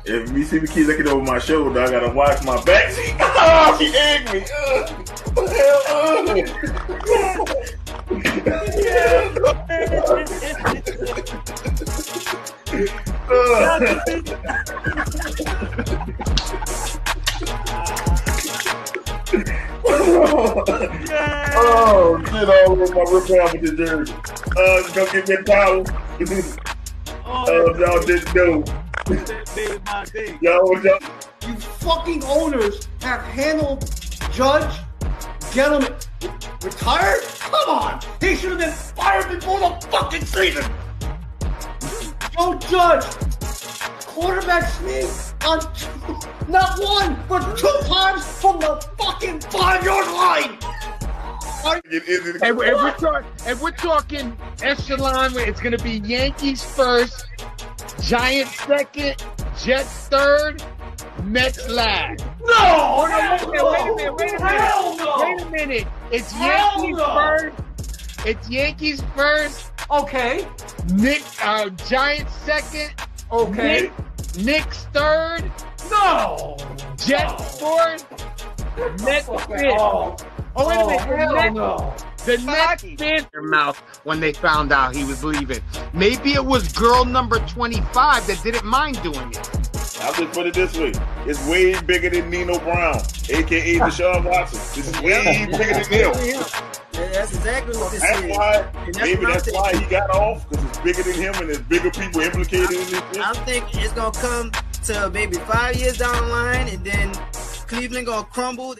If you see me keep looking over my shoulder, I gotta watch my back. Oh, she egged me. Oh, shit all over my Rip Hamilton jersey. Go get me a towel. Y'all didn't know. Y'all. You fucking owners have handled Judge, gentlemen, retired? Come on! He should have been fired before the fucking season! Joe Judge, quarterback sneak on not one, but 2 times from the fucking 5-yard line! And we're talking echelon, it's going to be Yankees first, Giants second, Jets third, Mets last. No! Wait a minute. It's Yankees first. It's Yankees first. Okay. Giants second. Okay. Knicks third. No! Jets fourth. Mets fifth. Oh, wait a minute. The Nets bit their mouth when they found out he was leaving. Maybe it was girl number 25 that didn't mind doing it. I'll just put it this way. It's way bigger than Nino Brown, a.k.a. Deshaun Watson. This is way bigger than him. Yeah, that's exactly what this is. That's why he got off, because it's bigger than him and there's bigger people implicated in this. I think it's going to come to maybe 5 years down the line, and then Cleveland going to crumble.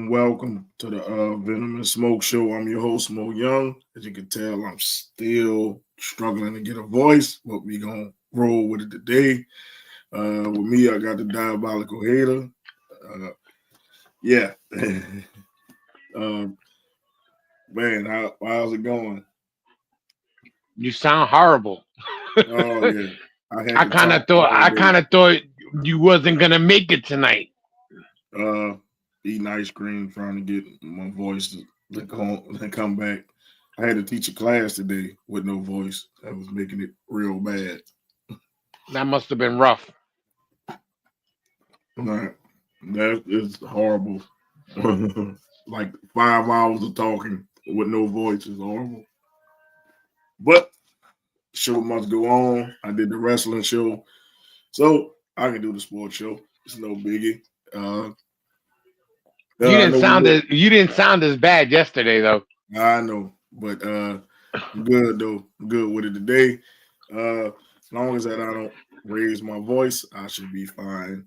Welcome to the Venom and Smoke Show. I'm your host, Mo Young. As you can tell, I'm still struggling to get a voice, but we gonna roll with it today. With me, I got the Diabolical hater. Man, how's it going? You sound horrible. Oh yeah, I kind of thought you wasn't gonna make it tonight. Eating ice cream, trying to get my voice to come back. I had to teach a class today with no voice. That was making it real bad. That must have been rough. That is horrible. Like 5 hours of talking with no voice is horrible. But show must go on. I did the wrestling show, so I can do the sports show. It's no biggie. You didn't sound as bad yesterday, though. I know, but good though. Good with it today. As long as that I don't raise my voice, I should be fine.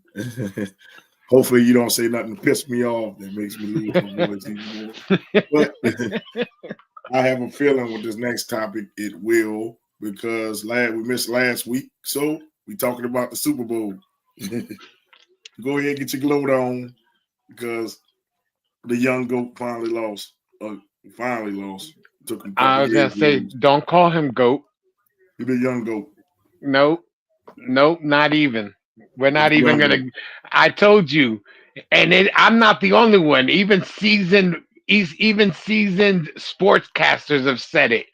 Hopefully, you don't say nothing to piss me off that makes me lose my voice even more. But I have a feeling with this next topic, it will, because we missed last week, so we talking about the Super Bowl. Go ahead and get your gloat on, because the young GOAT finally lost. Took him. I was gonna say, don't call him GOAT. He's the young GOAT. Nope, not even. We're not even gonna. I told you, and I'm not the only one. Even seasoned sportscasters have said it.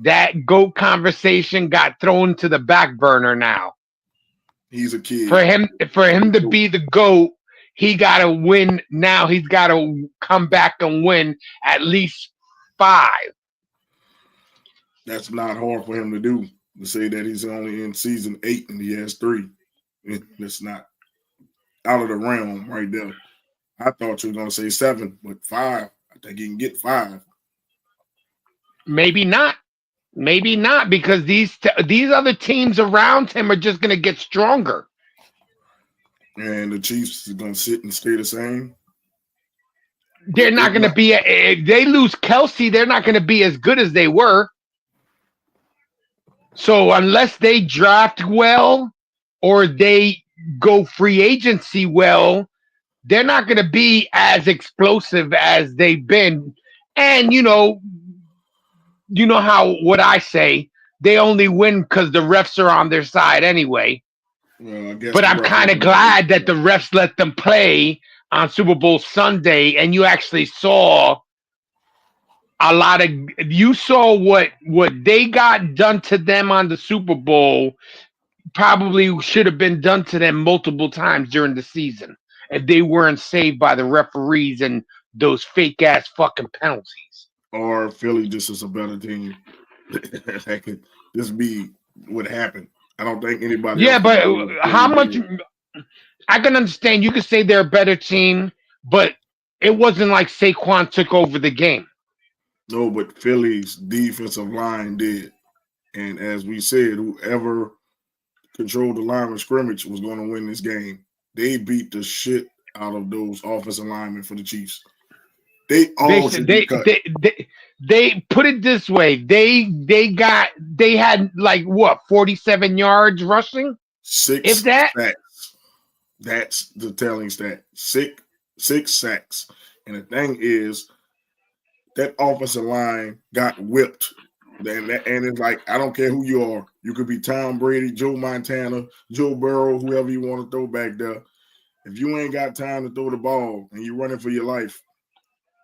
That GOAT conversation got thrown to the back burner now. He's a kid. For him to be the GOAT, he got to win now. He's got to come back and win at least 5. That's not hard for him to do. To say that he's only in season 8 and he has 3. It's not out of the realm right there. I thought you were going to say 7, but 5. I think he can get 5. Maybe not, because these other teams around him are just going to get stronger. And the Chiefs are going to sit and stay the same. They're not going to be. If they lose Kelsey, they're not going to be as good as they were. So unless they draft well or they go free agency well, they're not going to be as explosive as they've been. And you know how what I say, they only win because the refs are on their side anyway. Well, I guess But I'm kind of glad that the refs let them play on Super Bowl Sunday, and you actually saw a lot of. You saw what they got done to them on the Super Bowl. Probably should have been done to them multiple times during the season if they weren't saved by the referees and those fake ass fucking penalties. Or Philly just is a better team. That could just be what happened. I don't think anybody. Yeah, else but how really much? did. I can understand. You could say they're a better team, but it wasn't like Saquon took over the game. No, but Philly's defensive line did, and as we said, whoever controlled the line of scrimmage was going to win this game. They beat the shit out of those offensive linemen for the Chiefs. They all should be cut. They put it this way. They had like what 47 yards rushing? 6 if that sacks. That's the telling stat. 6 sacks. And the thing is, that offensive line got whipped. And it's like, I don't care who you are. You could be Tom Brady, Joe Montana, Joe Burrow, whoever you want to throw back there. If you ain't got time to throw the ball and you're running for your life,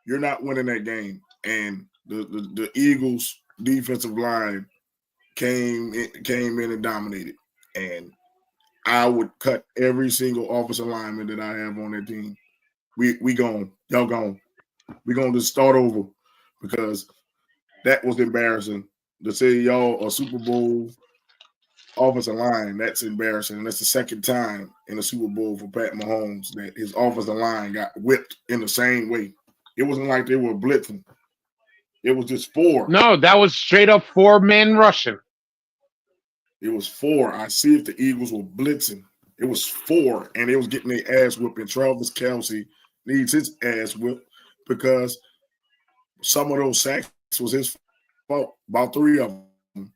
you're not winning that game. And the Eagles' defensive line came in and dominated. And I would cut every single offensive lineman that I have on that team. We gone. Y'all gone. We're going to just start over because that was embarrassing. To say y'all a Super Bowl offensive line, that's embarrassing. And that's the second time in the Super Bowl for Pat Mahomes that his offensive line got whipped in the same way. It wasn't like they were blitzing. It was just 4. No, that was straight up 4-man rushing. It was 4. I see if the Eagles were blitzing. It was 4, and they was getting their ass whipped. And Travis Kelce needs his ass whipped because some of those sacks was his fault. About 3 of them.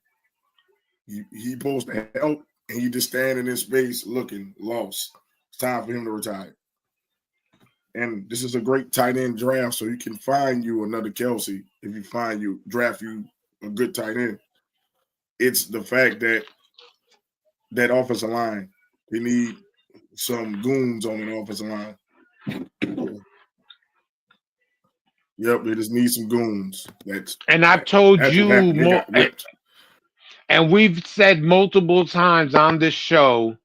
He supposed to help, and he just standing in space looking lost. It's time for him to retire. And this is a great tight end draft, so you can find you another Kelce if you draft you a good tight end. It's the fact that offensive line, they need some goons on the offensive line. Yep, they just need some goons. I've told you more, and we've said multiple times on this show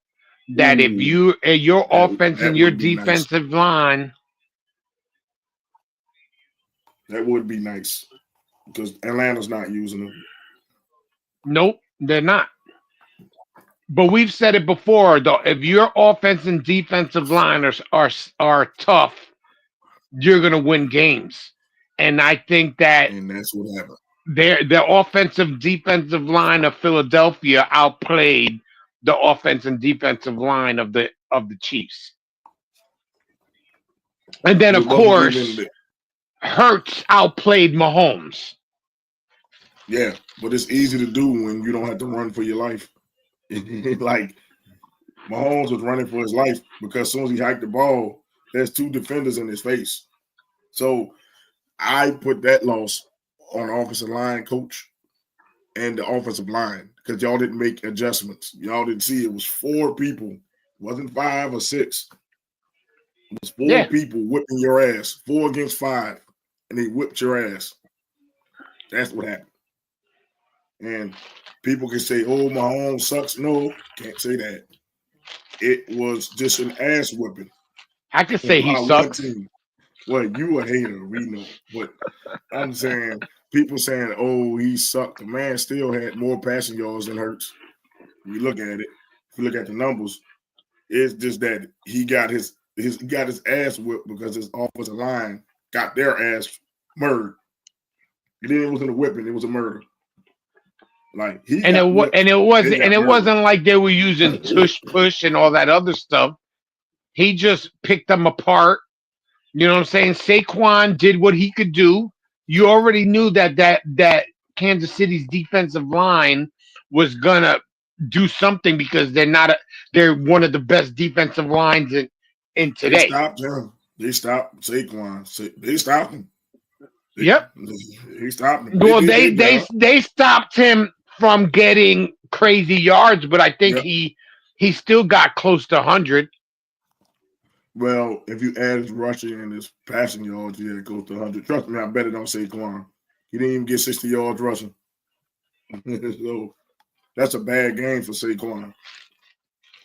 that if your offense and your defensive line, that would be nice because Atlanta's not using them. Nope, they're not. But we've said it before, though. If your offense and defensive line are tough, you're gonna win games. And I think that, and that's what happened. The offensive defensive line of Philadelphia outplayed the offense and defensive line of the Chiefs. And then, of course, Hurts outplayed Mahomes. Yeah, but it's easy to do when you don't have to run for your life. Like, Mahomes was running for his life because as soon as he hiked the ball, there's 2 defenders in his face. So I put that loss on the offensive line coach and the offensive line because y'all didn't make adjustments. Y'all didn't see it was 4 people. It wasn't 5 or 6. It was 4 people whipping your ass, 4 against 5, and they whipped your ass. That's what happened. And people can say, oh, Mahomes sucks. No, can't say that. It was just an ass whipping. I could say he sucks. Well, you a hater, we know. But I'm saying, people saying, oh, he sucked. The man still had more passing yards than Hurts. If you look at it, if you look at the numbers, it's just that he got his ass whipped because his offensive line got their ass murdered. It wasn't a whipping, it was a murder. Like it wasn't like they were using tush push and all that other stuff. He just picked them apart. You know what I'm saying? Saquon did what he could do. You already knew that Kansas City's defensive line was gonna do something because they're one of the best defensive lines in today. They stopped him. They stopped Saquon. They stopped him. Yep. He stopped him. Well, they stopped him from getting crazy yards, but I think Yep. he still got close to 100. Well, if you add his rushing and his passing yards, yeah, it goes to 100. Trust me, I bet it on Saquon. He didn't even get 60 yards rushing. So that's a bad game for Saquon.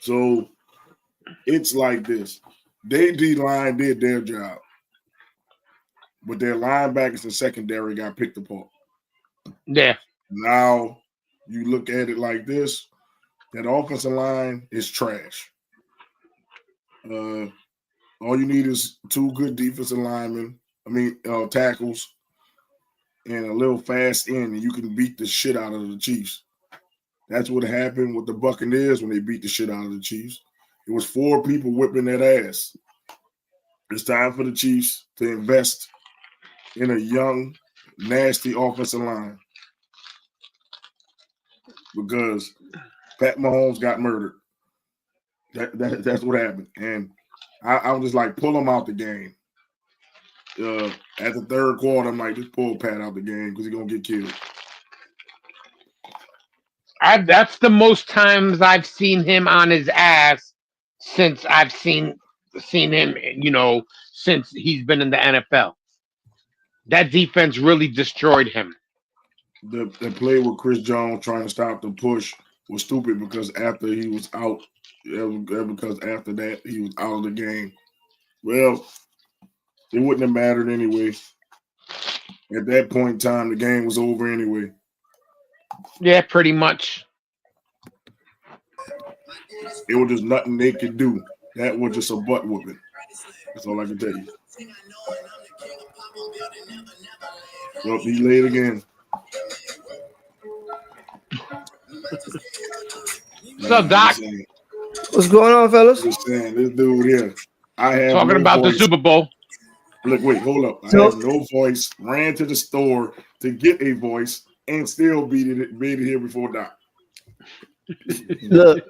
So it's like this. Their D line did their job, but their linebackers and secondary got picked apart. Yeah. Now you look at it like this: that offensive line is trash. All you need is two good defensive linemen. Tackles and a little fast end, and you can beat the shit out of the Chiefs. That's what happened with the Buccaneers when they beat the shit out of the Chiefs. It was 4 people whipping that ass. It's time for the Chiefs to invest in a young, nasty offensive line because Pat Mahomes got murdered. That's what happened. And I was just like, pull him out the game. At the third quarter, I'm like, just pull Pat out the game because he's going to get killed. That's the most times I've seen him on his ass since I've seen him, since he's been in the NFL. That defense really destroyed him. The play with Chris Jones trying to stop the push was stupid because after he was out, because after that he was out of the game. Well, it wouldn't have mattered anyway. At that point in time, the game was over anyway. Yeah, pretty much. It was just nothing they could do. That was just a butt whooping. That's all I can tell you. Well, he laid again. What's up, Doc? What's going on, fellas? Just saying, this dude here. I have talking no about voice. the Super Bowl. Look, wait, hold up. I have no voice. Ran to the store to get a voice and still made it here before Doc. Look.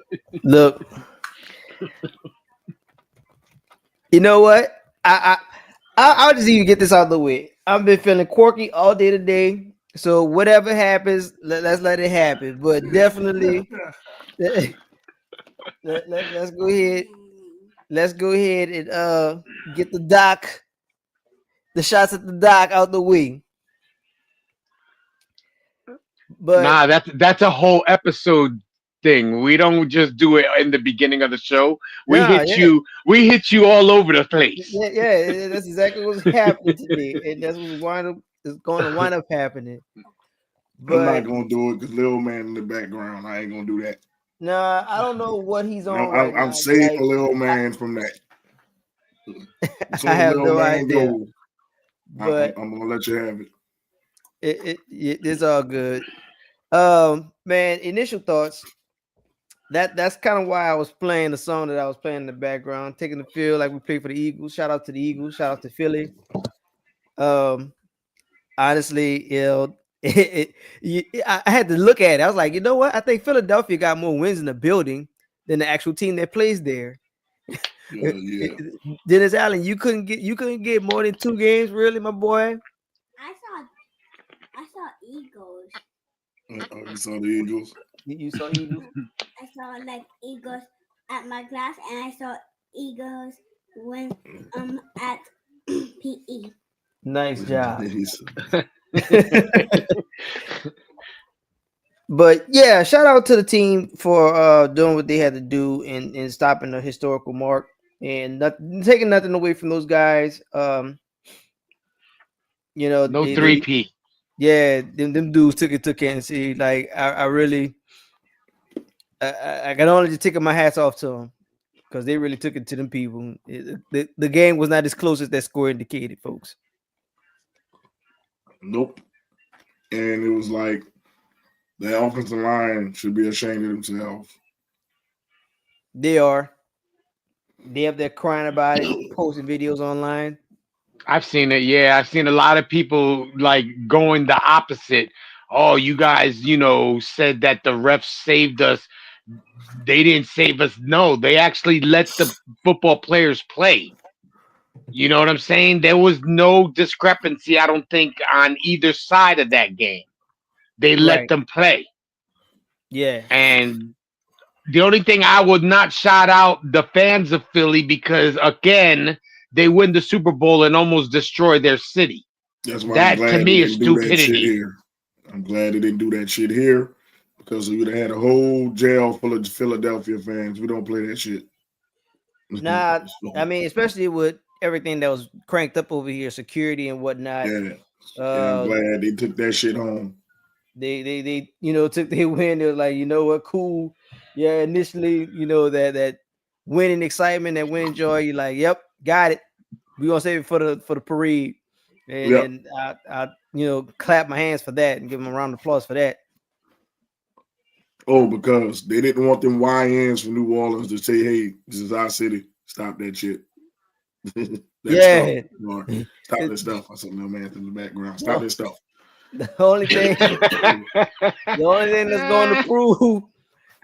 You know what? I'll just even get this out of the way. I've been feeling quirky all day today. So whatever happens, let's let it happen. But definitely, let's go ahead. Let's go ahead and get the shots at the Doc out the way. But nah, that's a whole episode thing. We don't just do it in the beginning of the show. We hit you all over the place. Yeah, that's exactly what's happening today, and that's what's going to wind up happening. But I'm not gonna do it because Lil Man in the background. I ain't gonna do that. Nah, I don't know what he's on I'm saving Lil Man from that. So I have Lil no Man idea. go, But I'm gonna let you have it. It's all good. Man, initial thoughts. That's kind of why I was playing the song that I was playing in the background, taking the feel like we played for the Eagles. Shout out to the Eagles. Shout out to Philly. Honestly, I had to look at it. I was like, you know what? I think Philadelphia got more wins in the building than the actual team that plays there. Yeah. Dennis Allen, you couldn't get more than 2 games, really, my boy. I saw Eagles. You saw the Eagles. You saw Eagles. I saw Eagles at my class, and I saw Eagles win at PE. Nice job. But yeah, shout out to the team for doing what they had to do and stopping the historical mark and taking nothing away from those guys. No 3P. Yeah, them dudes took it to Kansas City. Like I really, I can only just take my hats off to them because they really took it to them people. The game was not as close as that score indicated, folks. Nope. And it was like the offensive line should be ashamed of themselves. They are. They up there crying about it, posting videos online. I've seen it. Yeah, I've seen a lot of people going the opposite. Oh, you guys, said that the refs saved us. They didn't save us. No, they actually let the football players play. You know what I'm saying? There was no discrepancy, I don't think, on either side of that game. They let them play. Yeah. And the only thing I would not shout out the fans of Philly because again they win the Super Bowl and almost destroy their city. That's why I'm That to glad they me is didn't do that shit stupidity. here. I'm glad they didn't do that shit here because we would have had a whole jail full of Philadelphia fans. We don't play that shit. Nah, I mean, especially with everything that was cranked up over here, security and whatnot. Yeah. Yeah, I'm glad they took that shit home. They took their win. They were like, you know what, cool. Yeah, initially, that winning excitement, that win joy. You're like, yep, got it. We gonna save it for the parade, and Yep. then I clap my hands for that and give them a round of applause for that. Oh, because they didn't want them YNs from New Orleans to say, "Hey, this is our city. Stop that shit." Yeah. Stuff. Stop that stuff. I said, "No man in the background. Stop that stuff." The only thing that's going to prove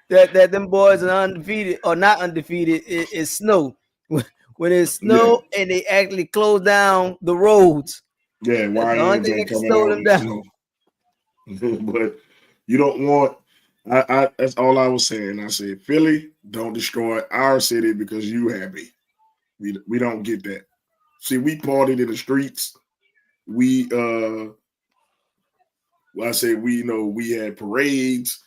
that them boys are undefeated or not undefeated is snow. When it's snow and they actually close down the roads. Yeah, That's the only YNs thing that ain't can coming slow out them in the down. snow. But you don't want. I that's all I was saying. I said, Philly, don't destroy our city because you happy. We don't get that. See, we partied in the streets. We I say we had parades.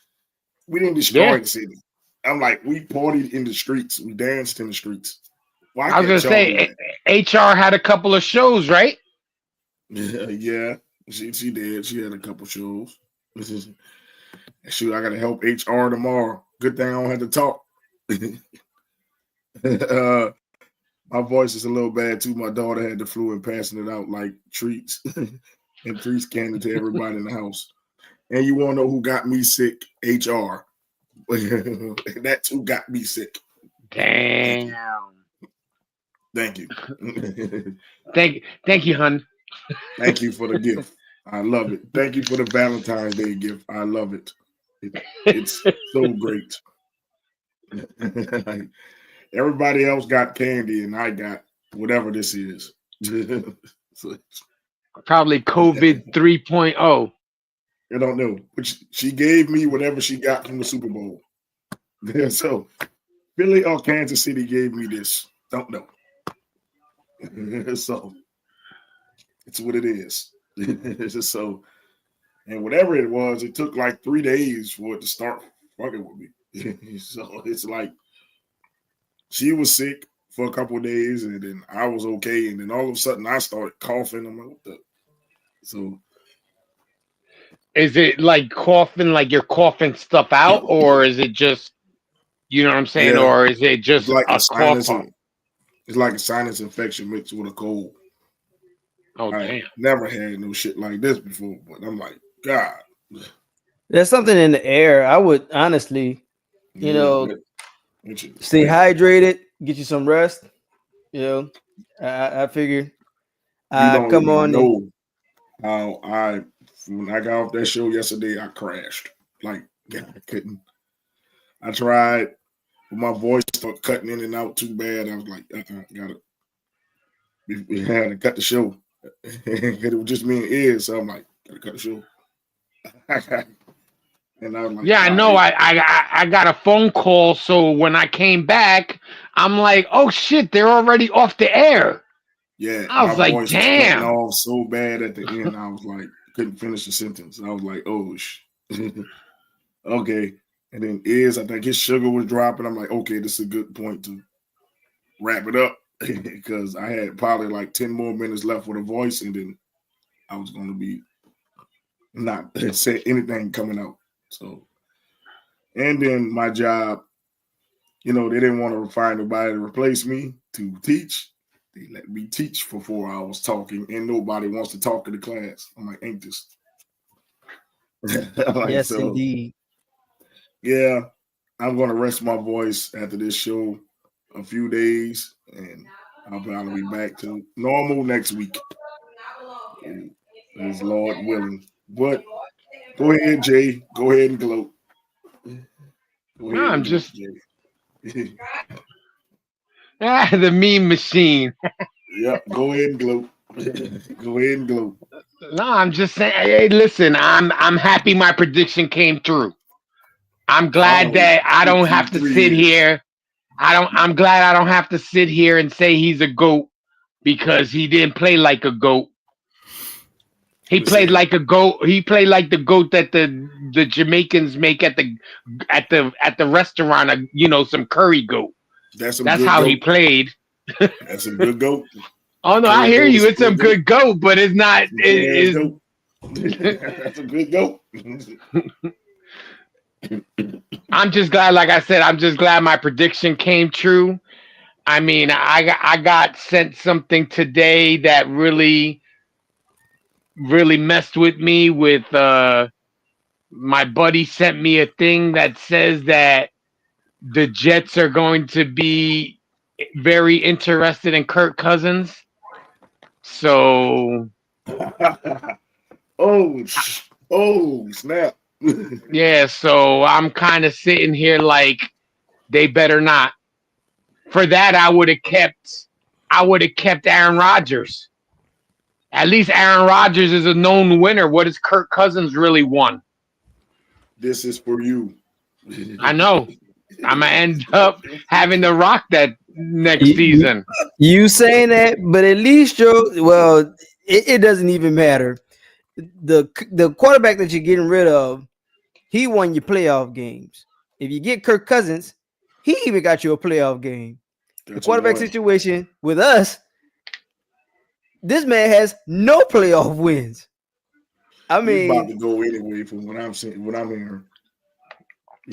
We didn't destroy Yeah. the city. I'm like, we partied in the streets. We danced in the streets. Why I was gonna can't y'all do say HR had a couple of shows, right? that? Yeah, she did. She had a couple shows. Shoot, I gotta help HR tomorrow. Good thing I don't have to talk. My voice is a little bad too. My daughter had the flu and passing it out like treats and treats candy to everybody in the house. And you want to know who got me sick? HR. That's who got me sick. Damn. Thank you. Thank you, hun. Thank you for the gift. I love it. Thank you for the Valentine's Day gift. I love it. It's so great. Everybody else got candy, and I got whatever this is. Probably COVID 3.0. I don't know, but she gave me whatever she got from the Super Bowl. So Philly or Kansas City gave me this. Don't know. So it's what it is. So, and whatever it was, it took like 3 days for it to start fucking with me. So it's like she was sick for a couple of days, and then I was okay, and then all of a sudden I started coughing. I'm like, what the? So Is it like coughing, like you're coughing stuff out, or is it just, you know what I'm saying, yeah, or is it it's just like a a cough? it's like a sinus infection mixed with a cold. Oh I damn! never had no shit like this before, but I'm like, God. There's something in the air. I would honestly, stay hydrated, get you some rest. I figured You don't come even on. know how when I got off that show yesterday, I crashed. Like, yeah, I couldn't. I tried, but my voice started cutting in and out too bad. I was like, gotta. We had to cut the show. It was just me and Ed, so I'm like, gotta cut the show. And I was like, Yeah, I know. right. I got a phone call, so when I came back, I'm like, oh shit, they're already off the air. Yeah, I my was like, voice was cutting damn. off so bad at the end. I was like, couldn't finish the sentence. I was like, oh, okay. And then I think his sugar was dropping. I'm like, okay, this is a good point to wrap it up because I had probably like 10 more minutes left with a voice, and then I was going to be not say anything coming out. So, and then my job, they didn't want to find nobody to replace me to teach. They let me teach for 4 hours talking, and nobody wants to talk to the class. I'm like, ain't this? Yes, indeed. Yeah, I'm going to rest my voice after this show a few days, and I'll probably be back to normal next week. As Lord willing. But go ahead, Jay. Go ahead and gloat. No, I'm just the meme machine. Yep, go ahead and gloat. Go ahead and gloat. No, I'm just saying. Hey, listen, I'm happy my prediction came through. I'm glad that I don't have to 3 sit years. here. I'm glad I don't have to sit here and say he's a GOAT because he didn't play like a GOAT. He played Listen, like a goat. He played like the goat that the Jamaicans make at the restaurant. Some curry goat. that's some That's good how he goat. played. That's some good goat. Oh no, I Curry hear goat you. is a It's some good goat. good goat, but it's not. Some good ass It goat. That's a good goat. I'm just glad. Like I said, I'm just glad my prediction came true. I mean, I got sent something today that really messed with me. With my buddy sent me a thing that says that the Jets are going to be very interested in Kirk Cousins. So oh, snap. yeah, so I'm kind of sitting here like they better not. For that, I would have kept Aaron Rodgers. At least Aaron Rodgers is a known winner. What has Kirk Cousins really won? This is for you. I know. I'm gonna end up having to rock that next You, season. you saying that, but at least it doesn't even matter. The quarterback that you're getting rid of, he won your playoff games. If you get Kirk Cousins, he even got you a playoff game. The Got you quarterback one. situation with us, this man has no playoff wins. I He's about mean, to go anyway from what I'm seeing, what I'm hearing.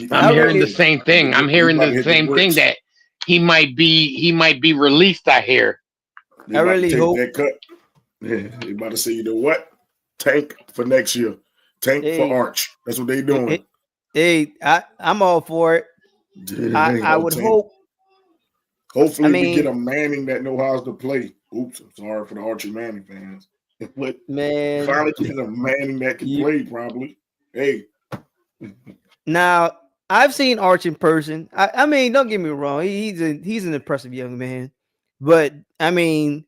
I'm I hearing the really, same thing. I'm He hearing about to the hit the same thing bricks. that he might be released. I hear. They I about really to take hope. that cut. They about to say, you know what? Tank for next year. Tank for Hey, Arch. That's what they hey, doing. I'm all for it. They ain't I no would tank. hope. I Hopefully we get mean, a Manning that know how to play. Oops, I'm sorry for the Archie Manning fans. But man, finally get a Manning that can you play probably. Hey, now I've seen Arch in person. I mean, don't get me wrong. He's an impressive young man, but I mean,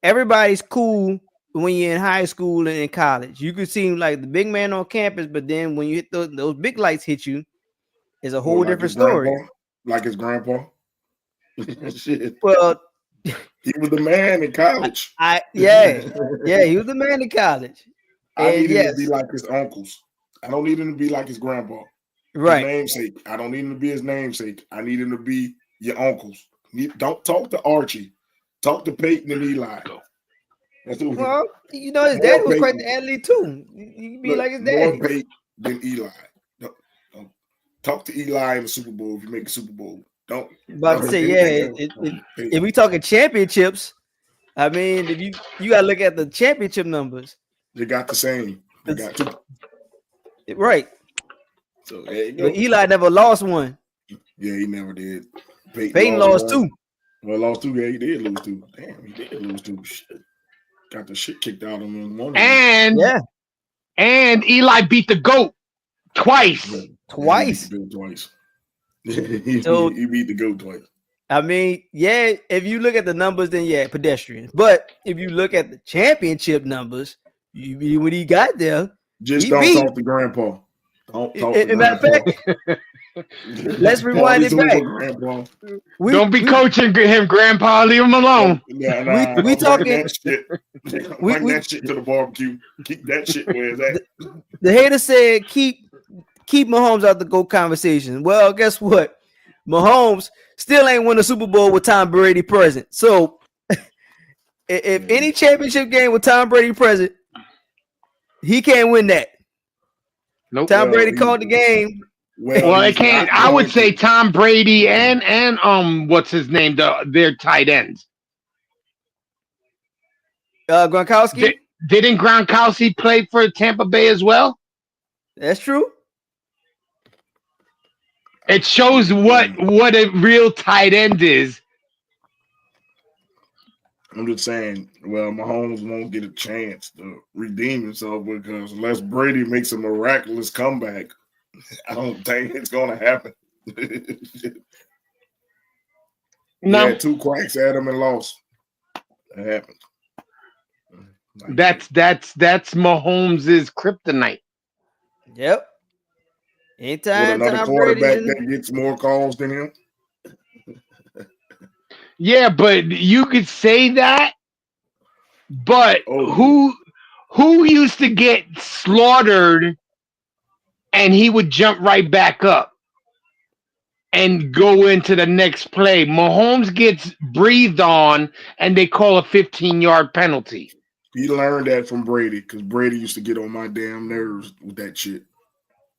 everybody's cool when you're in high school and in college. You could seem like the big man on campus, but then when you hit those big lights hit you, it's a well, whole like different his grandpa. story. Like his grandpa. Shit. Well, He was the man in college. yeah, he was the man in college, I and need him to be yes, like his uncles. I don't need him to be like his grandpa. His right. namesake. I don't need him to be his namesake. I need him to be your uncles. Don't talk to Archie. Talk to Peyton and Eli. That's what Well, his more daddy was quite Peyton. the athlete too. You can be Look, like his more daddy. Peyton than Eli. Don't talk to Eli in the Super Bowl if you make a Super Bowl. Don't About to say, anything yeah. else. If we talking championships, I mean, if you gotta look at the championship numbers, They got the same. They got two. right? So there you go. But Eli never lost one. Yeah, he never did. Peyton lost two. Well, lost two. Yeah, he did lose two. Damn, he did lose two. Shit. Got the shit kicked out of him in one. And Eli beat the GOAT twice. Yeah, Twice. He beat the goat twice. So he beat the goat twice. I mean, yeah, if you look at the numbers, then yeah, pedestrian. But if you look at the championship numbers, when he got there, Just he don't beat. talk to grandpa. Don't talk to Matter of grandpa. fact, let's rewind it back. Grandpa. Don't be coaching him, Grandpa. Leave him alone. Nah, we don't talking- bring that shit. Bring that shit to the barbecue. Keep that shit where it's at. The hater said keep Mahomes out the GOAT conversation. Well, guess what? Mahomes still ain't won a Super Bowl with Tom Brady present. So if any championship game with Tom Brady present, he can't win that. Nope. Tom Brady called the game. Well, it can't. I would say Tom Brady and what's his name? Their tight ends. Gronkowski. Didn't Gronkowski play for Tampa Bay as well? That's true. It shows what a real tight end is. I'm just saying, well, Mahomes won't get a chance to redeem himself because unless Brady makes a miraculous comeback, I don't think it's going to happen. No, He had two cracks at him and lost. That happened. that's Mahomes' kryptonite. Yep. Anytime another Tom Brady's quarterback in, that gets more calls than him? Yeah, but you could say that, but Oh, who used to get slaughtered and he would jump right back up and go into the next play? Mahomes gets breathed on and they call a 15-yard penalty. he learned that from Brady because Brady used to get on my damn nerves with that shit.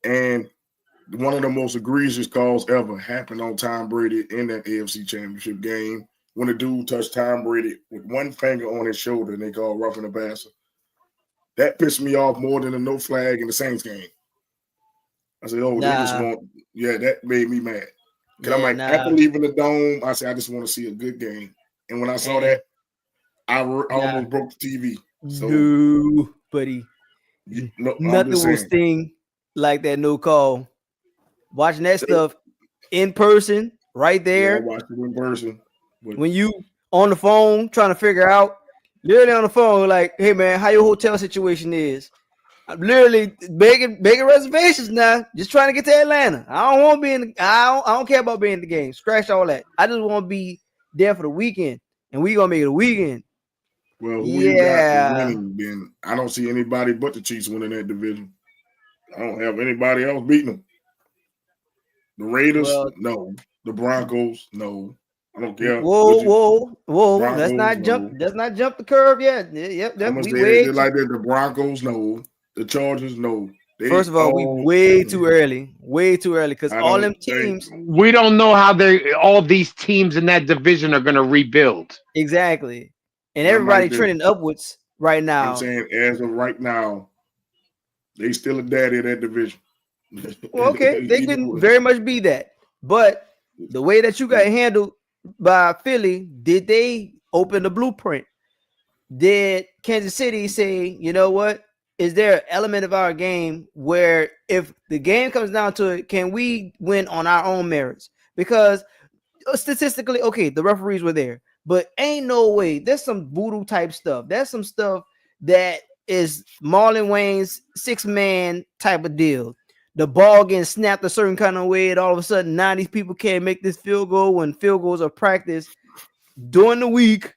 And one of the most egregious calls ever happened on Tom Brady in that AFC Championship game when a dude touched Tom Brady with one finger on his shoulder and they called roughing the passer. That pissed me off more than a no flag in the Saints game. I said, oh, they just nah, want, yeah, that made me mad. Because I'm yeah, like, after nah, leaving the dome, I said, I just want to see a good game. And when I saw and that, I nah, almost broke the TV. So, no, buddy, no, I'm nothing just will saying. sting like that no call. Watching that They, stuff in person, right yeah, I there, watched it in person. But when you on the phone trying to figure out, literally on the phone, like, hey man, how your hotel situation is. I'm literally making reservations now, just trying to get to Atlanta. I don't want to be in. I don't care about being in the game. Scratch all that. I just want to be there for the weekend, and we gonna make it a weekend. well, who you got Yeah. winning? Then I don't see anybody but the Chiefs winning that division. I don't have anybody else beating them. The Raiders, Well, no. The Broncos, no. I don't care. whoa, whoa, whoa. Broncos, no. Let's not jump the curve yet. Yep. I'm gonna We say it way just too. like that. The Broncos, no. The Chargers, no. They First of all, we all. way too early. Way too early because I all don't them think. teams. We don't know how they all these teams in that division are going to rebuild. Exactly. And I'm like everybody this. trending upwards right I'm now. saying as of right now, they still a daddy of that division. Well, okay, they Either can way. very much be that. But the way that you got handled by Philly, did they open the blueprint? Did Kansas City say, you know what? Is there an element of our game where if the game comes down to it, can we win on our own merits? Because statistically, okay, the referees were there, but ain't no way. There's some voodoo type stuff. There's some stuff that is Marlon Wayne's 6-man type of deal. The ball getting snapped a certain kind of way, and all of a sudden, now these people can't make this field goal when field goals are practiced during the week,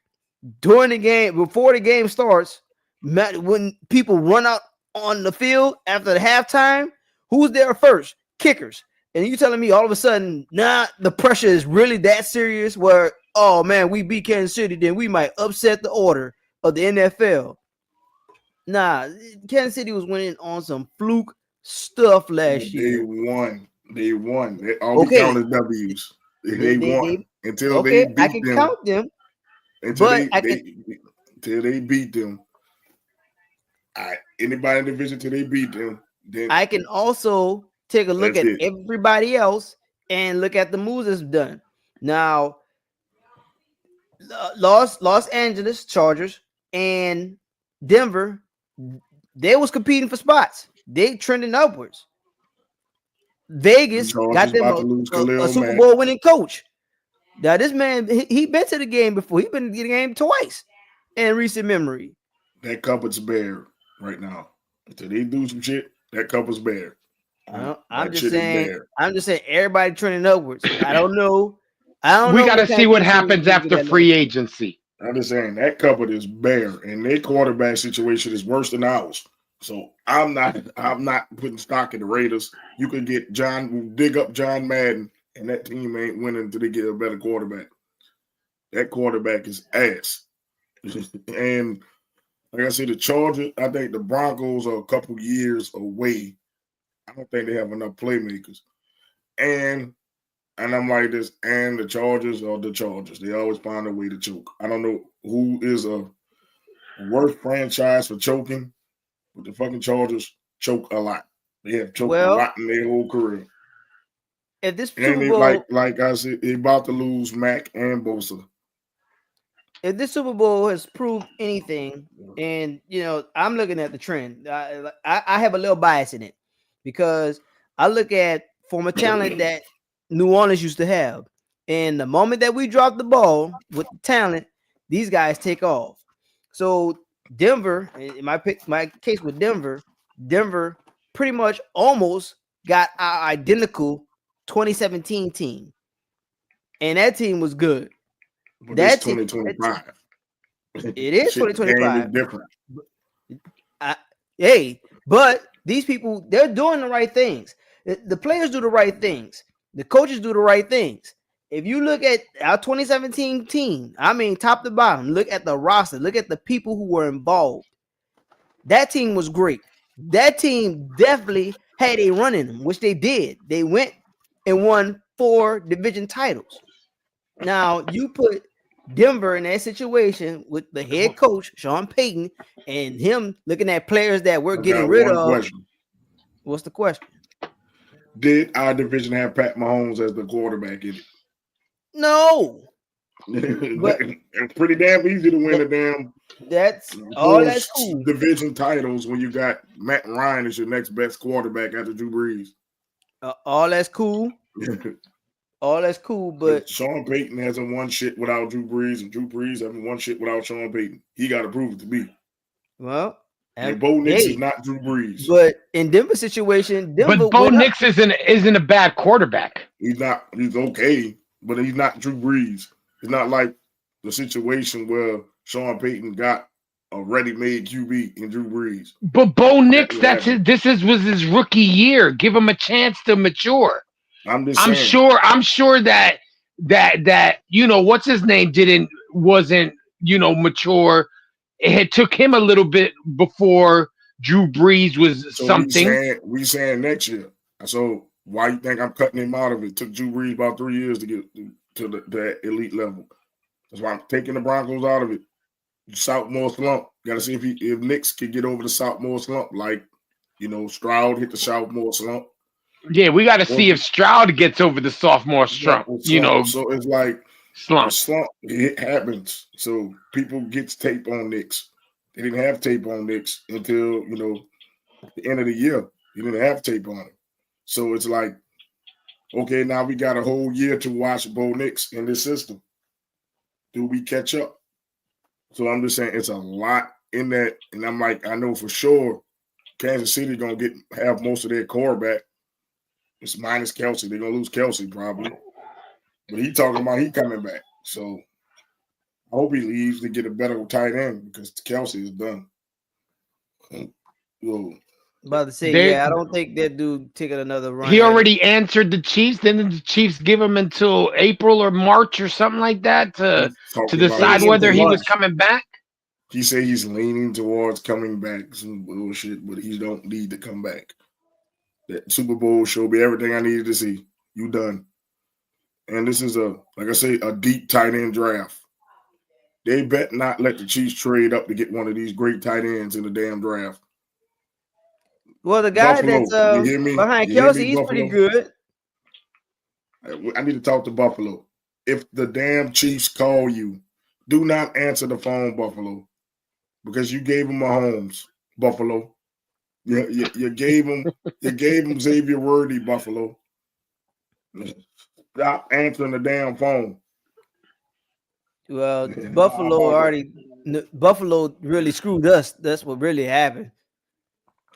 during the game, before the game starts. When people run out on the field after the halftime, who's there first? Kickers. And you telling me all of a sudden, the pressure is really that serious where, oh man, we beat Kansas City, then we might upset the order of the NFL. Nah, Kansas City was winning on some fluke stuff last They year. won. They won. All we Okay, count is W's. they, They they, won they until they okay, I beat can them. count them, Until but they I can until they beat them. Anybody in the division till they beat them. Then I can also take a look that's at it. everybody else and look at the moves that's done. Now, Los Angeles Chargers and Denver, they was competing for spots. They trending upwards. The Vegas got Chargers them about to lose a Khalil Super Mack. Bowl winning coach. Now this man, he been to the game before. He been to the game twice in recent memory. That cupboard's bare right now. Until they do some shit, that cupboard's bare. I'm That just shit is saying. bare. I'm just saying. Everybody trending upwards. I don't know. We got to what kind see of what defense happens they get after that last free year. agency. I'm just saying that cupboard is bare, and their quarterback situation is worse than ours. So I'm not putting stock in the Raiders. You could dig up John Madden, and that team ain't winning until they get a better quarterback. That quarterback is ass. And like I said, the Chargers, I think the Broncos are a couple years away. I don't think they have enough playmakers. And I'm like this, and the Chargers are the Chargers. They always find a way to choke. I don't know who is a worse franchise for choking, but the fucking Chargers choke a lot. They have choked a Well, lot in their whole career. if this And Super they, Bowl, like I said, they about to lose Mac and Bosa. if this Super Bowl has proved anything, and I'm looking at the trend. I have a little bias in it because I look at former talent that New Orleans used to have, and the moment that we drop the ball with the talent, these guys take off. So Denver, in my case with Denver pretty much almost got our identical 2017 team, and that team was good. But That it's team, 2025. it is Shit, the game is 2025. different. Hey, but these people, they're doing the right things. The players do the right things. The coaches do the right things. If you look at our 2017 team, I mean, top to bottom, look at the roster, look at the people who were involved. That team was great. That team definitely had a run in them, which they did. They went and won 4 division titles. Now, you put Denver in that situation with the head coach, Sean Payton, and him looking at players that we're I getting got rid one of. question. What's the question? Did our division have Pat Mahomes as the quarterback in it? No. But it's pretty damn easy to win a damn that's all. That's 4 cool. division titles when you got Matt Ryan as your next best quarterback after Drew Brees. All that's cool. All that's cool, but Sean Payton hasn't won shit without Drew Brees, and Drew Brees hasn't won shit without Sean Payton. He got to prove it to me. well, And Bo Nix is not Drew Brees. But in Denver's situation, Denver but Bo Nix isn't a bad quarterback. He's not. He's okay, but he's not Drew Brees. It's not like the situation where Sean Payton got a ready-made QB in Drew Brees. But Bo Nix, was his rookie year. Give him a chance to mature. I'm sure that what's his name wasn't mature. It took him a little bit before Drew Brees was something. We saying next year. So why you think I'm cutting him out of it? It took Drew Brees about 3 years to get to that elite level. That's why I'm taking the Broncos out of it. Sophomore slump. Got to see if Nix can get over the sophomore slump, like Stroud hit the sophomore slump. Yeah, we got to see if Stroud gets over the sophomore slump. So it's like slump. It happens. So people get tape on Nix. They didn't have tape on Nix until the end of the year. He didn't have tape on him. So it's like, okay, now we got a whole year to watch Bo Nix in this system. Do we catch up? So I'm just saying it's a lot in that, and I'm like, I know for sure Kansas City gonna have most of their core back. It's minus Kelsey. They're gonna lose Kelsey probably. But he talking about he coming back. So I hope he leaves to get a better tight end because Kelsey is done. About to say, I don't think that dude taking another run. He already answered the Chiefs. Didn't the Chiefs give him until April or March or something like that to decide whether he was coming back? He said he's leaning towards coming back. Some bullshit, but he don't need to come back. That Super Bowl showed me everything I needed to see. You done. And this is a deep tight end draft. They bet not let the Chiefs trade up to get one of these great tight ends in the damn draft. Well, the guy that's behind Kelsey, he's pretty good. I need to talk to Buffalo. If the damn Chiefs call you, do not answer the phone, Buffalo, because you gave him Mahomes, Buffalo. You gave him Xavier Worthy, Buffalo. Stop answering the damn phone. Well, Buffalo really screwed us. That's what really happened.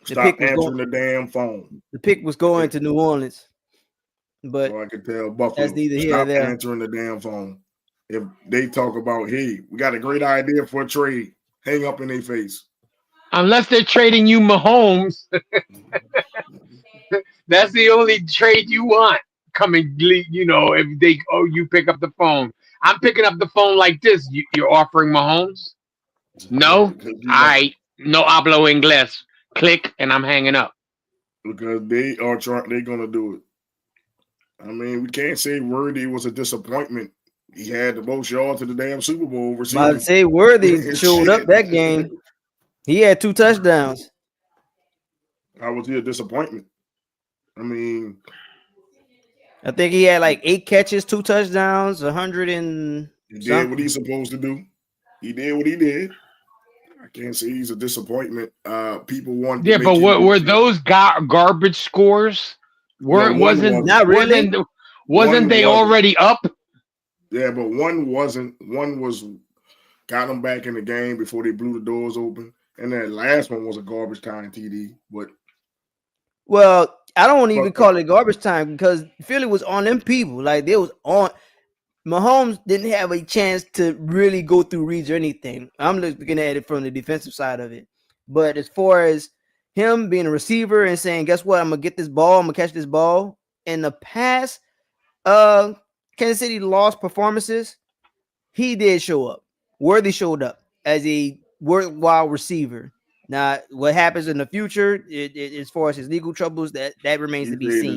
Stop answering the damn phone. The pick was going to New Orleans, but so I can tell Buffalo. That's neither here nor there. Stop answering the damn phone. If they talk about, hey, we got a great idea for a trade, hang up in their face. Unless they're trading you Mahomes, that's the only trade you want. Coming, if you pick up the phone. I'm picking up the phone like this. You're offering Mahomes? No? I no hablo inglés. Click, and I'm hanging up. Because they're going to do it. I mean, we can't say Worthy was a disappointment. He had the most yards to the damn Super Bowl. I'd say Worthy showed up that game. He had 2 touchdowns. How was he a disappointment? I mean, I think he had like 8 catches, 2 touchdowns, 100 and he did what he's supposed to do. He did what he did. I can't say he's a disappointment. People want. Yeah, but were those garbage scores? Wasn't they already up? Yeah, but one wasn't. One was got them back in the game before they blew the doors open, and that last one was a garbage time TD. But I don't want to even call it garbage time because Philly was on them people. Like they was on. Mahomes didn't have a chance to really go through reads or anything. I'm looking at it from the defensive side of it. But as far as him being a receiver and saying, guess what? I'm gonna get this ball, I'm gonna catch this ball. In the past, Kansas City lost performances. He did show up. Worthy showed up as a worthwhile receiver. Now, what happens in the future, as far as his legal troubles, that remains to be seen.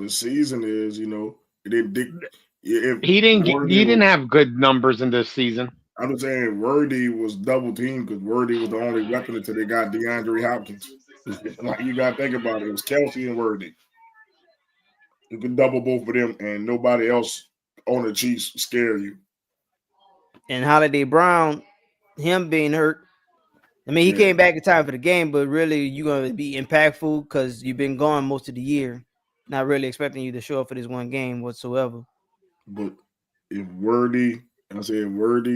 The season is, it didn't. He didn't have good numbers in this season. I'm just saying, Worthy was double teamed because Worthy was the only weapon until they got DeAndre Hopkins. Like you got to think about it. It was Kelsey and Worthy. You could double both of them, and nobody else on the Chiefs scare you. And Holiday Brown, him being hurt. I mean, he came back in time for the game, but really, you're going to be impactful because you've been gone most of the year. Not really expecting you to show up for this one game whatsoever. But if Worthy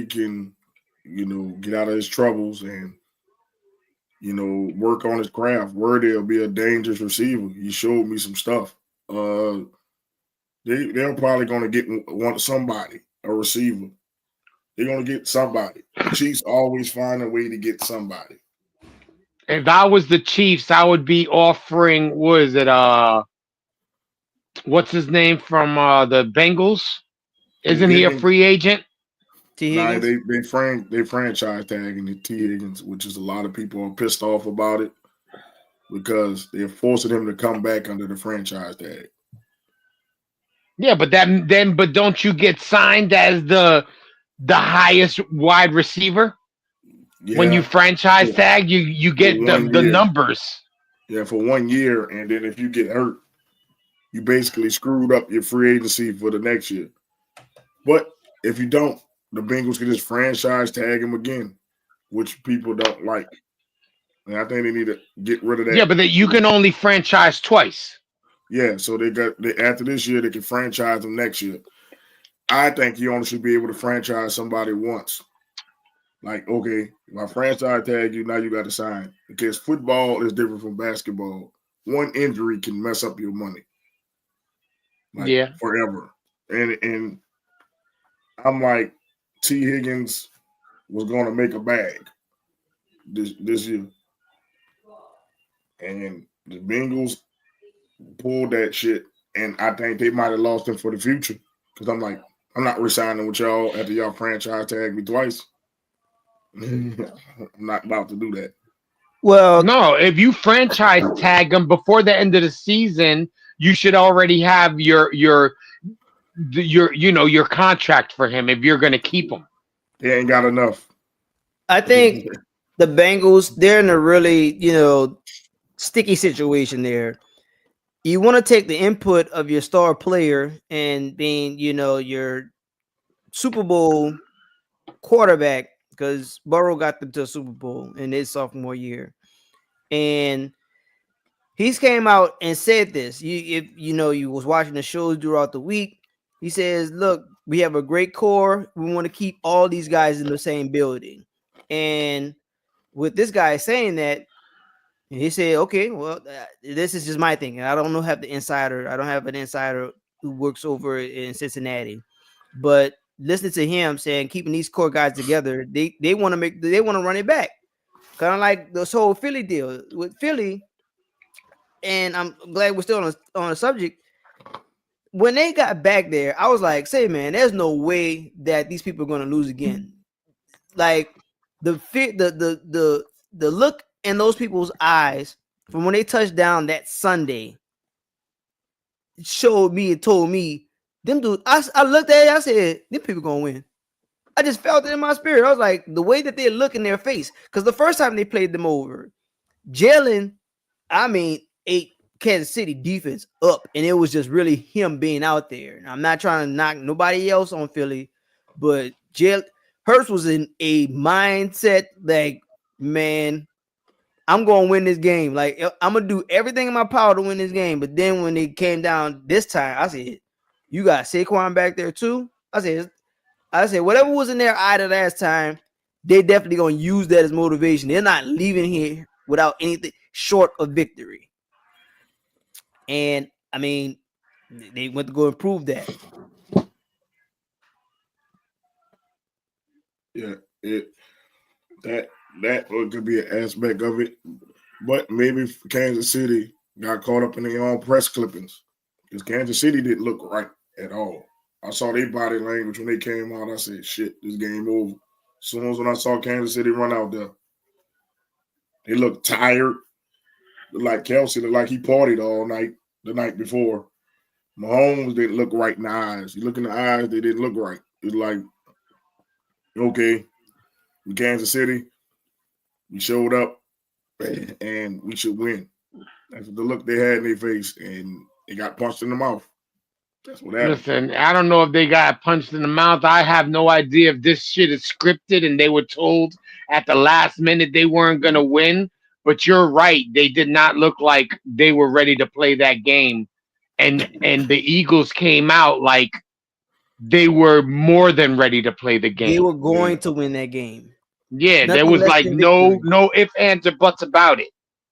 can, get out of his troubles and, work on his craft, Worthy will be a dangerous receiver. He showed me some stuff. They're probably going to get somebody, a receiver. They're going to get somebody. The Chiefs always find a way to get somebody. If I was the Chiefs, I would be offering, what's his name from the Bengals? Isn't he a free agent? T. Higgins? They franchise tagging the T. Higgins, which is a lot of people are pissed off about it because they're forcing him to come back under the franchise tag. Yeah, but don't you get signed as the highest wide receiver? Yeah. When you franchise tag, you get the numbers. Yeah, for 1 year, and then if you get hurt, you basically screwed up your free agency for the next year. But if you don't, the Bengals can just franchise tag him again, which people don't like. And I think they need to get rid of that. Yeah, but you can only franchise twice. Yeah, so after this year, they can franchise him next year. I think you only should be able to franchise somebody once. Like, okay, if I franchise tag you, now you got to sign. Because football is different from basketball. One injury can mess up your money. Forever. And I'm like, T. Higgins was going to make a bag this year. And the Bengals pulled that shit. And I think they might have lost him for the future. Because I'm like, I'm not resigning with y'all after y'all franchise tag me twice. I'm not about to do that. Well, no, if you franchise tag him before the end of the season, you should already have your contract for him if you're going to keep him. They ain't got enough. I think the Bengals, they're in a really, sticky situation there. You want to take the input of your star player and being, your Super Bowl quarterback, because Burrow got them to a Super Bowl in his sophomore year. And he's came out and said this. If you was watching the shows throughout the week, he says, look, we have a great core. We want to keep all these guys in the same building. And with this guy saying that, he said, okay, well, this is just my thing. I don't have the insider. I don't have an insider who works over in Cincinnati. But listening to him saying keeping these core guys together, they want to run it back. Kind of like this whole Philly deal with Philly. And I'm glad we're still on the subject. When they got back there, I was like, say, man, there's no way that these people are going to lose again. Like the look in those people's eyes from when they touched down that Sunday showed me and told me, them dudes, I looked at it, I said, them people going to win. I just felt it in my spirit. I was like, the way that they look in their face, because the first time they played them over, Jalen, ate Kansas City defense up, and it was just really him being out there. And I'm not trying to knock nobody else on Philly, but Hurts was in a mindset like, man, I'm going to win this game. Like, I'm going to do everything in my power to win this game. But then when it came down this time, I said, you got Saquon back there too? I said, whatever was in their eye the last time, they definitely going to use that as motivation. They're not leaving here without anything short of victory. And I mean, they went to go and prove that. Yeah, that could be an aspect of it, but maybe Kansas City got caught up in their own press clippings because Kansas City didn't look right at all. I saw their body language when they came out. I said, "Shit, this game over." As soon as when I saw Kansas City run out there, they looked tired. Like Kelsey looked like he partied all night the night before. Mahomes didn't look right in the eyes. You look in the eyes, they didn't look right. It's like, okay, in Kansas City, we showed up and we should win. That's the look they had in their face, and they got punched in the mouth. That's what happened. Listen, I don't know if they got punched in the mouth. I have no idea if this shit is scripted and they were told at the last minute they weren't going to win. But you're right. They did not look like they were ready to play that game. And the Eagles came out like they were more than ready to play the They game. were going Yeah, to win that game. Yeah, there Nothing was less like than no victory. ifs, ands, or buts about it.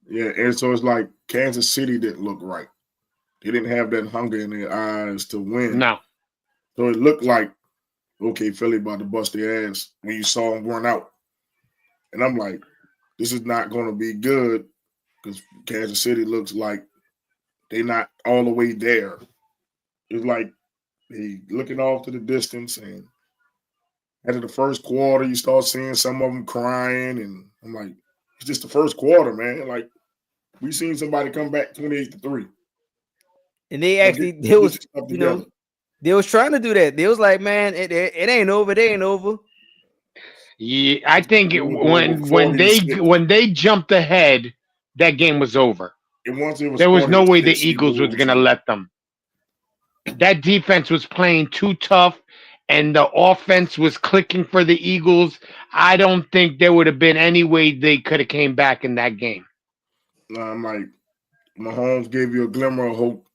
yeah. And so it's like Kansas City didn't look right. They didn't have that hunger in their eyes to win. No. So it looked like, okay, Philly about to bust their ass when you saw them run out. And I'm like, this is not going to be good because Kansas City looks like they're not all the way there. It's like they looking off to the distance, and after the first quarter, you start seeing some of them crying, and I'm like, it's just the first quarter, man. Like we seen somebody come back 28-3. And they So actually, get your stuff together. they was trying to do that. They was like, man, it ain't over. It ain't over. Yeah, I think It was over 40-6. when they jumped ahead, that game was over. And once it was There was no way the 40-6, you Eagles knew it was was gonna over. let them. That defense was playing too tough, and the offense was clicking for the Eagles. I don't think there would have been any way they could have came back in that game. I'm like, Mahomes gave you a glimmer of hope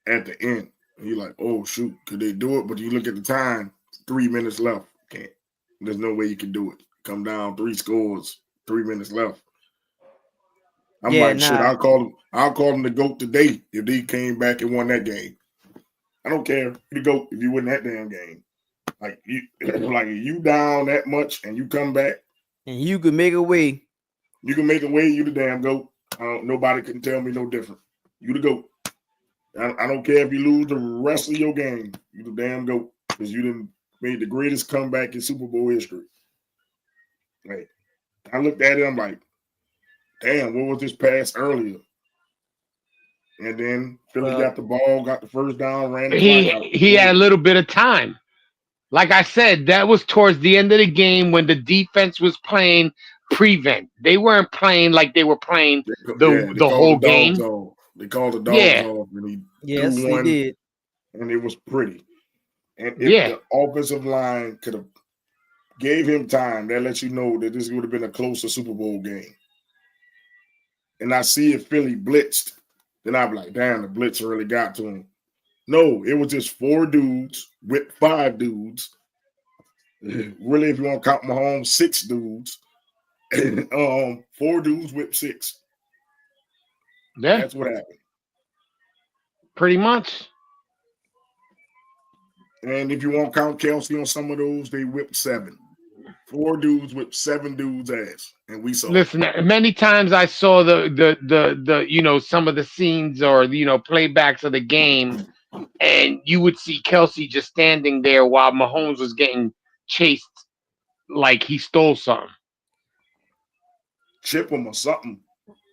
at the end. And you're like, oh shoot, could they do it? But you look at the time, 3 minutes left. Can't. There's no way you can do it. Come down 3 scores, 3 minutes left. I'm Yeah, like, shit, nah. I'll call them the GOAT today if they came back and won that game. I don't care. You the GOAT if you win that damn game. Like you down that much and you come back, And you could make a way. you can make a way, you the damn GOAT. Nobody can tell me no different. You the GOAT. I don't care if you lose the rest of your game. You the damn GOAT because you done made the greatest comeback in Super Bowl history. Like, I looked at it, I'm like, damn, what was this pass earlier? And then Philly got the ball, got the first down, ran the clock out. He had a little bit of time. Like I said, that was towards the end of the game when the defense was playing prevent. They weren't playing like they were playing They the called whole the dogs game. off. They called the dogs Yeah. off, and he Yes, threw they one, did. and it was pretty. And if Yeah. the offensive line could have gave him time, that lets you know that this would have been a closer Super Bowl game. And I see if Philly blitzed, then I'd be like, damn, the blitz really got to him. No, it was just 4 dudes with 5 dudes. Really, if you want to count Mahomes, 6 dudes. 4 dudes with 6. Yeah. That's what happened. Pretty much. And if you want to count Kelsey on some of those, they whipped 7. 4 dudes whipped 7 dudes' ass, and we saw. Listen, many times I saw the some of the scenes or playbacks of the game, and you would see Kelsey just standing there while Mahomes was getting chased like he stole something. Chip him or something.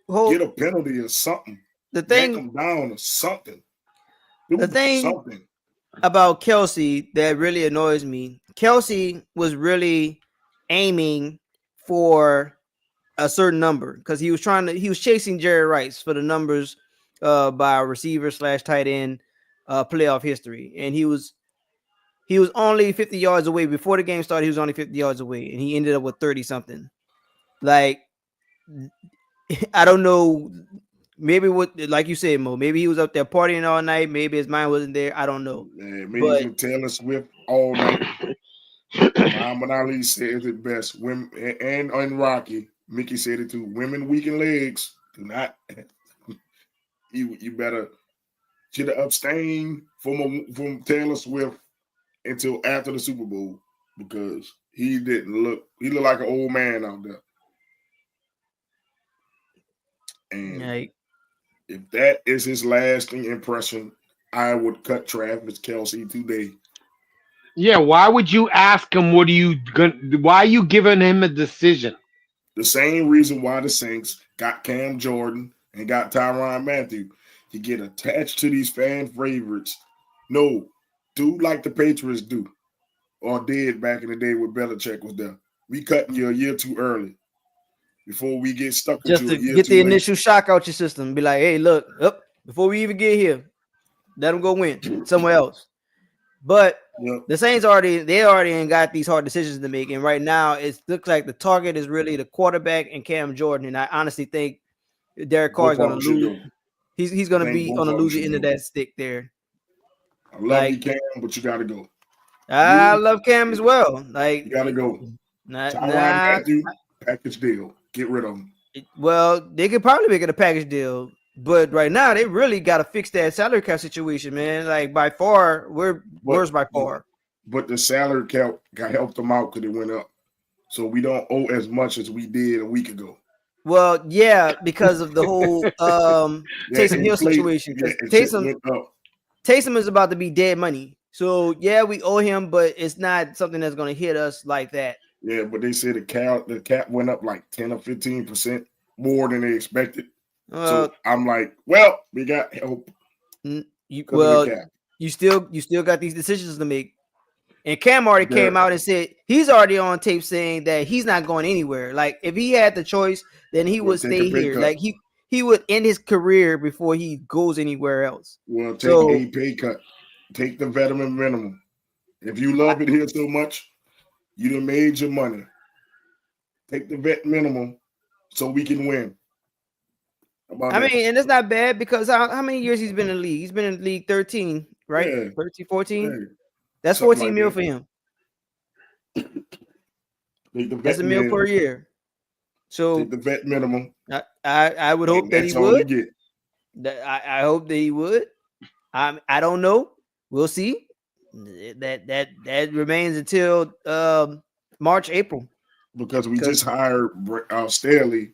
Well, Get a penalty or something. the Yank thing him down or something. The thing- something. about Kelsey that really annoys me, Kelsey was really aiming for a certain number because he was chasing Jerry Rice for the numbers by receiver / tight end playoff history. And he was only 50 yards away before the game started. He was only 50 yards away, and he ended up with 30 something. Like, I don't know. Maybe like you said, Mo, maybe he was up there partying all night. Maybe his mind wasn't there. I don't know. Maybe he's with Taylor Swift all night. Muhammad Ali says it best. Women and Rocky, Mickey said it too. Women weak in legs do not. You better should have abstained from Taylor Swift until after the Super Bowl because he looked like an old man out there. And Like, if that is his lasting impression, I would cut Travis Kelce today. Yeah, why would you ask him? Why are you giving him a decision? The same reason why the Saints got Cam Jordan and got Tyrann Mathieu. You get attached to these fan favorites. No, do like the Patriots do or did back in the day when Belichick was there. We cut you a year too early before we get stuck with just you a to year get too the late. initial shock out your system. Be like, hey, look, before we even get here, let them go win somewhere else. But the Saints already got these hard decisions to make, and right now it looks like the target is really the quarterback and Cam Jordan. And I honestly think Derek Carr is going to lose. He's going to be on the losing end of that stick there. I love you, Cam, but you got to go. I love Cam as well. Like, you got to go. Tyrann Mathieu, package deal. Get rid of him. Well, they could probably make it a package deal. But right now, they really got to fix that salary cap situation, man. Like, by far, we're worse by far. But the salary cap helped them out because it went up. So we don't owe as much as we did a week ago. Well, yeah, because of the whole Taysom Hill situation. Taysom is about to be dead money. So, yeah, we owe him, but it's not something that's going to hit us like that. Yeah, but they said the cap went up like 10 or 15% more than they expected. So I'm like, well, we got help. You still got these decisions to make. And Cam already came out and said he's already on tape saying that he's not going anywhere. Like, if he had the choice, then he would stay here. Like, he would end his career before he goes anywhere else. Well, take a pay cut. Take the veteran minimum. If you love it here so much, you done made your money. Take the vet minimum so we can win. And it's not bad because how many years he's been in the league? He's been in the league 13, right? Yeah. 13, 14? Yeah. That's 14 mil for him. That's $1 million per year. So take the vet minimum. I would hope that he would. I hope that he would. I don't know. We'll see. That remains until March, April. Because we just hired Staley,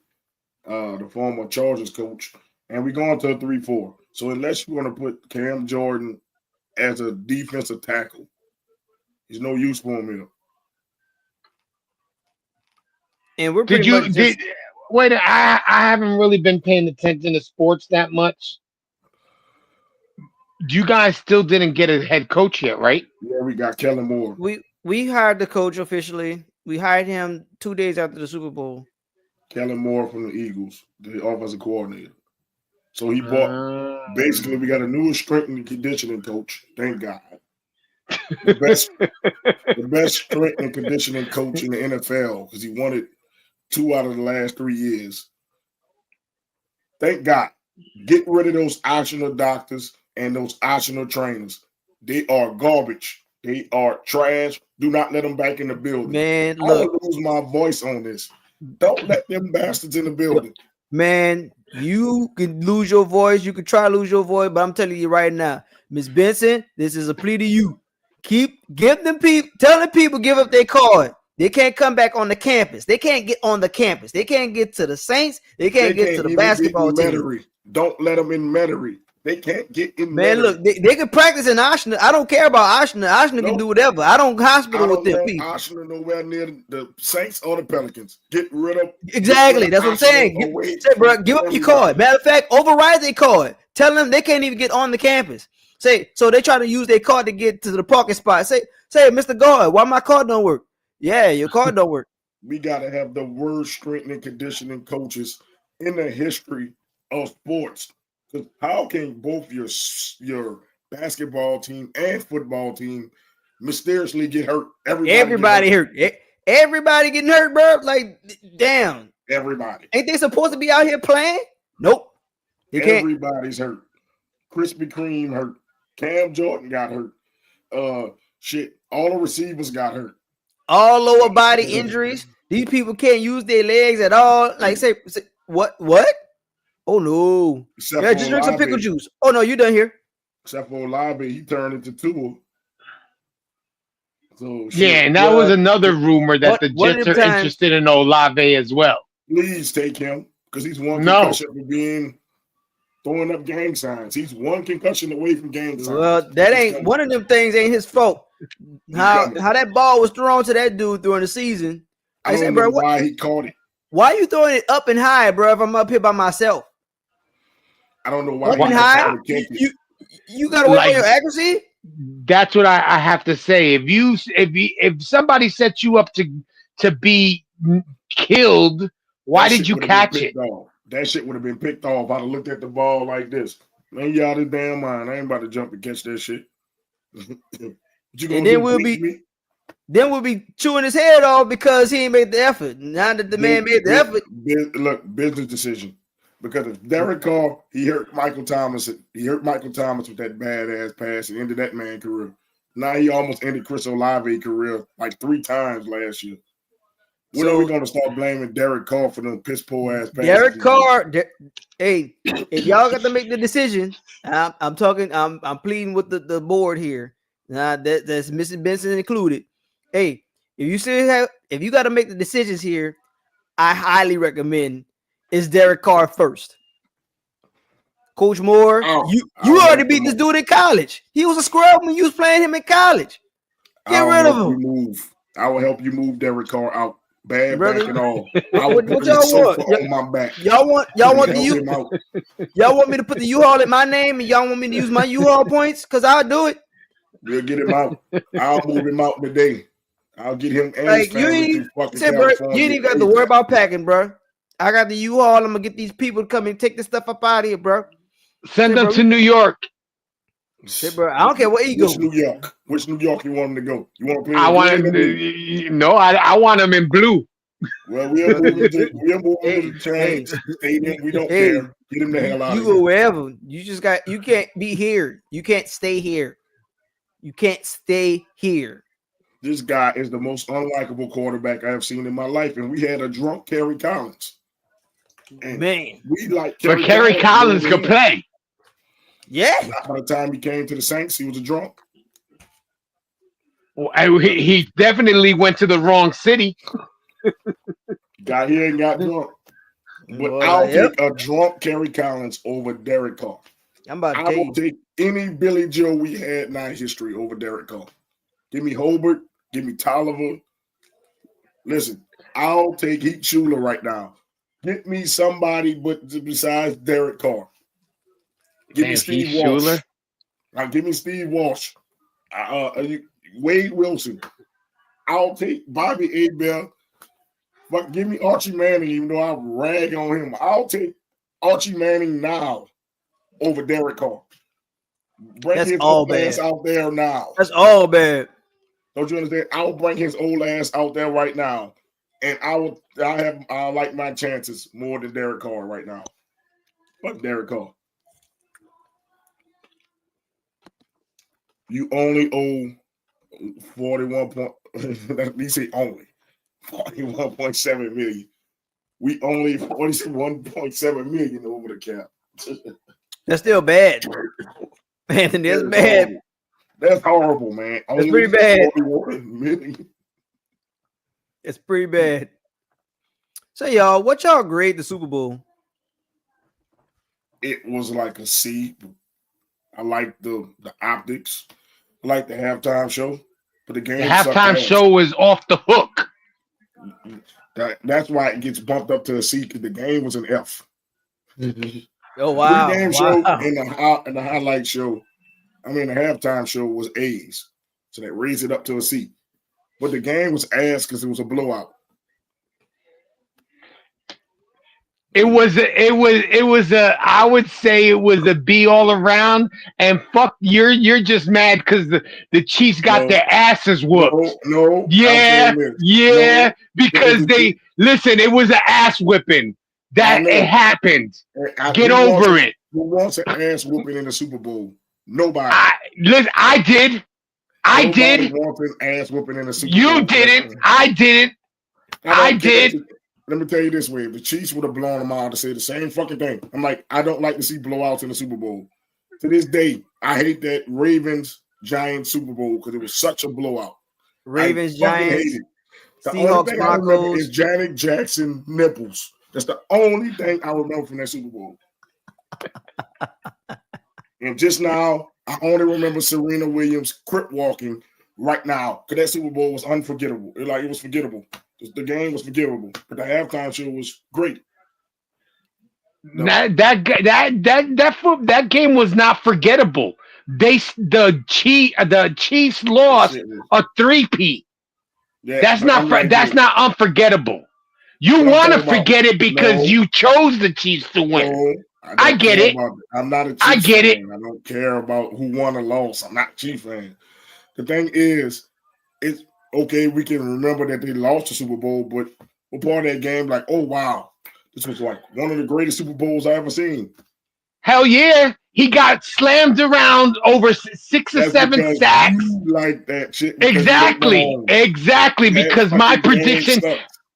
the former Chargers coach, and we're going to a 3-4. So unless you want to put Cam Jordan as a defensive tackle, there's no use for him here. And we're wait. I haven't really been paying attention to sports that much. You guys still didn't get a head coach yet, right? Yeah, we got Kellen Moore. We hired the coach officially. We hired him 2 days after the Super Bowl. Kellen Moore from the Eagles, the offensive coordinator. So he bought. Basically, we got a new strength and conditioning coach. Thank God. The best strength and conditioning coach in the NFL because he won it 2 out of the last 3 years. Thank God. Get rid of those optional doctors and those optional trainers. They are garbage. They are trash. Do not let them back in the building. Man, I will lose my voice on this. Don't let them bastards in the building. Man, you can lose your voice. You can try to lose your voice, but I'm telling you right now, Miss Benson, this is a plea to you. Tell the people give up their card. They can't come back on the campus. They can't get on the campus. They can't get to the Saints. They can't get to the basketball team. Don't let them in Metairie. They can't get in. Man, look, they can practice in Oshner. I don't care about Oshner. Oshner can do whatever. I don't hospital with them people. Oshner nowhere near the Saints or the Pelicans. Get rid of. Exactly. That's what I'm saying. Bro, give up your card. Matter of fact, override their card. Tell them they can't even get on the campus. So they try to use their card to get to the parking spot. Say, Mr. Guard, why my card don't work? Yeah, your card don't work. We got to have the worst strength and conditioning coaches in the history of sports. Because how can both your basketball team and football team mysteriously get hurt? Everybody hurt. Everybody getting hurt, bro. Like, damn. Everybody. Ain't they supposed to be out here playing? Nope. Everybody's hurt. Krispy Kreme hurt. Cam Jordan got hurt. All the receivers got hurt. All lower body injuries. These people can't use their legs at all. Like, say what? Oh no. Yeah, just drink some pickle juice. Oh no, you done here. Except for Olave, he turned into Tua. So Yeah, and that was another rumor that the one of Jets them are times- interested in Olave as well. please take him because he's one No. concussion from being throwing up gang signs. He's one concussion away from gang signs. Well, that ain't one of them things. Ain't his fault. How that ball was thrown to that dude during the season? I don't know why he caught it. Why are you throwing it up and high, bro? If I'm up here by myself, I don't know why. Up and high, you gotta work on your accuracy. That's what I have to say. If somebody set you up to be killed, why did you catch it? That shit would have been picked off. I'd have looked at the ball like this. Man, you out of damn mind. I ain't about to jump and catch that shit. And then we'll be chewing his head off because he ain't made the effort. Now that the man made the effort. Look, business decision. Because if Derek Carr, he hurt Michael Thomas. He hurt Michael Thomas with that badass pass and ended that man's career. Now he almost ended Chris Olave's career like 3 times last year. When are we going to start blaming Derek Carr for them piss poor ass passes? Derek Carr, hey, if y'all got to make the decision, I'm pleading with the board here. That's Mrs. Benson included. Hey, if you got to make the decisions here, I highly recommend it's Derek Carr first. Coach Moore, you already beat this dude in college. He was a scrub when you was playing him in college. Get rid of him. I will help you move Derek Carr out. Bad brother. Back and all. I will what y'all want? On my back. Y'all want y'all want me to put the U-Haul in my name and y'all want me to use my U-Haul points? Because I'll do it. We'll get him out. I'll move him out today. I'll get him and like his family bro, you ain't even got to worry about packing, bro. I got the U-Haul. I'm gonna get these people to come and take this stuff up out of here, bro. Send them to New York. Bro, I don't care where you go. Which New York you want him to go? You want to play? I want him. I want him in blue. Well, we'll move him to the train. We don't care. Get him the hell out of here. You go wherever. You can't be here. You can't stay here. You can't stay here. This guy is the most unlikable quarterback I have seen in my life, and we had a drunk Kerry Collins. And man, we like Kerry Collins could play. Yeah. By the time he came to the Saints, he was a drunk. Well, he definitely went to the wrong city. Got here and got drunk. But I'll take a drunk Kerry Collins over Derek Carr. I will take any Billy Joe we had in our history over Derek Carr. Give me Hobart. Give me Tolliver. Listen, I'll take Heath Schuler right now. Get me somebody besides Derek Carr. Give me Steve Walsh. Now give me Steve Walsh. Wade Wilson. I'll take Bobby Abel. But give me Archie Manning, even though I rag on him. I'll take Archie Manning now over Derek Carr. Bring his old ass out there now. That's all bad. Don't you understand? I will bring his old ass out there right now. And I like my chances more than Derek Carr right now. Fuck Derek Carr. You only owe 41 point. Let me say only 41.7 million. We only 41.7 million over the cap. That's still bad, Anthony. That's bad. Horrible. That's horrible, man. That's pretty bad. It's pretty bad. So, y'all, what y'all grade the Super Bowl? It was like a C. I like the optics. I like the halftime show. But the game. The halftime show was off the hook. That's why it gets bumped up to a C because the game was an F. Oh wow! The game show and the highlight show. I mean, the halftime show was A's, so that raised it up to a C. But the game was ass because it was a blowout. It was I would say it was a B all around. And fuck, you're just mad because the Chiefs got their asses whooped. No. Yeah. Because it was an ass whipping. That it happened. Get over it. Who wants an ass whooping in the Super Bowl? Nobody. I did. Nobody wants an ass whooping in the Super Bowl. You didn't. I didn't. I did. Let me tell you this way: if the Chiefs would have blown them out to say the same fucking thing, I'm like, I don't like to see blowouts in the Super Bowl. To this day, I hate that Ravens Giants Super Bowl because it was such a blowout. Ravens, I fucking Giants, hate it. The only Seahawks, thing I remember Broncos. is Janet Jackson nipples. That's the only thing I remember from that Super Bowl. And just now, I only remember Serena Williams crip walking right now because that Super Bowl was unforgettable. It was forgettable. The game was forgivable, but the halftime show was great. No. That game was not forgettable. The Chiefs lost a three-peat. Yeah, That's not unforgettable. You want to forget it because you chose the Chiefs to win. No, I get it. I'm not a Chiefs I get fan. it. I don't care about who won or lost. I'm not a Chiefs fan. The thing is, it's okay. We can remember that they lost the Super Bowl, but we're part of that game. Like, oh wow, this was like one of the greatest Super Bowls I ever seen. Hell yeah, he got slammed around over 6 or 7 sacks. You like that shit? Exactly. Because my prediction,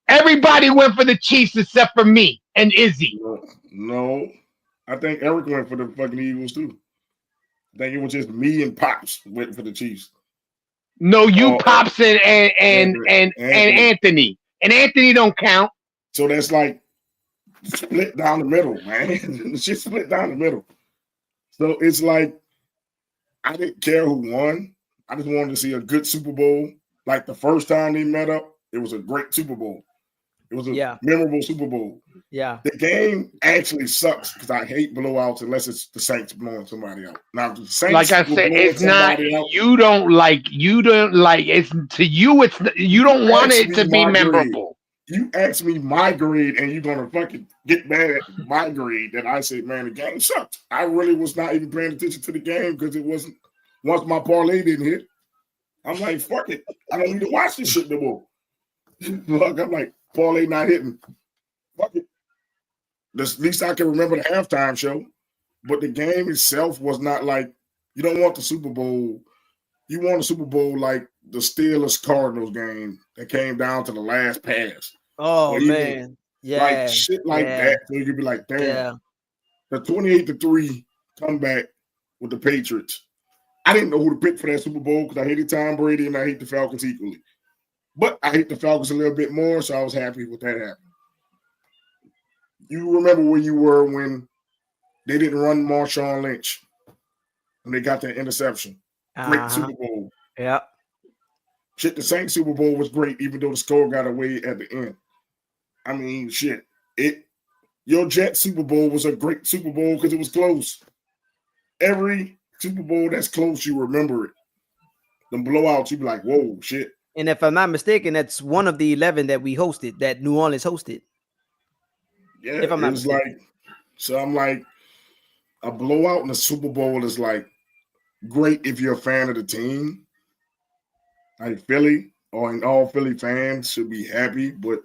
everybody went for the Chiefs except for me and Izzy. No, I think Eric went for the fucking Eagles too. I think it was just me and Pops went for the Chiefs. No, you Pops and Anthony. And Anthony don't count. So that's like split down the middle, man. Shit split down the middle. So it's like I didn't care who won. I just wanted to see a good Super Bowl. Like the first time they met up, it was a great Super Bowl. It was a memorable Super Bowl. Yeah. The game actually sucks because I hate blowouts unless it's the Saints blowing somebody out. Now the Saints, like I said, it's not. You don't like. It's to you. It's you don't want it to be memorable. You ask me my grade, and you're gonna fucking get mad at my grade. That I said, man, the game sucked. I really was not even paying attention to the game because it wasn't. Once my parlay didn't hit, I'm like, fuck it. I don't need to watch this shit no more. Look, I'm like, parlay not hitting. Fuck it. At least I can remember the halftime show. But the game itself was not like, you don't want the Super Bowl. You want a Super Bowl like the Steelers Cardinals game that came down to the last pass. Oh, man. Yeah. Like shit like that. So you could be like, damn. Yeah. The 28-3 comeback with the Patriots. I didn't know who to pick for that Super Bowl because I hated Tom Brady and I hate the Falcons equally. But I hate the Falcons a little bit more, so I was happy with that happening. You remember where you were when they didn't run Marshawn Lynch when they got that interception. Great Super Bowl. Yeah. Shit, the Saints Super Bowl was great, even though the score got away at the end. I mean, shit. Your Jets Super Bowl was a great Super Bowl because it was close. Every Super Bowl that's close, you remember it. The blowouts, you be like, whoa, shit. And if I'm not mistaken, that's one of the 11 that we hosted, that New Orleans hosted. Yeah, if I'm not mistaken. So I'm like, a blowout in the Super Bowl is like great if you're a fan of the team. Like Philly, and all Philly fans should be happy, but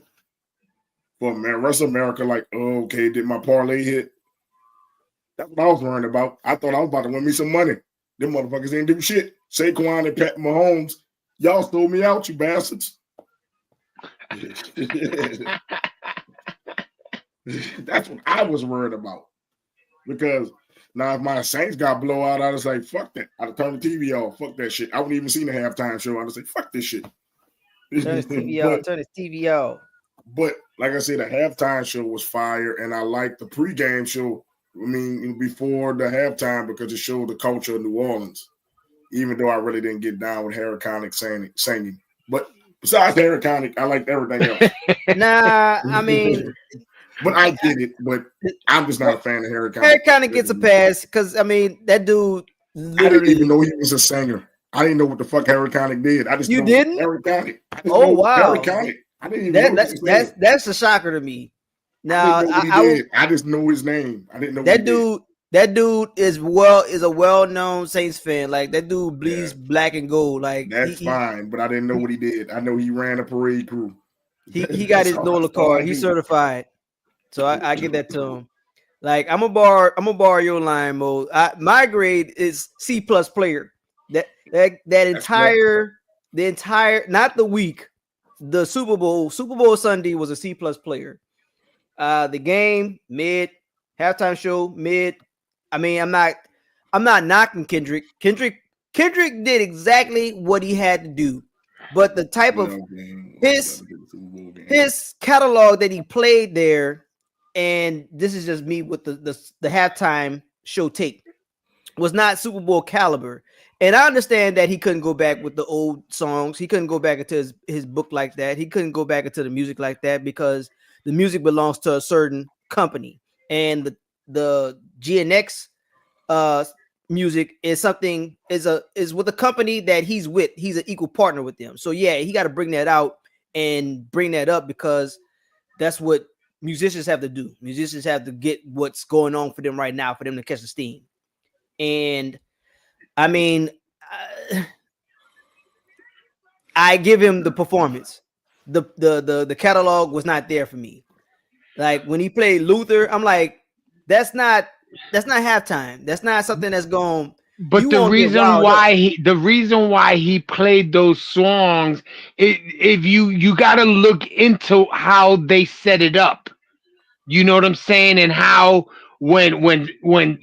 for rest of America, like, oh, okay, did my parlay hit? That's what I was worrying about. I thought I was about to win me some money. Them motherfuckers ain't do shit. Saquon and Pat Mahomes, y'all stole me out, you bastards. That's what I was worried about. Because now if my Saints got blowout, I was like, fuck that. I'd have turned the TV off. Fuck that shit. I wouldn't even seen the halftime show. I'd say, fuck this shit. Turn his TV off. But like I said, the halftime show was fire, and I liked the pregame show. I mean, before the halftime because it showed the culture of New Orleans. Even though I really didn't get down with Harry Connick singing. But besides Harry Connick, I liked everything else. Nah, I mean, but I get it. But I'm just not a fan of Harry Connick. Harry Connick gets a pass because I mean that dude. I didn't even know he was a singer. I didn't know what the fuck Harry Connick did. I just you didn't Harry Connick. Oh wow, Harry Connick. I didn't even know that's a shocker to me. Now I just know his name. I didn't know that dude. That dude is a well-known Saints fan. Like that dude bleeds black and gold. Like that's fine, but I didn't know what he did. I know he ran a parade crew. He got his NOLA card. He's certified. So I get that to him. Like I'm gonna borrow your line, Mo. My grade is C+ player. That entire not the week, the Super Bowl Sunday was a C+ player. The game mid, halftime show mid. I mean, I'm I'm not knocking Kendrick. Kendrick did exactly what he had to do, but the type of his catalog that he played there, and this is just me with the halftime show tape, was not Super Bowl caliber. And I understand that he couldn't go back with the old songs. He couldn't go back into his book like that. He couldn't go back into the music like that because the music belongs to a certain company. And the GNX music is something is with a company that he's with. He's an equal partner with them. So yeah, he got to bring that out and bring that up because that's what musicians have to do. Musicians have to get what's going on for them right now for them to catch the steam. And I mean, I give him the performance. The catalog was not there for me. Like when he played Luther, I'm like, that's not halftime. That's not something that's going. But the reason why he played those songs, if you got to look into how they set it up. You know what I'm saying? And how when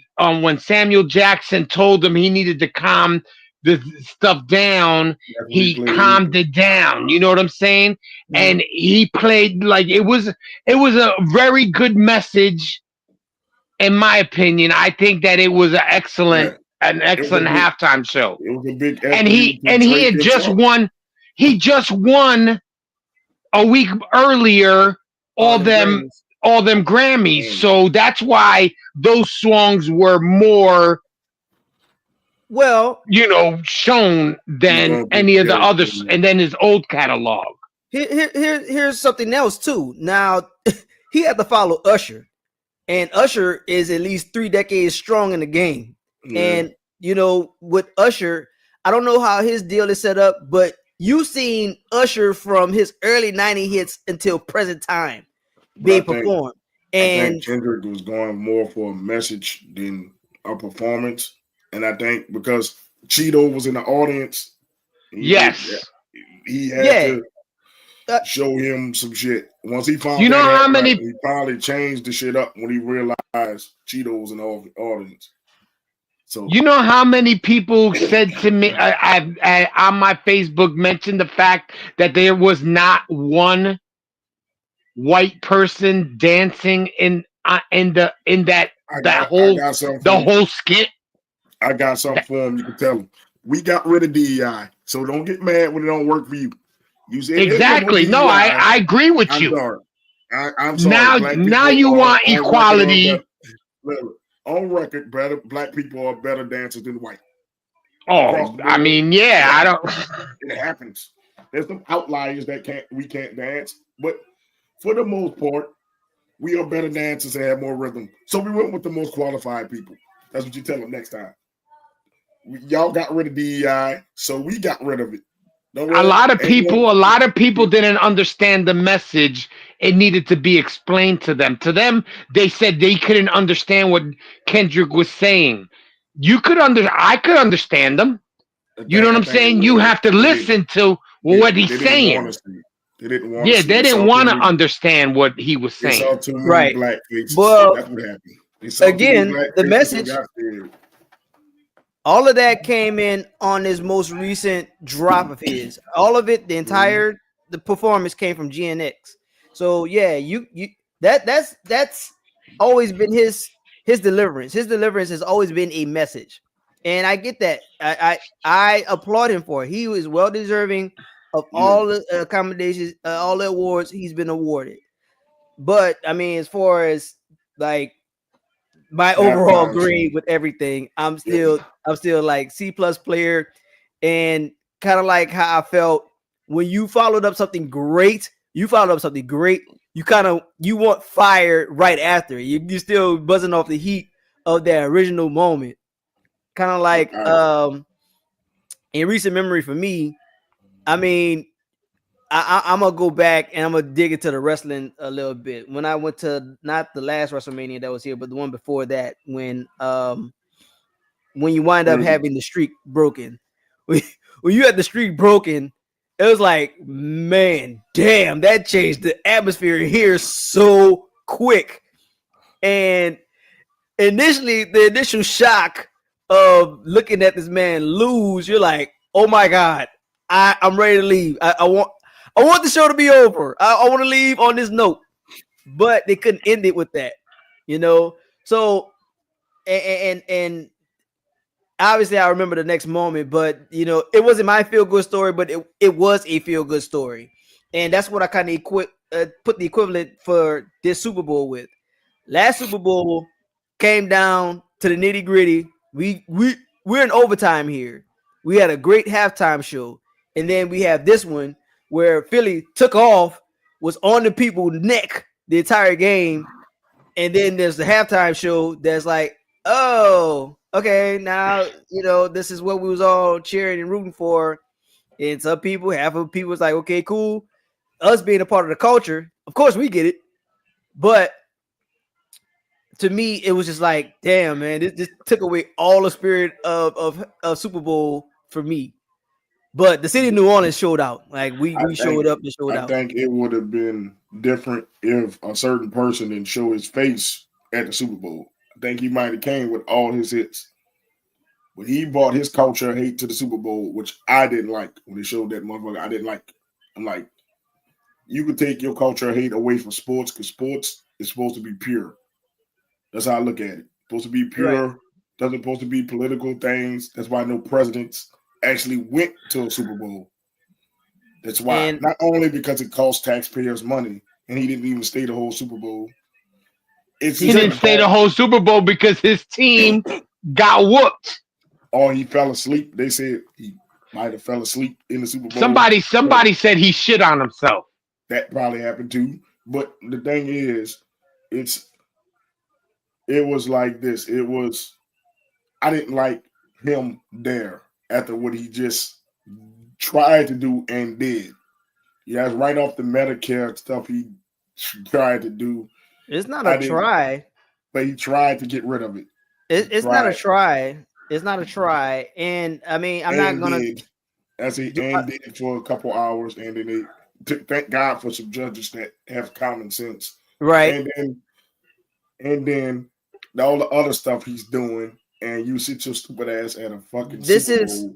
Samuel Jackson told him he needed to calm the stuff down, he calmed it down. You know what I'm saying? Mm-hmm. And he played like it was a very good message, in my opinion. I think that it was an excellent halftime show. It was a big and he had just won. He just won a week earlier. All them Grammys. So that's why those songs were more, shown than any of the others, and then his old catalog. Here's something else too. Now he had to follow Usher, and Usher is at least 3 decades strong in the game. Yeah. And with Usher, I don't know how his deal is set up, but you've seen Usher from his early 90s hits until present time being performed. And I think Kendrick was going more for a message than a performance. And I think because Cheeto was in the audience, he had to show him some shit. Once he found he probably changed the shit up when he realized Cheeto was in the audience. So you know how many people said to me I on my Facebook mentioned the fact that there was not one white person dancing in the whole skit. I got something for him. You can tell him we got rid of DEI, so don't get mad when it don't work for you. You said exactly. No, I agree with you. Sorry. I'm sorry. Now you want equality. On record, black people are better dancers than white. Oh, I mean, yeah, I don't. It happens. There's some outliers that we can't dance, but for the most part, we are better dancers and have more rhythm. So we went with the most qualified people. That's what you tell them next time. Y'all got rid of DEI, so we got rid of it. A lot of people didn't understand the message. It needed to be explained to them. To them, they said they couldn't understand what Kendrick was saying. I could understand them. You know what I'm saying? You have to listen to what he's saying. They didn't want to understand what he was saying. Right. Black faces. Well, that's what happened. Again, the message. All of that came in on his most recent drop of his. All of it, the performance came from GNX. So yeah, that's always been his deliverance. His deliverance has always been a message, and I get that. I applaud him for it. He was well deserving of all the accommodations, all the awards he's been awarded. But I mean, as far as like my overall grade with everything, I'm still like C+ player, and kind of like how I felt when you followed up something great. You want fire right after. You still buzzing off the heat of that original moment. Kind of like in recent memory for me. I mean, I'm gonna go back and I'm gonna dig into the wrestling a little bit. When I went to not the last WrestleMania that was here, but the one before that, when you wind up having the streak broken, when you had the streak broken, it was like, man, damn, that changed the atmosphere here so quick. And initially, the initial shock of looking at this man lose, you're like, oh my God, I'm ready to leave. I want the show to be over. I want to leave on this note. But they couldn't end it with that, you know. So and obviously I remember the next moment, but you know, it wasn't my feel good story, but it was a feel good story, and that's what I kind of put the equivalent for this Super Bowl with. Last Super Bowl came down to the nitty gritty. We're in overtime here. We had a great halftime show, and then we have this one where Philly took off, was on the people's neck the entire game, and then there's the halftime show that's like, oh, okay, now you know this is what we was all cheering and rooting for. And some people, half of people was like, okay, cool. Us being a part of the culture, of course we get it. But to me, it was just like, damn, man, this just took away all the spirit of Super Bowl for me. But the city of New Orleans showed out. Like we showed up and showed out. I think it would have been different if a certain person didn't show his face at the Super Bowl. I think he might have came with all his hits. But he brought his culture of hate to the Super Bowl, which I didn't like when they showed that motherfucker. I didn't like. I'm like, you could take your culture of hate away from sports because sports is supposed to be pure. That's how I look at it. It's supposed to be pure. Right. Doesn't supposed to be political things. That's why no presidents actually went to a Super Bowl. That's why. And not only because it cost taxpayers money, and he didn't even stay the whole Super Bowl. He didn't stay the whole Super Bowl because his team got whooped. Or he fell asleep. They said he might have fell asleep in the Super Bowl. Somebody said he shit on himself. That probably happened too. But the thing is, it was like this. I didn't like him there after what he just tried to do and did. Yeah, it's right off the Medicare stuff he tried to do. It's not a try. But he tried to get rid of it. It's not a try. It's not a try. And I mean, I'm not going to. Did it for a couple hours, and then thank God for some judges that have common sense. Right. And then all the other stuff he's doing, and you sit your stupid ass at a fucking Super Bowl.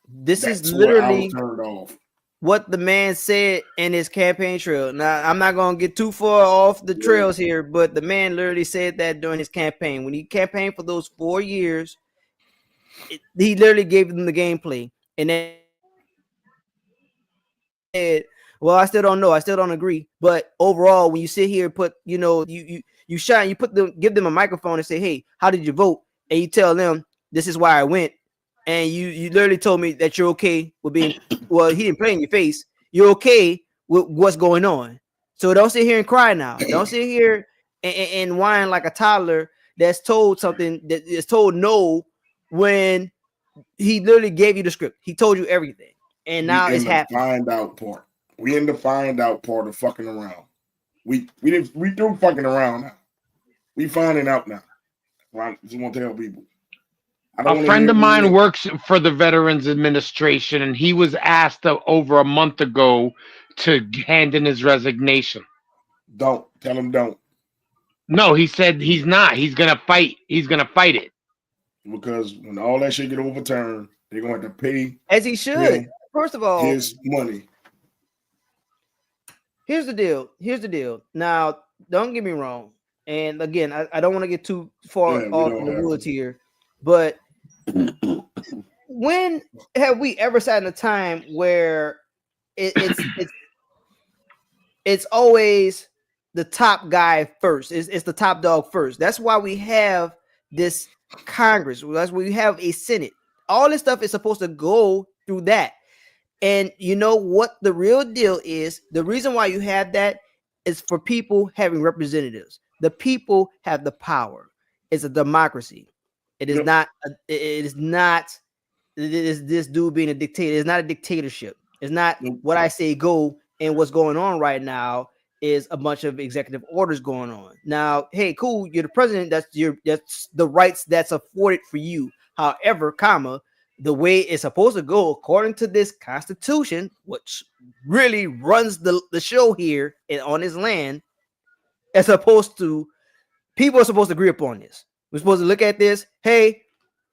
This is literally turned off. What the man said in his campaign trail. Now, I'm not going to get too far off the trails here, but the man literally said that during his campaign. When he campaigned for those 4 years, he literally gave them the gameplay. And then said, well, I still don't know. I still don't agree. But overall, when you sit here and put, you know, you shine, give them a microphone and say, hey, how did you vote? And you tell them, this is why I went. And you literally told me that you're okay with being, well, he didn't play in your face. You're okay with what's going on. So don't sit here and cry now. Don't sit here and whine like a toddler that's told something that is told no when he literally gave you the script. He told you everything. And now it's happening. Find out part. We in the find out part of fucking around. We do fucking around now. We finding out now. I just want to tell people. A friend of mine works for the Veterans Administration, and he was asked over a month ago to hand in his resignation. Don't tell him. Don't. No, he said he's not. He's gonna fight. He's gonna fight it. Because when all that shit get overturned, they're going to pay as he should. First of all, his money. Here's the deal. Now, don't get me wrong. And again, I don't want to get too far off in the woods here, but when have we ever sat in a time where it's always the top guy first? It's the top dog first. That's why we have this Congress. That's why we have a Senate. All this stuff is supposed to go through that. And you know what the real deal is? The reason why you have that is for people having representatives. The people have the power. It's a democracy. It is not. It is this dude being a dictator. It's not a dictatorship. It's not what I say go, and what's going on right now is a bunch of executive orders going on. Now, hey, cool, you're the president. That's the rights that's afforded for you. However, the way it's supposed to go according to this Constitution, which really runs the show here and on his land, people are supposed to agree upon this. We're supposed to look at this. Hey,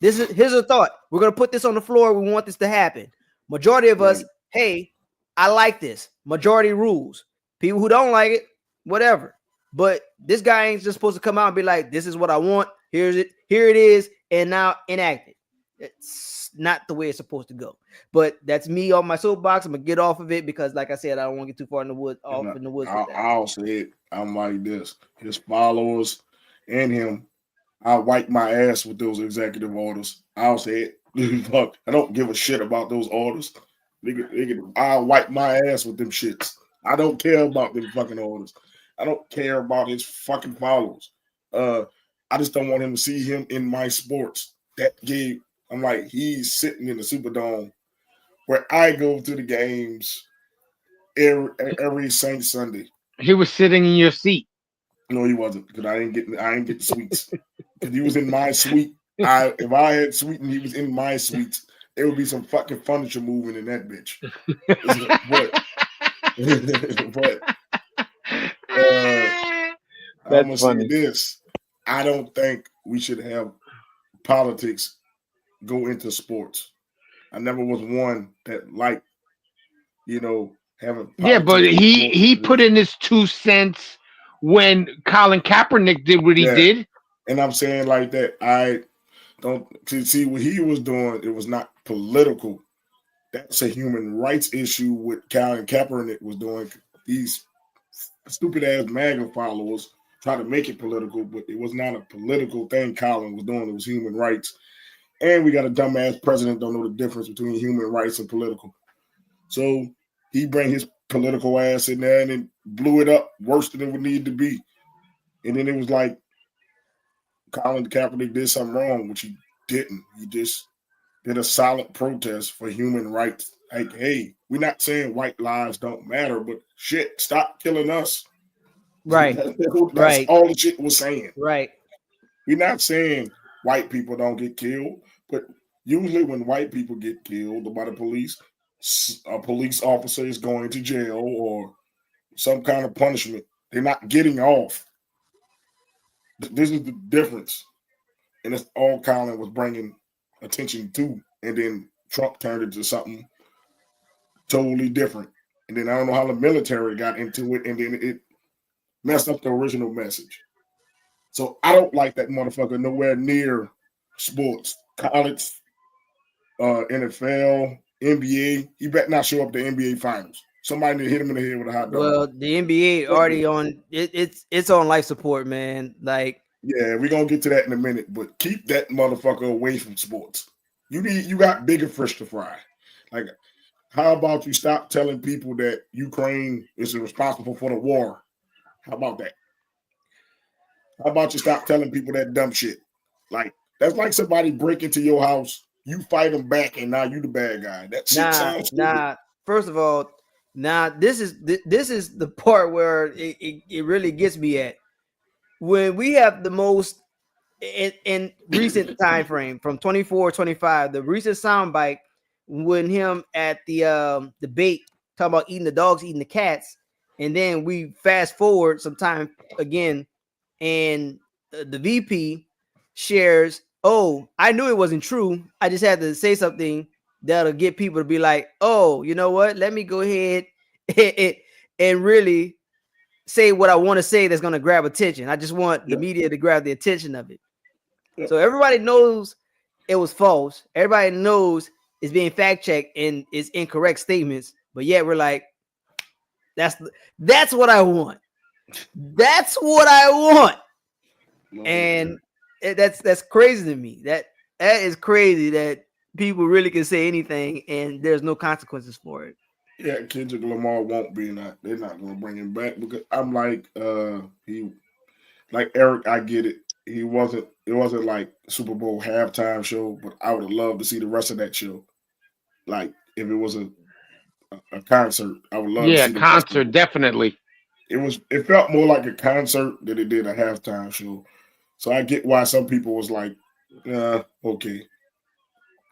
Here's a thought. We're gonna put this on the floor. We want this to happen. Majority of us, hey, I like this. Majority rules. People who don't like it, whatever. But this guy ain't just supposed to come out and be like, this is what I want. Here it is, and now enact it. It's not the way it's supposed to go. But that's me on my soapbox. I'm gonna get off of it because, like I said, I don't want to get too far in the woods. In the woods. I'll say it. I'm like this. His followers and him. I'll wipe my ass with those executive orders. I'll say it. Fuck. I don't give a shit about those orders. I'll wipe my ass with them shits. I don't care about them fucking orders. I don't care about his fucking followers. I just don't want him to see him in my sports. I'm like, he's sitting in the Superdome where I go to the games every Saint Sunday. He was sitting in your seat. No, he wasn't, because I didn't get the suites. Because he was in my suite. If I had suite and he was in my suites, there would be some fucking furniture moving in that bitch. I'm gonna say this. I don't think we should have politics go into sports. I never was one that liked, having. Yeah, but he put in his 2 cents when Colin Kaepernick did what he did. And I'm saying like that. I don't see what he was doing. It was not political. That's a human rights issue. What Colin Kaepernick was doing. These stupid ass MAGA followers try to make it political, but it was not a political thing Colin was doing. It was human rights. And we got a dumbass president don't know the difference between human rights and political. So he bring his political ass in there and then blew it up worse than it would need to be. And then it was like Colin Kaepernick did something wrong, which he didn't. He just did a silent protest for human rights. Like, hey, we're not saying white lives don't matter, but shit, stop killing us. Right. That's all the shit was saying. Right. We're not saying white people don't get killed, but usually when white people get killed by the police, a police officer is going to jail or some kind of punishment. They're not getting off. This is the difference. And that's all Colin was bringing attention to. And then Trump turned it to something totally different. And then I don't know how the military got into it, and then it messed up the original message. So I don't like that motherfucker nowhere near sports, college, NFL, NBA. He better not show up at the NBA finals. Somebody need to hit him in the head with a hot dog. Well, the NBA already on it's on life support, man. Like, yeah, we're gonna get to that in a minute, but keep that motherfucker away from sports. You got bigger fish to fry. Like, how about you stop telling people that Ukraine is responsible for the war? How about that? How about you stop telling people that dumb shit? Like, that's like somebody break into your house, you fight them back, and now you the bad guy. That shit sounds stupid. First of all, this is the part where it really gets me at. When we have the most in recent time frame from 24-25, the recent soundbite when him at the debate talking about eating the dogs, eating the cats, and then we fast forward some time again, and the VP shares, "Oh, I knew it wasn't true. I just had to say something that'll get people to be like, oh, you know what? Let me go ahead and really say what I want to say that's going to grab attention. I just want the media to grab the attention of it." So everybody knows it was false. Everybody knows it's being fact checked and it's incorrect statements. But yet we're like, that's what I want. That's what I want. And that's crazy to me. That is crazy that people really can say anything and there's no consequences for it. Yeah, Kendrick Lamar won't be. They're not going to bring him back because I'm like, like Eric. I get it. It wasn't like Super Bowl halftime show, but I would have loved to see the rest of that show. Like if it was a concert, I would love. Yeah, to see concert definitely. It felt more like a concert than it did a halftime show. So I get why some people was like, okay,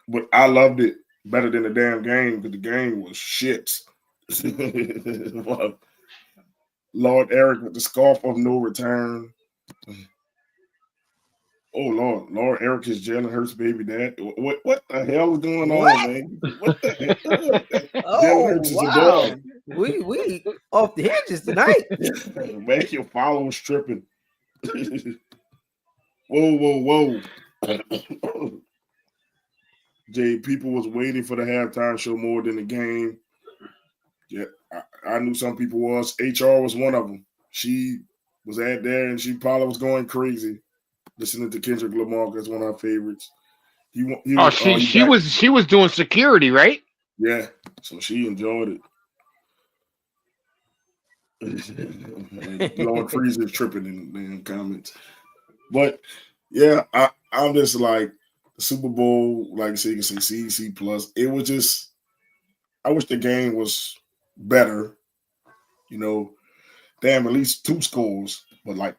but I loved it better than the damn game because the game was shit. Lord Eric with the scarf of no return. Oh Lord, Eric is Jalen Hurts' baby dad. What the hell is going on, man? What the hell? Jalen Oh Hurts is a wow, boy. we off the hinges tonight. Man, your followers tripping. Whoa. Jay, people was waiting for the halftime show more than the game. Yeah, I knew some people was. HR was one of them. She was at there and she probably was going crazy listening to Kendrick Lamar. That's one of her favorites. He She was doing security, right? Yeah, so she enjoyed it. Lord Freezer tripping in comments, but yeah, I'm just like the Super Bowl. Like I said, you can say C plus. It was just. I wish the game was better. You know, damn, at least 2 scores, but like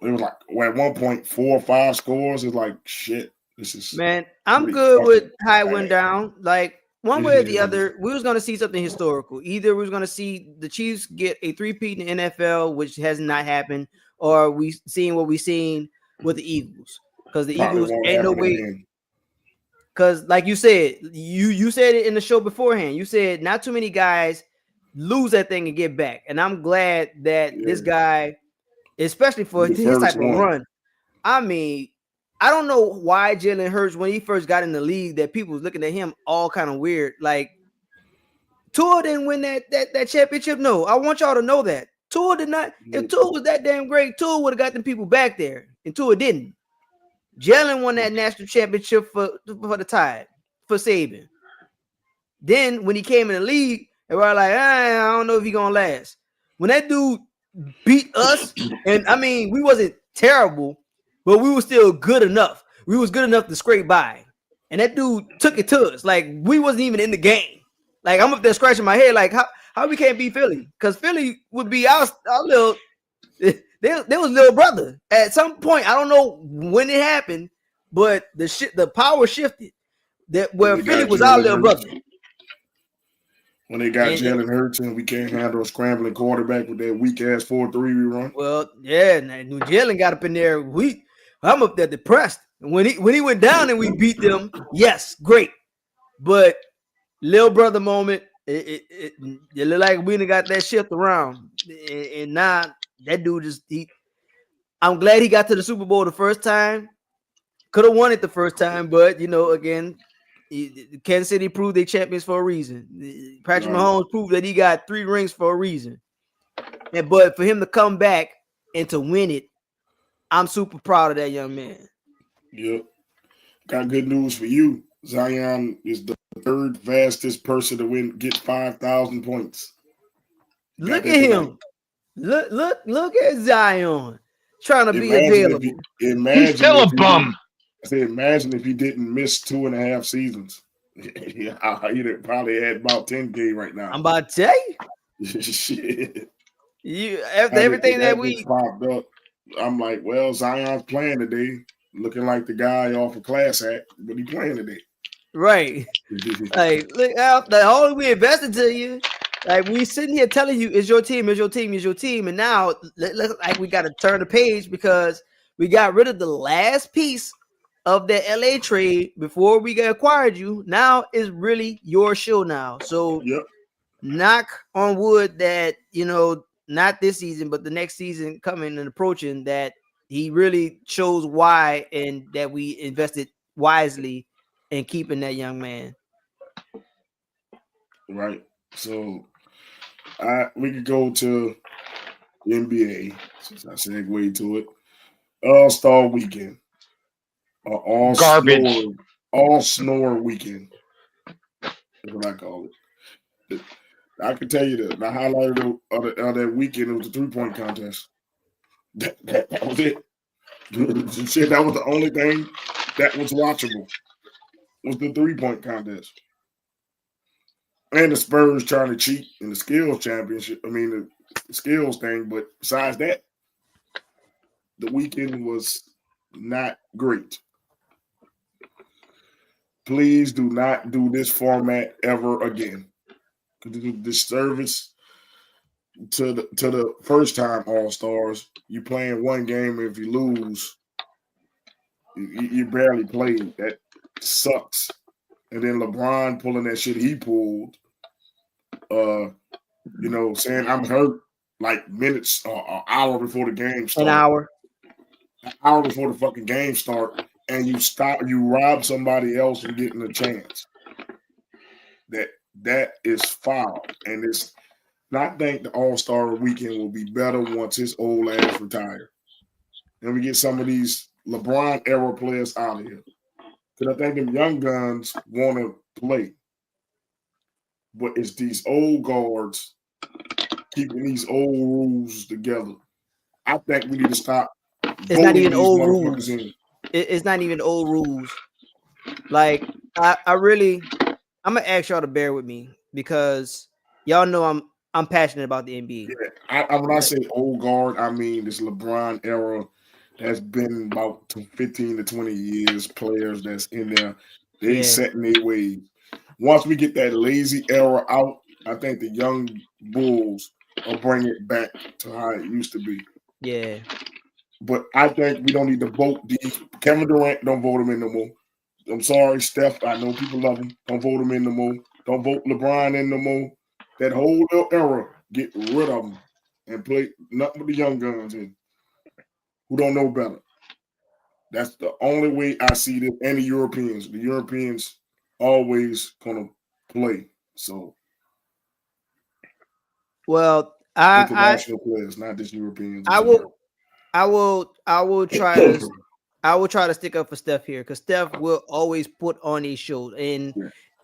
it was like at one point 4 or 5 scores. It's like shit. This is Man, I'm pretty good with fucking how it went bad. down. Like one way or the other, we was gonna see something historical. Either we was gonna see the Chiefs get a 3-peat in the NFL, which has not happened, or we seeing what we seen with the Eagles. Because the Probably Eagles won't ain't no happen way. again. Because like you said, you said it in the show beforehand. You said not too many guys lose that thing and get back. And I'm glad that this guy, especially for The his type first of one. run. I mean, I don't know why Jalen Hurts, when he first got in the league, that people was looking at him all kind of weird. Like Tua didn't win that championship. No, I want y'all to know that Tua did not. If Tua was that damn great, Tua would have got them people back there, and Tua didn't. Jalen won that national championship for the Tide for Saban. Then when he came in the league, they were like, I don't know if he's gonna last. When that dude beat us, and I mean, we wasn't terrible, but we were still good enough. We was good enough to scrape by. And that dude took it to us. Like we wasn't even in the game. Like I'm up there scratching my head, like how we can't beat Philly? Because Philly would be our little. They was little brother. At some point, I don't know when it happened, but the power shifted. That where Philly was our little brother. When they got Jalen Hurts and we can't handle a scrambling quarterback with that weak ass 4-3 we run. Well, yeah, when Jalen got up in there, I'm up there depressed. When he went down and we beat them, yes, great. But little brother moment, it looked like we done got that shift around. And now that dude I'm glad he got to the Super Bowl the first time. Could have won it the first time, but again, Kansas City proved they champions for a reason. Patrick Mahomes proved that he got 3 rings for a reason. But for him to come back and to win it, I'm super proud of that young man. Yep. Got good news for you. Zion is the 3rd fastest person to get 5,000 points. Look at him. Look at Zion trying to be available. He's still a bum. I said, imagine if he didn't miss 2.5 seasons. He'd probably had about 10K right now. I'm about to tell you. Shit. After everything that we popped up, I'm like, well, Zion's playing today, looking like the guy off of Class Act, but he playing today. Right. Like, look out, the all we invested to you. Like we sitting here telling you, it's your team, and now look like we got to turn the page because we got rid of the last piece of the LA trade before we acquired you. Now is really your show now. So knock on wood that not this season, but the next season coming and approaching, that he really shows why and that we invested wisely in keeping that young man. Right. So we could go to NBA since I segue to it. All-Star Weekend. Garbage. All snore weekend. That's what I call it. I can tell you the highlight of that weekend, it was the 3-point contest. That was it. Shit, that was the only thing that was watchable. Was the 3-point contest. And the Spurs trying to cheat in the skills championship. I mean, the skills thing. But besides that, the weekend was not great. Please do not do this format ever again. The disservice to the first time All-Stars. You playing one game, if you lose, You barely played. That sucks. And then LeBron pulling that shit he pulled. Saying I'm hurt like minutes or an hour before the game starts. An hour before the fucking game start, and you rob somebody else from getting a chance. That is foul. And I think the All-Star weekend will be better once his old ass retire. And we get some of these LeBron era players out of here. Because I think them young guns want to play. But it's these old guards keeping these old rules together. I think we need to stop. It's not even old rules. It's not even old rules. Like I'm gonna ask y'all to bear with me because y'all know I'm passionate about the NBA. Yeah, when I say old guard, I mean this LeBron era that's been about 15 to 20 years. Players that's in there, they setting their ways. Once we get that lazy era out, I think the young Bulls will bring it back to how it used to be. Yeah. But I think we don't need to vote these. Kevin Durant, don't vote him in no more. I'm sorry, Steph. I know people love him. Don't vote him in no more. Don't vote LeBron in no more. That whole era, get rid of them and play nothing but the young guns in who don't know better. That's the only way I see this. And the Europeans always gonna play. So, well, international players, not just Europeans. I will try to stick up for Steph here because Steph will always put on a show, and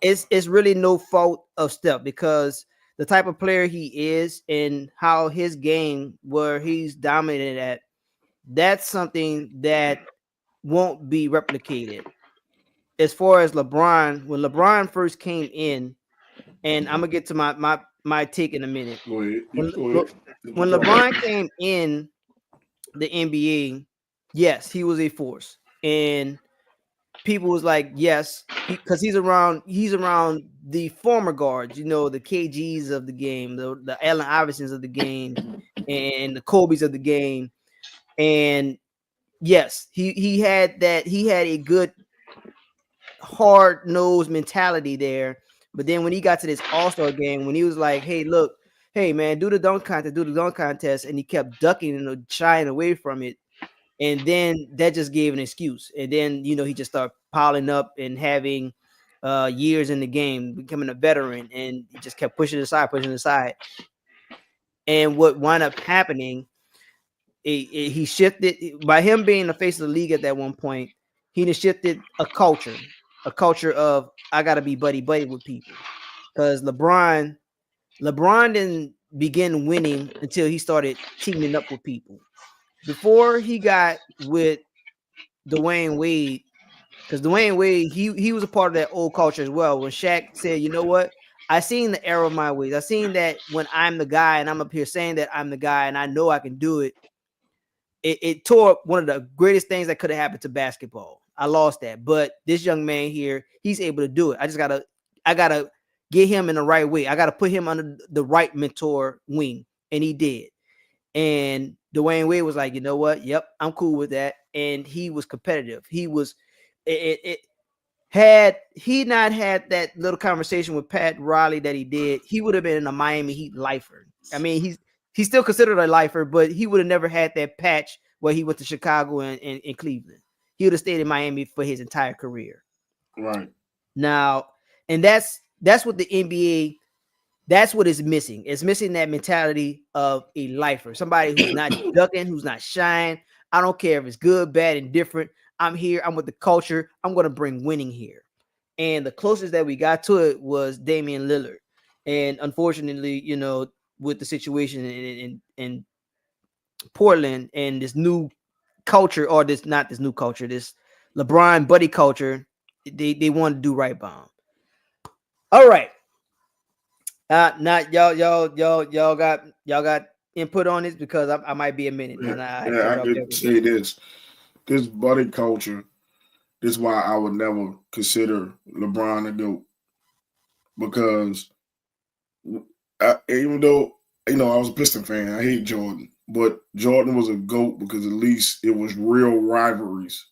it's really no fault of Steph because the type of player he is and how his game where he's dominant at, that's something that won't be replicated. As far as LeBron, when LeBron first came in, and I'm gonna get to my take in a minute. Go ahead. When LeBron came in the NBA, yes, he was a force, and people was like, yes, because he's around the former guards, the KGs of the game, the Allen Iversons of the game, and the Kobe's of the game, and yes, he had a good hard-nosed mentality there. But then when he got to this All-Star game, when he was like, hey man, do the dunk contest, and he kept ducking and shying away from it, and then that just gave an excuse, and then he just started piling up and having years in the game, becoming a veteran, and he just kept pushing aside. And what wound up happening, he shifted by him being the face of the league at that one point. He just shifted a culture of I gotta be buddy with people, because LeBron didn't begin winning until he started teaming up with people. Before he got with Dwayne Wade, because Dwayne Wade, he was a part of that old culture as well. When Shaq said, you know what, I seen the error of my ways. I seen that when I'm the guy and I'm up here saying that I'm the guy and I know I can do it. It tore up one of the greatest things that could have happened to basketball. I lost that, but this young man here, he's able to do it. I gotta get him in the right way. I gotta put him under the right mentor wing, and he did. And Dwayne Wade was like, you know what? Yep, I'm cool with that. And he was competitive. He was. Had he not had that little conversation with Pat Riley that he did, he would have been in a Miami Heat lifer. I mean, he's still considered a lifer, but he would have never had that patch where he went to Chicago and Cleveland. He would have stayed in Miami for his entire career. Right. Now, and that's what the NBA, that's what is missing. It's missing that mentality of a lifer, somebody who's not ducking, who's not shying. I don't care if it's good, bad, indifferent. I'm here. I'm with the culture. I'm going to bring winning here. And the closest that we got to it was Damian Lillard. And unfortunately, with the situation in Portland and this new culture, or this LeBron buddy culture, they want to do right by him. All right. Not y'all got input on this, because I might be a minute. I could say this buddy culture. This is why I would never consider LeBron a GOAT, because even though I was a Piston fan, I hate Jordan, but Jordan was a GOAT because at least it was real rivalries.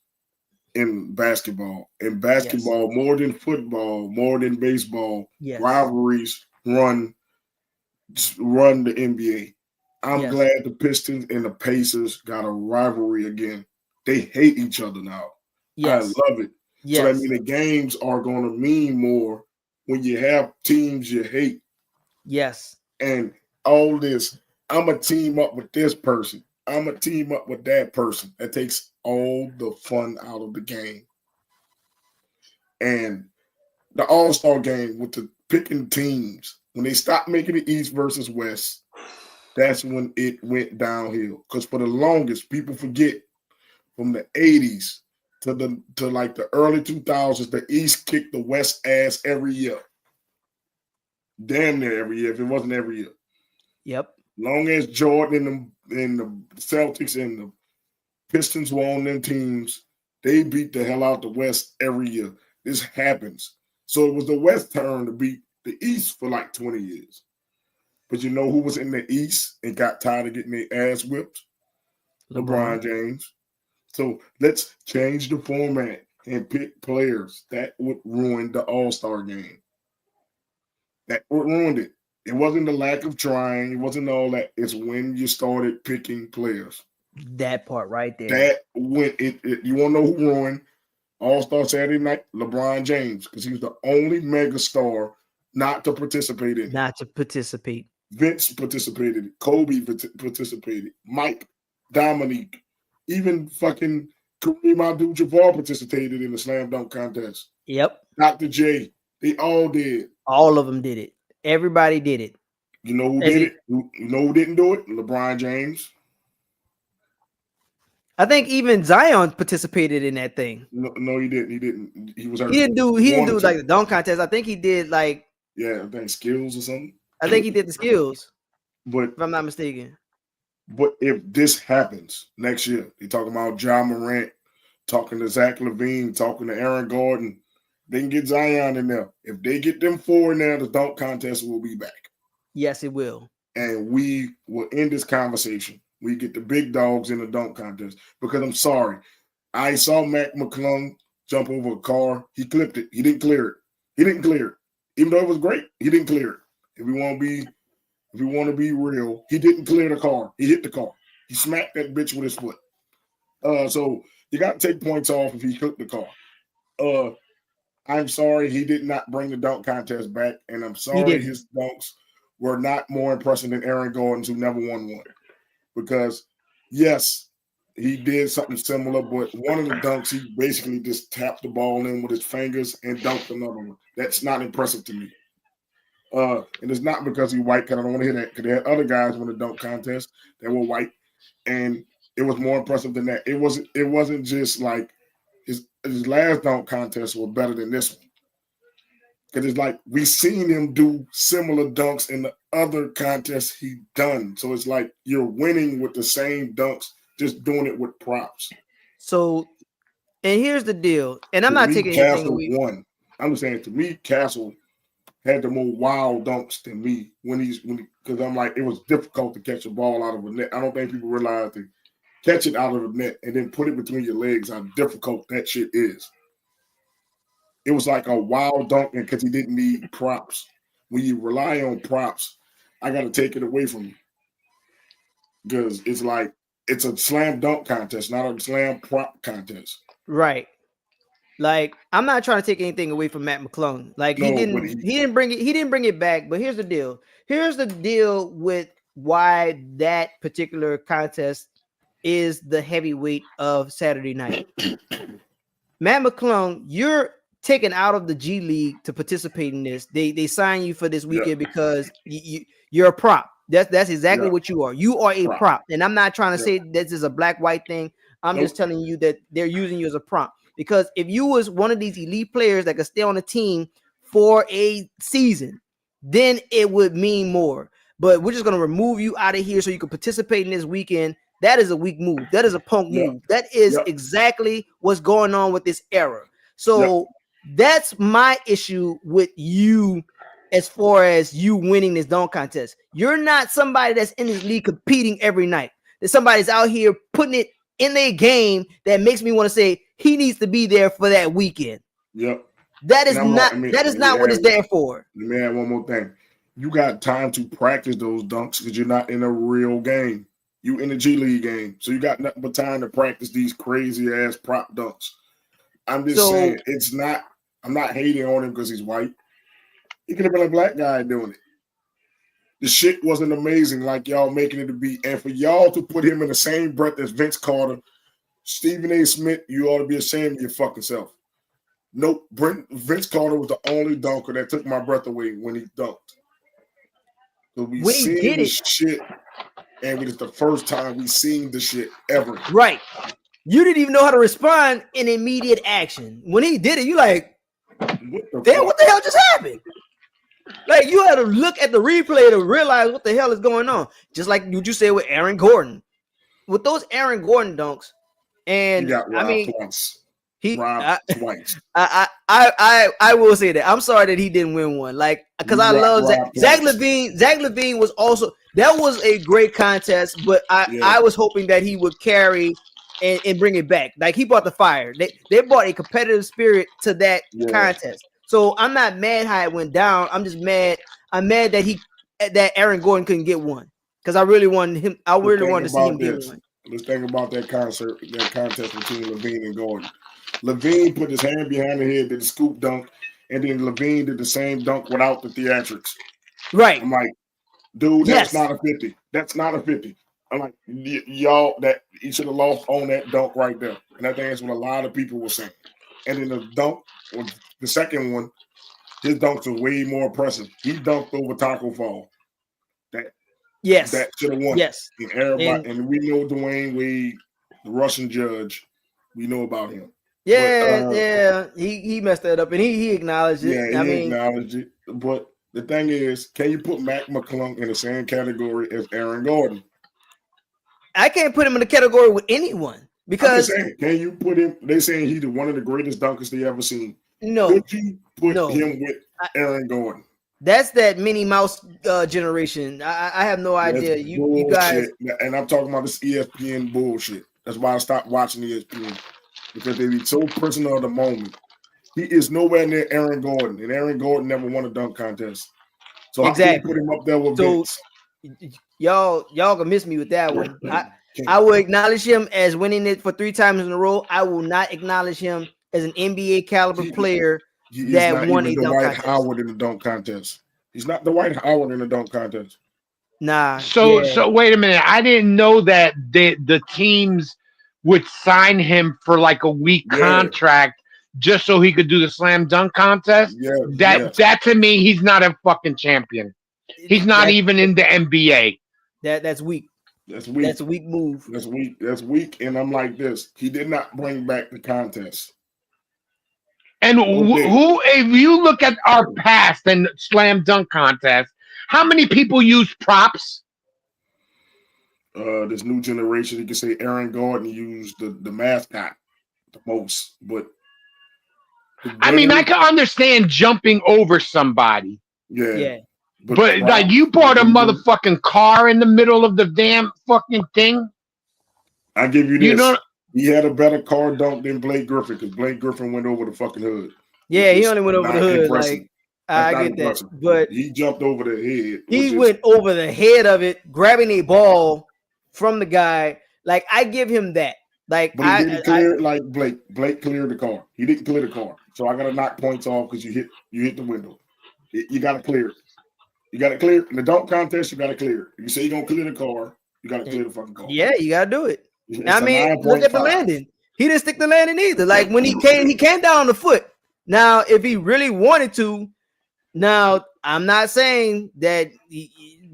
in basketball. In basketball, more than football, more than baseball, rivalries run the NBA. I'm glad the Pistons and the Pacers got a rivalry again. They hate each other now. I love it. So that means the games are going to mean more when you have teams you hate. Yes. And all this, I'm going to team up with this person. I'm going to team up with that person. That takes all the fun out of the game. And the All-Star game with the picking teams, when they stopped making it East versus West, that's when it went downhill. Because for the longest, people forget, from the 80s to like the early 2000s, the East kicked the West ass every year. Damn near every year, if it wasn't every year. Yep. Long as Jordan and the Celtics and the Pistons were on them teams, they beat the hell out the West every year. This happens. So it was the West turn to beat the East for like 20 years. But you know who was in the East and got tired of getting their ass whipped? LeBron James. So let's change the format and pick players. That would ruin the All-Star game. That would ruin it. It wasn't the lack of trying. It wasn't all that. It's when you started picking players. That part right there. That when you want to know who ruined All-Star Saturday night? LeBron James, because he was the only mega star not to participate in it. Not to participate. Vince participated. Kobe participated. Mike, Dominique, even fucking Kareem Abdul-Jabbar participated in the slam dunk contest. Yep. Dr. J, they all did. All of them did it. Everybody did it. You know who did it? You know who didn't do it? LeBron James. I think even Zion participated in that thing. No, he didn't. He didn't. He was. He didn't do like the dunk contest. I think he did like. Yeah, I think skills or something. I think he did the skills. But if I'm not mistaken. But if this happens next year, they talking about Ja Morant, talking to Zach LaVine, talking to Aaron Gordon, they can get Zion in there. If they get them four in there, the dunk contest will be back. Yes, it will. And we will end this conversation. We get the big dogs in the dunk contest. Because I'm sorry, I saw Mac McClung jump over a car. He clipped it. He didn't clear it. Even though it was great, he didn't clear it. If we want to be real, he didn't clear the car. He hit the car. He smacked that bitch with his foot. So you got to take points off if he clipped the car. I'm sorry he did not bring the dunk contest back, and I'm sorry his dunks were not more impressive than Aaron Gordon's, who never won one. Because, yes, he did something similar, but one of the dunks, he basically just tapped the ball in with his fingers and dunked another one. That's not impressive to me. And it's not because he's white, because I don't want to hear that, because there had other guys win the dunk contest that were white, and it was more impressive than that. It wasn't just like his last dunk contest was better than this one. Because it's like we seen him do similar dunks in the other contests he done. So it's like you're winning with the same dunks, just doing it with props. So, and here's the deal, and I'm not taking anything away. Won. I'm just saying, to me, Castle had the more wild dunks than me because I'm like, it was difficult to catch a ball out of a net. I don't think people realize to catch it out of a net and then put it between your legs, how difficult that shit is. It was like a wild dunk because he didn't need props. When you rely on props, I got to take it away from you. Because it's like, it's a slam dunk contest, not a slam prop contest. Right. Like, I'm not trying to take anything away from Matt McClung. Like, he didn't bring it back. But here's the deal. Here's the deal with why that particular contest is the heavyweight of Saturday night. Matt McClung, you're taken out of the G League to participate in this. They sign you for this weekend because you're a prop. That's exactly what you are. You are a prop. And I'm not trying to say this is a black-white thing. I'm just telling you that they're using you as a prop. Because if you was one of these elite players that could stay on a team for a season, then it would mean more. But we're just going to remove you out of here so you can participate in this weekend. That is a weak move. That is a punk move. That is exactly what's going on with this era. So that's my issue with you as far as you winning this dunk contest. You're not somebody that's in this league competing every night. There's somebody's out here putting it in their game that makes me want to say, he needs to be there for that weekend. Yep. That is not what it's there for. Let me add one more thing. You got time to practice those dunks because you're not in a real game. You in a G League game. So you got nothing but time to practice these crazy ass prop dunks. I'm just saying I'm not hating on him because he's white. He could have been a black guy doing it. The shit wasn't amazing like y'all making it to be. And for y'all to put him in the same breath as Vince Carter, Stephen A. Smith, you ought to be ashamed of your fucking self. Nope. Vince Carter was the only dunker that took my breath away when he dunked. So we seen this shit, and it was the first time we seen the shit ever. Right. You didn't even know how to respond in immediate action. When he did it, you like, what the hell just happened? Like, you had to look at the replay to realize what the hell is going on. Just like you said with Aaron Gordon. With those Aaron Gordon dunks, and he got robbed twice. Twice. I will say that. I'm sorry that he didn't win one. Like, because I love Zach LaVine. Zach LaVine was also, that was a great contest, but I was hoping that he would carry and bring it back. Like, he brought the fire. They brought a competitive spirit to that contest. So I'm not mad how it went down. I'm just mad. I'm mad that Aaron Gordon couldn't get one. Because I really wanted him. I really wanted to see him get one. Let's think about that contest between LaVine and Gordon. LaVine put his hand behind the head, did the scoop dunk, and then LaVine did the same dunk without the theatrics. Right. I'm like, dude, that's not a 50. That's not a 50. I'm like, y'all, that he should have lost on that dunk right there. And I think that's what a lot of people were saying. And then the dunk, the second one, his dunks were way more impressive. He dunked over Taco Fall. That should have won. Yes. And everybody, and we know Dwayne Wade, the Russian judge. We know about him. Yeah, he messed that up, and he acknowledged it. Yeah, he acknowledged it. But the thing is, can you put Mac McClung in the same category as Aaron Gordon? I can't put him in the category with anyone because can you put him? They're saying he's one of the greatest dunkers they ever seen. No, could you put him with Aaron Gordon? That's that Minnie Mouse generation. I have no idea. You guys, and I'm talking about this ESPN bullshit. That's why I stopped watching ESPN, because they be so prisoner of the moment. He is nowhere near Aaron Gordon, and Aaron Gordon never won a dunk contest. So I can't put him up there with Vince. Y'all gonna miss me with that one. I will acknowledge him as winning it for 3 times in a row. I will not acknowledge him as an NBA caliber player that won a dunk contest. Howard in the dunk contest. He's not the Dwight Howard in the dunk contest. Nah. So wait a minute. I didn't know that the teams would sign him for like a week contract just so he could do the slam dunk contest. That to me, he's not a fucking champion. He's not even in the NBA. That's weak. That's weak. That's a weak move. That's weak. That's weak. And I'm like this. He did not bring back the contest. And who, if you look at our past and slam dunk contest, how many people use props? This new generation, you can say Aaron Gordon used the mascot the most, but I mean, I can understand jumping over somebody. Yeah. But like, you bought a motherfucking car in the middle of the damn fucking thing. I give you this. He had a better car dunk than Blake Griffin, because Blake Griffin went over the fucking hood. Yeah, he only went over the hood. Like, I get that, but he jumped over the head. He went over the head of it, grabbing a ball from the guy. Like, I give him that. Like, but he didn't clear like Blake. Blake cleared the car. He didn't clear the car, so I got to knock points off because you hit the window. You got to clear it. You got to clear in the dunk contest. You got to clear it. If you say you're gonna clear the car, you got to clear the fucking car. Yeah, you got to do it. I mean, look at the landing. He didn't stick the landing either. Like, when he came down on the foot. Now, if he really wanted to, now I'm not saying that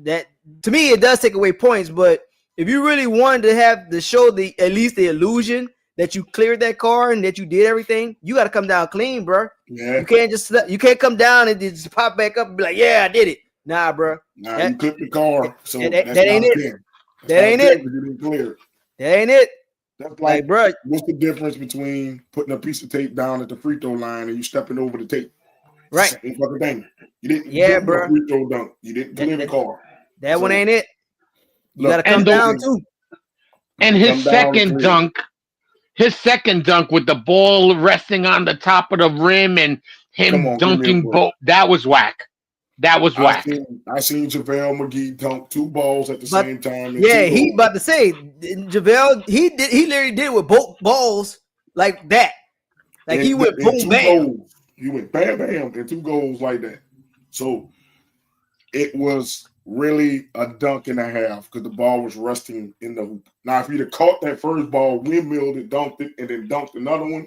that to me it does take away points, but if you really wanted to have to show at least the illusion that you cleared that car and that you did everything, you got to come down clean, bro. Yeah. You can't come down and just pop back up and be like, yeah, I did it. Nah, bro. Nah, you clipped the car, so that ain't it. That ain't it. You didn't clear it. That ain't it. That's like, bro, what's the difference between putting a piece of tape down at the free throw line and you stepping over the tape? Right. Same fucking thing. You didn't bro. Free throw dunk. You didn't clear the car. That one ain't it. You got to come down too. And his second dunk, his second dunk with the ball resting on the top of the rim and Come him on, give me a dunking break. both. That was whack. That was whack. I seen JaVale McGee dunk 2 balls at the But same time. yeah, And 2 he goals. about to say JaVale, he literally did with both balls like that. Like he went and boom 2 bam. goals. He went bam bam and 2 goals like that. So it was really a dunk and a half because the ball was resting in the hoop. Now, if he'd have caught that first ball, windmilled it, dunked it, and then dunked another one,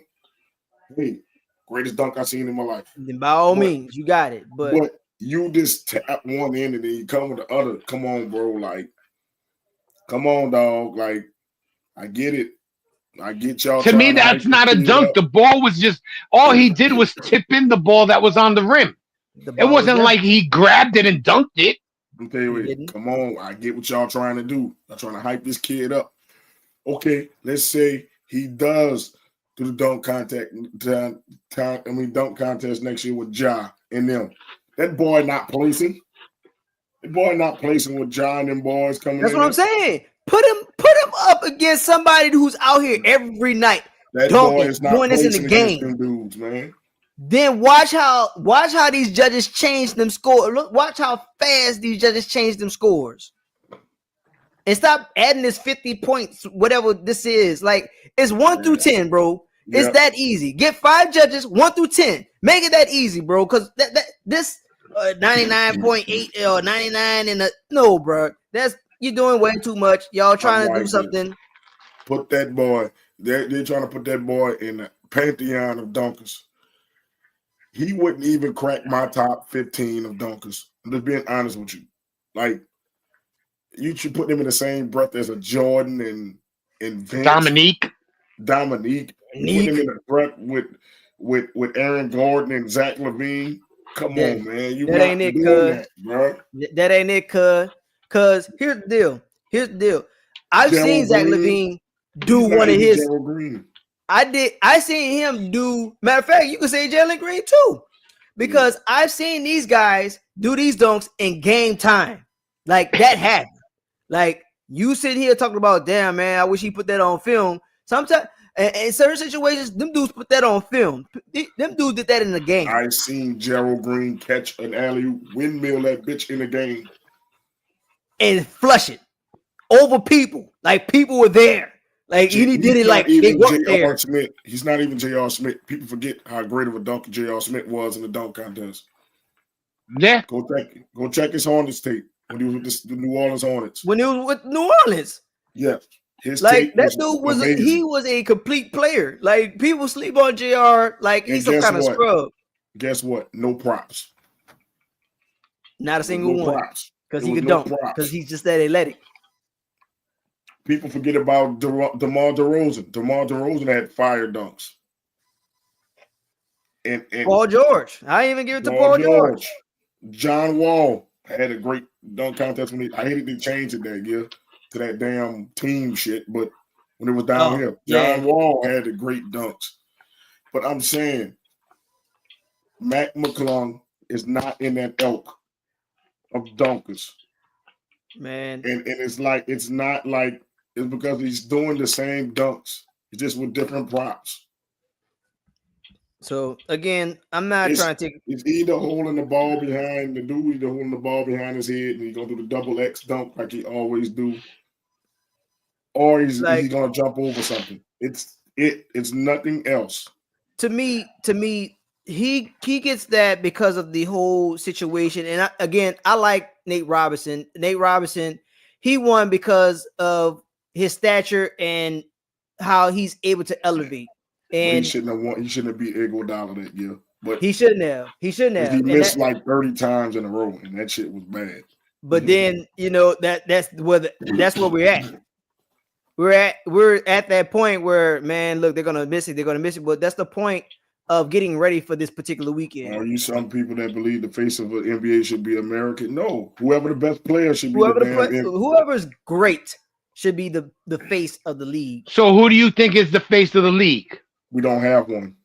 hey, greatest dunk I've seen in my life. Then by all means, you got it. But you just tap one end and then you come with the other. Come on, bro. Like, come on, dog. Like, I get it. I get y'all. To me, trying to that's hype not a this kid dunk. up. The ball was just all he did was tip in the ball that was on the rim. the It ball was wasn't there. like he grabbed it and dunked it. I'm telling He you, didn't. come on. I get what y'all trying to do. I'm trying to hype this kid up. Okay, let's say he does do the dunk dunk contest next year with Ja and them. That boy not placing. That boy not placing with Ja and them boys coming That's in what I'm there. saying. Put him up against somebody who's out here every night That boy dunking, is not doing this in the placing against game. them dudes, man. Then watch how these judges change them scores. Look, watch how fast these judges change them scores. And stop adding this 50 points, whatever this is. Like, it's 1 through 10, bro. It's Yep. that easy. Get 5 judges, 1 through 10. Make it that easy, bro. Because this 99.8 or 99 in the no, bro. That's you're doing way too much. Y'all trying to do like something. Put that boy. They're trying to put that boy in the pantheon of dunkers. He wouldn't even crack my top 15 of dunkers. I'm just being honest with you. Like, you should put them in the same breath as a Jordan and Vince, Dominique. You put them in the breath with Aaron Gordon and Zach LaVine. Come on, man. You that not ain't it, doing that, bro. That ain't it, cuz here's the deal. I've seen Zach LaVine do one of his. Gerald Green. I seen him do. Matter of fact, you can say Jalen Green too, because I've seen these guys do these dunks in game time. Like that happened. Like you sit here talking about, damn man, I wish he put that on film. Sometimes in certain situations, them dudes put that on film. Them dudes did that in the game. I seen Gerald Green catch an alley windmill that bitch in the game and flush it over people. Like people were there. Like he did it like they weren't there. Smith. He's not even J.R. Smith. People forget how great of a dunker J.R. Smith was in the dunk contest. Yeah. Go check his Hornets tape when he was with the New Orleans Hornets. When he was with New Orleans. Yeah. His like tape that dude was he was a complete player. Like people sleep on JR like he's some kind of scrub. Guess what? No props. Not a single one. Because he could dunk. Because he's just that athletic. People forget about DeMar DeRozan. DeMar DeRozan had fire dunks. And Paul George. I didn't even give it to Paul George. John Wall had a great dunk contest when I hated to change it that year to that damn team shit, but when it was down here, John Wall had the great dunks. But I'm saying Mac McClung is not in that ilk of dunkers. Man. And it's not like it's because he's doing the same dunks. It's just with different props. So again, I'm not trying to take. It's either holding the ball behind the dude, either holding the ball behind his head, and he's gonna do the double X dunk like he always do, or he's gonna jump over something. It's nothing else. To me, he gets that because of the whole situation. And I like Nate Robinson. Nate Robinson, he won because of his stature and how he's able to elevate. And he shouldn't have won. He shouldn't have beat Iguodala that year. But he shouldn't have. He missed like 30 times in a row, and that shit was bad. But then that's where we're at. We're at that point where, man, look, they're gonna miss it. But that's the point of getting ready for this particular weekend. Are you some people that believe the face of the NBA should be American? No, whoever the best player should be. Whoever's great should be the face of the league. So who do you think is the face of the league? We don't have one.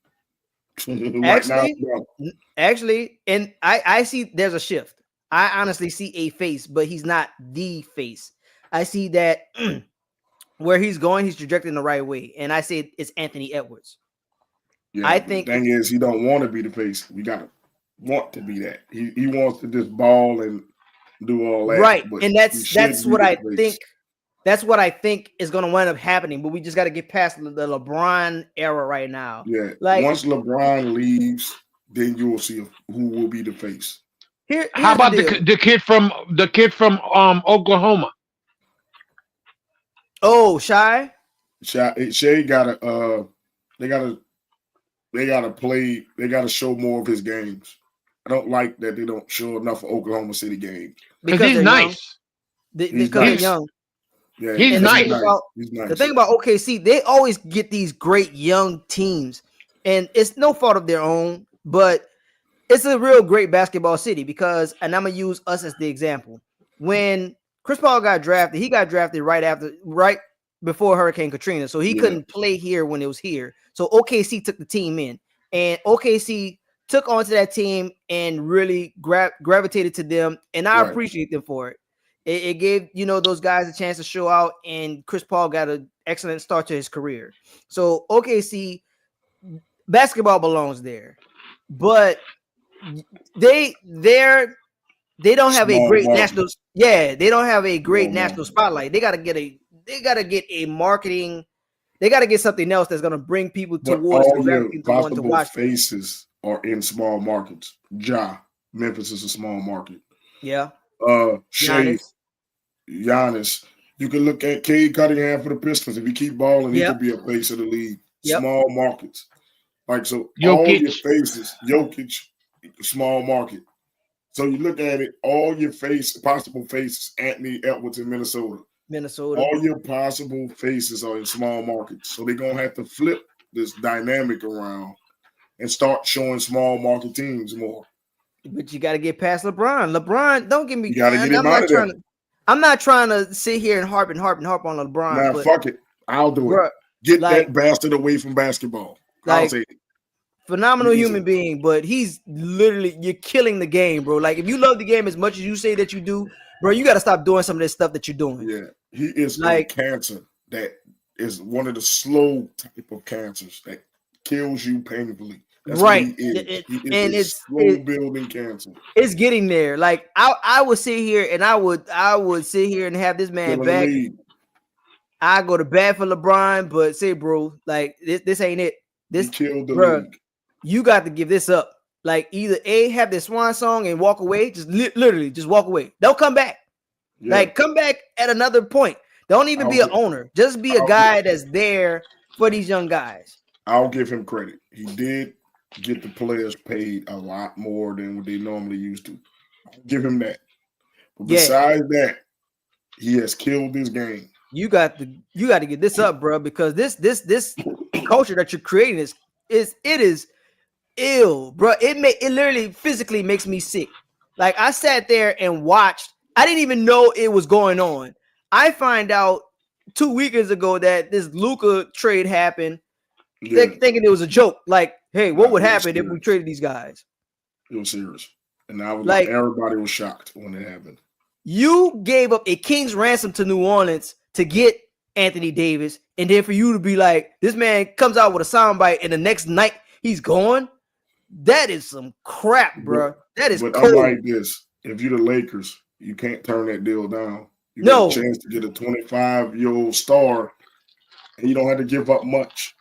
Actually, and I see there's a shift. I honestly see a face, but he's not the face. I see that where he's going, he's trajecting in the right way. And I say it's Anthony Edwards. Yeah, I the think thing is, he don't want to be the face. We gotta want to be that. He wants to just ball and do all that. right, But and that's what I think. That's what I think is going to wind up happening. But we just got to get past the LeBron era right now. Yeah, like once LeBron leaves, then you will see who will be the face. How about the kid from Oklahoma? Oh, Shy Shea gotta they gotta play. They gotta show more of his games. I don't like that they don't show enough of Oklahoma City games because he's nice. Because they're young. Yeah, he's and nice. He's nice. The thing about OKC, they always get these great young teams, and it's no fault of their own, but it's a real great basketball city because, and I'm gonna use us as the example. When Chris Paul got drafted, he got drafted right before Hurricane Katrina, so he couldn't play here when it was here. So OKC took the team in, and OKC took onto that team and really gravitated to them, and I appreciate them for it. It gave those guys a chance to show out, and Chris Paul got an excellent start to his career. So OKC basketball belongs there, but they don't have a great national. Yeah, they don't have a great national spotlight. They got to get a marketing. They got to get something else that's going to bring people towards the possible to watch. Faces are in small markets. Memphis is a small market. Yeah. Giannis. You can look at Cade Cunningham for the Pistons. If he keep balling, he could be a face of the league. Small markets. Like, so all your faces, Jokic, small market. So you look at it, all your possible faces, Anthony Edwards in Minnesota. All your possible faces are in small markets. So they're going to have to flip this dynamic around and start showing small market teams more. But you got to get past LeBron. LeBron, don't get me. You got to get him out of there. I'm not trying to sit here and harp on LeBron. Nah, fuck it. I'll do it. Get that bastard away from basketball. I'll say it. Phenomenal human being, but he's literally, you're killing the game, bro. Like, if you love the game as much as you say that you do, bro, you got to stop doing some of this stuff that you're doing. Yeah, he is like cancer that is one of the slow type of cancers that kills you painfully. That's right. What he is. It's slow building cancer. It's getting there. Like, I would sit here and I would sit here and have this man back. I go to bat for LeBron, but say, bro, like this ain't it. This killed the league. You got to give this up. Like, either have this swan song and walk away, just literally just walk away. Don't come back. Yeah. Like, come back at another point. Don't even be an owner. Just be a guy that's there for these young guys. I'll give him credit. He did get the players paid a lot more than what they normally used to. I'll give him that. But besides that, he has killed this game. You got to get this up, bro, because this culture that you're creating is ill, bro. It literally physically makes me sick. Like, I sat there and watched. I didn't even know it was going on. I find out 2 weekends ago that this Luka trade happened, thinking it was a joke. Like, hey, what would happen if we traded these guys? It was serious, and I was like, everybody was shocked when it happened. You gave up a king's ransom to New Orleans to get Anthony Davis, and then for you to be like, this man comes out with a soundbite, and the next night he's gone. That is some crap, bro. That is cold. I'm like this. If you're the Lakers, you can't turn that deal down. You got a chance to get a 25-year-old star, and you don't have to give up much.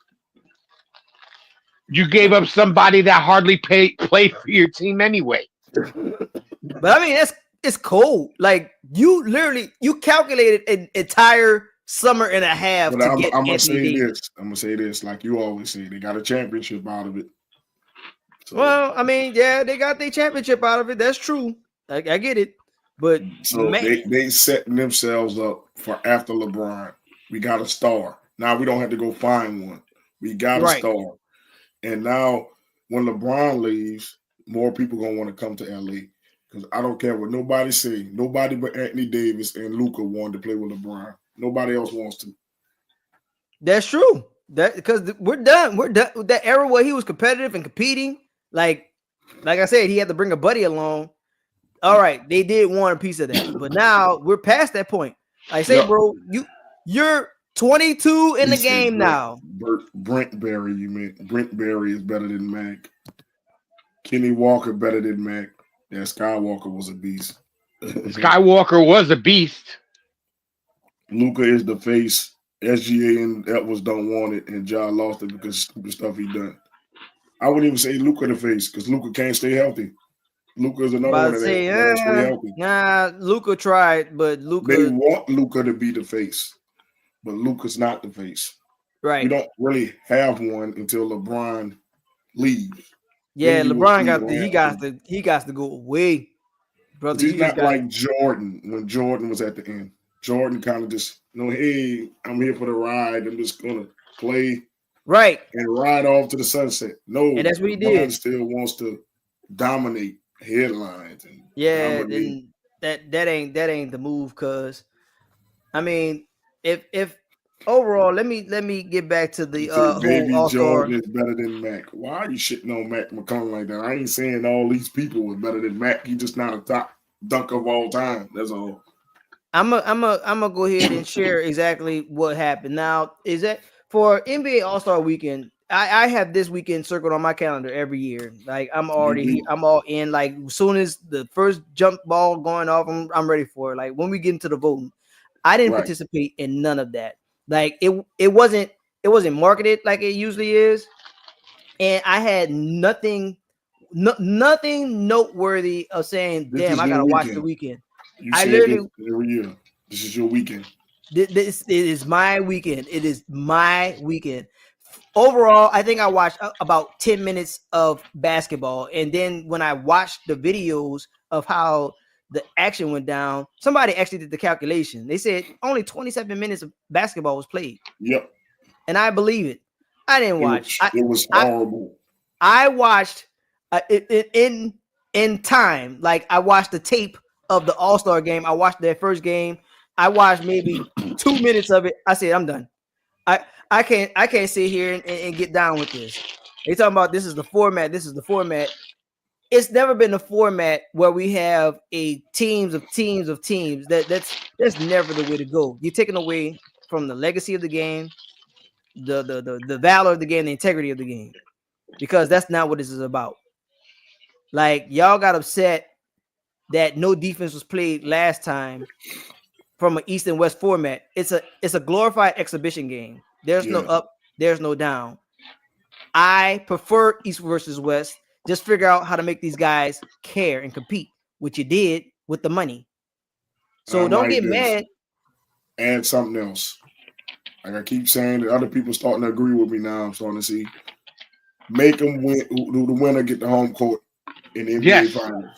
You gave up somebody that hardly played for your team anyway. But I mean, it's cold. Like, you calculated an entire summer and a half to get Anthony Davis. I'm gonna say this, like you always say, they got a championship out of it. So, well, I mean, yeah, they got their championship out of it. That's true. I get it. But so they setting themselves up for after LeBron. We got a star. Now we don't have to go find one. We got a star. And now when LeBron leaves, more people gonna want to come to LA. Because I don't care what nobody say. Nobody but Anthony Davis and Luka wanted to play with LeBron. Nobody else wants to. That's true. That because we're done. We're done with that era where he was competitive and competing. Like I said, he had to bring a buddy along. All right, they did want a piece of that, but now we're past that point. I say, bro, you're 22 in He the said game now. Brent Berry, you meant Brent Berry is better than Mac. Kenny Walker better than Mac. Yeah, Skywalker was a beast. Skywalker was a beast. Luca is the face. SGA and Edwards don't want it, and John lost it because of stupid stuff he done. I wouldn't even say Luca the face because Luca can't stay healthy. Luca is another one that don't stay healthy. Nah, Luca tried, but They Luca want Luca to be the face, but Luca's not the face. We right. don't really have one until LeBron leaves. Yeah, Then you will LeBron see got it the, happen. he got to go away, brother. He's You just not got like Jordan when Jordan was at the end. Jordan kind of just, hey, I'm here for the ride. I'm just gonna play right, and ride off to the sunset. No, and that's what he LeBron did. still wants to dominate headlines and Yeah, dominate. then that ain't the move. Cause I mean, if overall, let me get back to the You say whole Baby All Star. Jordan is better than Mac. Why are you shitting on Mac McClung like that? I ain't saying all these people are better than Mac. He's just not a top dunk of all time. That's all. I'm gonna go ahead and share exactly what happened. Now, is that for NBA All Star Weekend? I have this weekend circled on my calendar every year. Like I'm already, I'm all in. Like as soon as the first jump ball going off, I'm ready for it. Like when we get into the voting, I didn't participate in none of that. Like it wasn't marketed like it usually is, and I had nothing noteworthy of saying, This "Damn, is I your gotta watch the weekend. weekend." You I said literally. this every year. This is your weekend. This it is my weekend. It is my weekend. Overall, I think I watched about 10 minutes of basketball. And then when I watched the videos of how the action went down, somebody actually did the calculation. They said only 27 minutes of basketball was played. Yep. And I believe it. I didn't watch. It was horrible. I watched in time. Like I watched the tape of the All-Star game. I watched their first game. I watched maybe 2 minutes of it. I said, I'm done. I can't sit here and get down with this. They talking about this is the format. This is the format. It's never been a format where we have a teams of teams. That's never the way to go. You're taking away from the legacy of the game, the valor of the game, the integrity of the game, because that's not what this is about. Like y'all got upset that no defense was played last time from an East and West format. It's a glorified exhibition game. There's no up, there's no down. I prefer East versus West. Just figure out how to make these guys care and compete, which you did with the money. So don't get mad. Add something else. Like I keep saying, that other people starting to agree with me now. I'm starting to see. Make them win. The winner get the home court in the NBA Finals.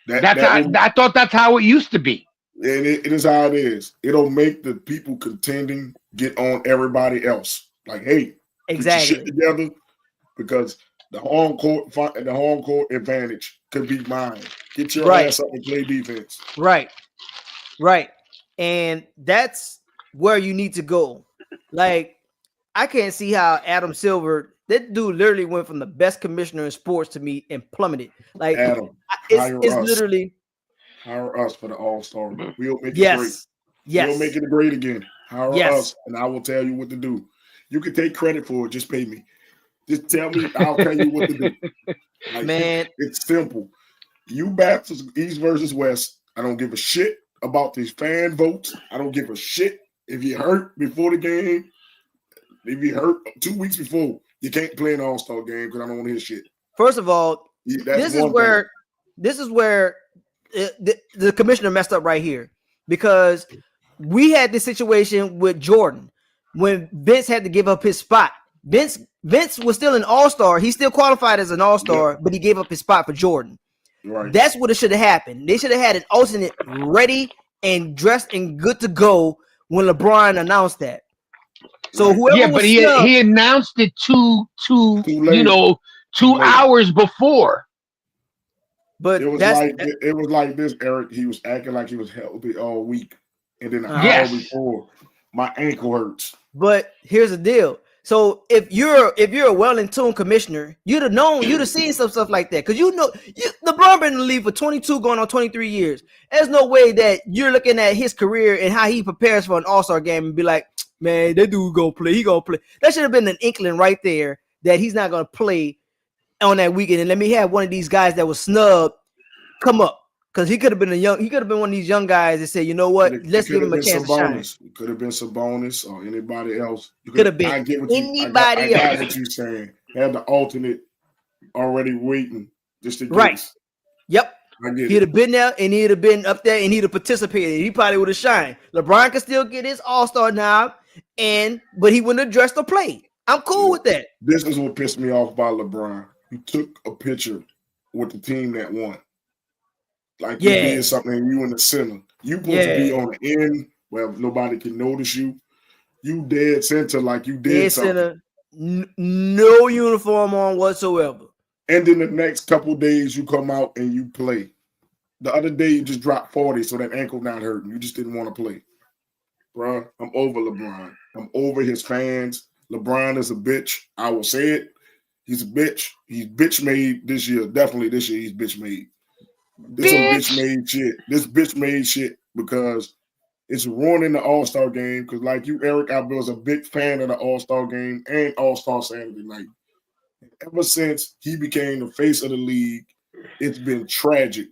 I thought that's how it used to be. And it is how it is. It'll make the people contending get on everybody else. Like, hey, exactly, get your shit together because the home court advantage could be mine. Get your ass up and play defense. Right. And that's where you need to go. Like, I can't see how Adam Silver, that dude literally went from the best commissioner in sports to me and plummeted. Like, Adam, it's literally. Hire us for the All-Star. We'll make it great. Yes. We'll make it great again. Hire us, and I will tell you what to do. You can take credit for it. Just pay me. Just tell me. I'll tell you what to do. Like, man, it's simple. You Baptists, East versus West. I don't give a shit about these fan votes. I don't give a shit if you hurt before the game. If you hurt 2 weeks before, you can't play an All-Star game because I don't want to hear shit. First of all, this is where the commissioner messed up right here, because we had this situation with Jordan when Vince had to give up his spot. Vince was still an all-star. He still qualified as an all-star, but he gave up his spot for Jordan. Right. That's what it should have happened. They should have had an alternate ready and dressed and good to go when LeBron announced that. So whoever but he announced it too late. 2 hours before. But it was like this, Eric. He was acting like he was healthy all week, and then an hour before, my ankle hurts. But here's the deal. So if you're a well-in-tune commissioner, you'd have seen some stuff like that. Because LeBron been in the league for 22 going on 23 years. There's no way that you're looking at his career and how he prepares for an all-star game and be like, man, that dude gonna play. He gonna play. That should have been an inkling right there that he's not gonna play on that weekend. And let me have one of these guys that was snubbed come up. Because he could have been one of these young guys that said, you know what, let's give him a chance to shine. It could have been Sabonis or anybody else. Could have been anybody else. I got what you're saying. Have the alternate already waiting just to get right. Yep. He'd have been there and he'd have been up there and he'd have participated. He probably would have shined. LeBron could still get his all-star nod, but he wouldn't have dressed or played. I'm cool with that. This is what pissed me off about LeBron. He took a picture with the team that won. Like you did something, you in the center. You supposed to be on the end where nobody can notice you. You dead center, like you did dead something. Center, no uniform on whatsoever. And then the next couple days, you come out and you play. The other day, you just dropped 40, so that ankle not hurting. You just didn't want to play. Bro, I'm over LeBron. I'm over his fans. LeBron is a bitch. I will say it. He's a bitch. He's bitch made this year. Definitely this year, he's bitch made. This some bitch made shit. This bitch made shit because it's ruining the All-Star game. Because like you, Eric, I was a big fan of the All-Star game and All-Star Saturday night. Ever since he became the face of the league, it's been tragic.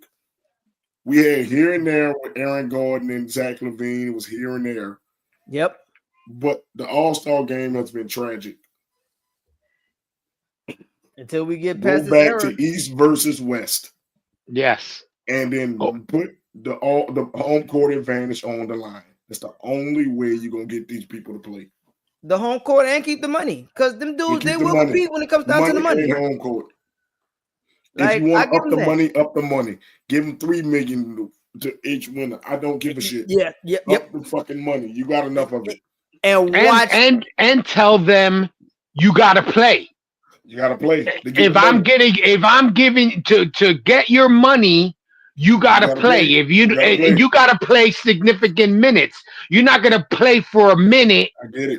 We had here and there with Aaron Gordon and Zach LaVine. It was here and there. Yep. But the All-Star game has been tragic. Until we get past go back to East versus West. Yes. And then put the home court advantage on the line. That's the only way you're going to get these people to play. The home court and keep the money. Because them dudes, they will compete when it comes down to the money. Home court. Like, if you want up the money. Give them $3 million to each winner. I don't give a shit. Yep. Up the fucking money. You got enough of it. And watch and tell them you gotta play. You gotta play. If I'm giving to get your money, you gotta play. If you gotta play significant minutes. You're not gonna play for a minute. I get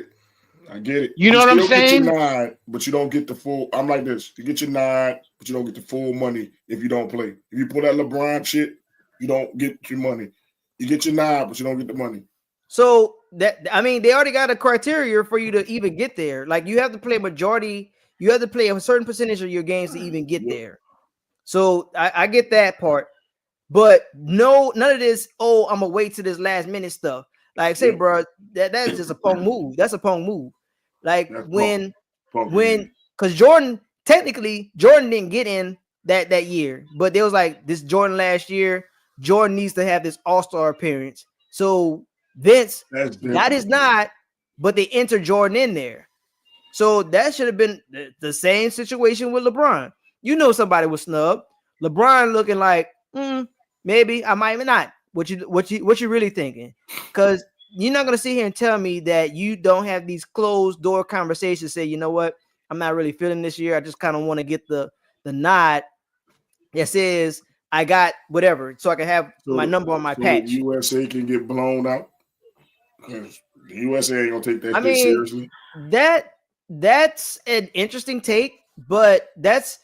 it. You know what I'm saying? Get your nod, but you don't get the full. I'm like this. You get your nod, but you don't get the full money if you don't play. If you pull that LeBron shit, you don't get your money. You get your nod, but you don't get the money. So they already got a criteria for you to even get there. Like you have to play a majority. You have to play a certain percentage of your games to even get there. So I get that part, but none of this. Oh, I'm gonna wait to this last minute stuff. Like say, bro, that's just a punk move. That's a punk move. Like because Jordan didn't get in that year, but there was like this Jordan last year. Jordan needs to have this All-Star appearance. So Vince got his nod, but they entered Jordan in there. So that should have been the same situation with LeBron. You know, somebody was snubbed. LeBron looking like, maybe I might not. What you really thinking? Because you're not gonna sit here and tell me that you don't have these closed door conversations. Say, you know what, I'm not really feeling this year. I just kind of want to get the nod that says I got whatever, so I can have my number on my patch. The USA can get blown out. The USA ain't gonna take that seriously. That's an interesting take, but that's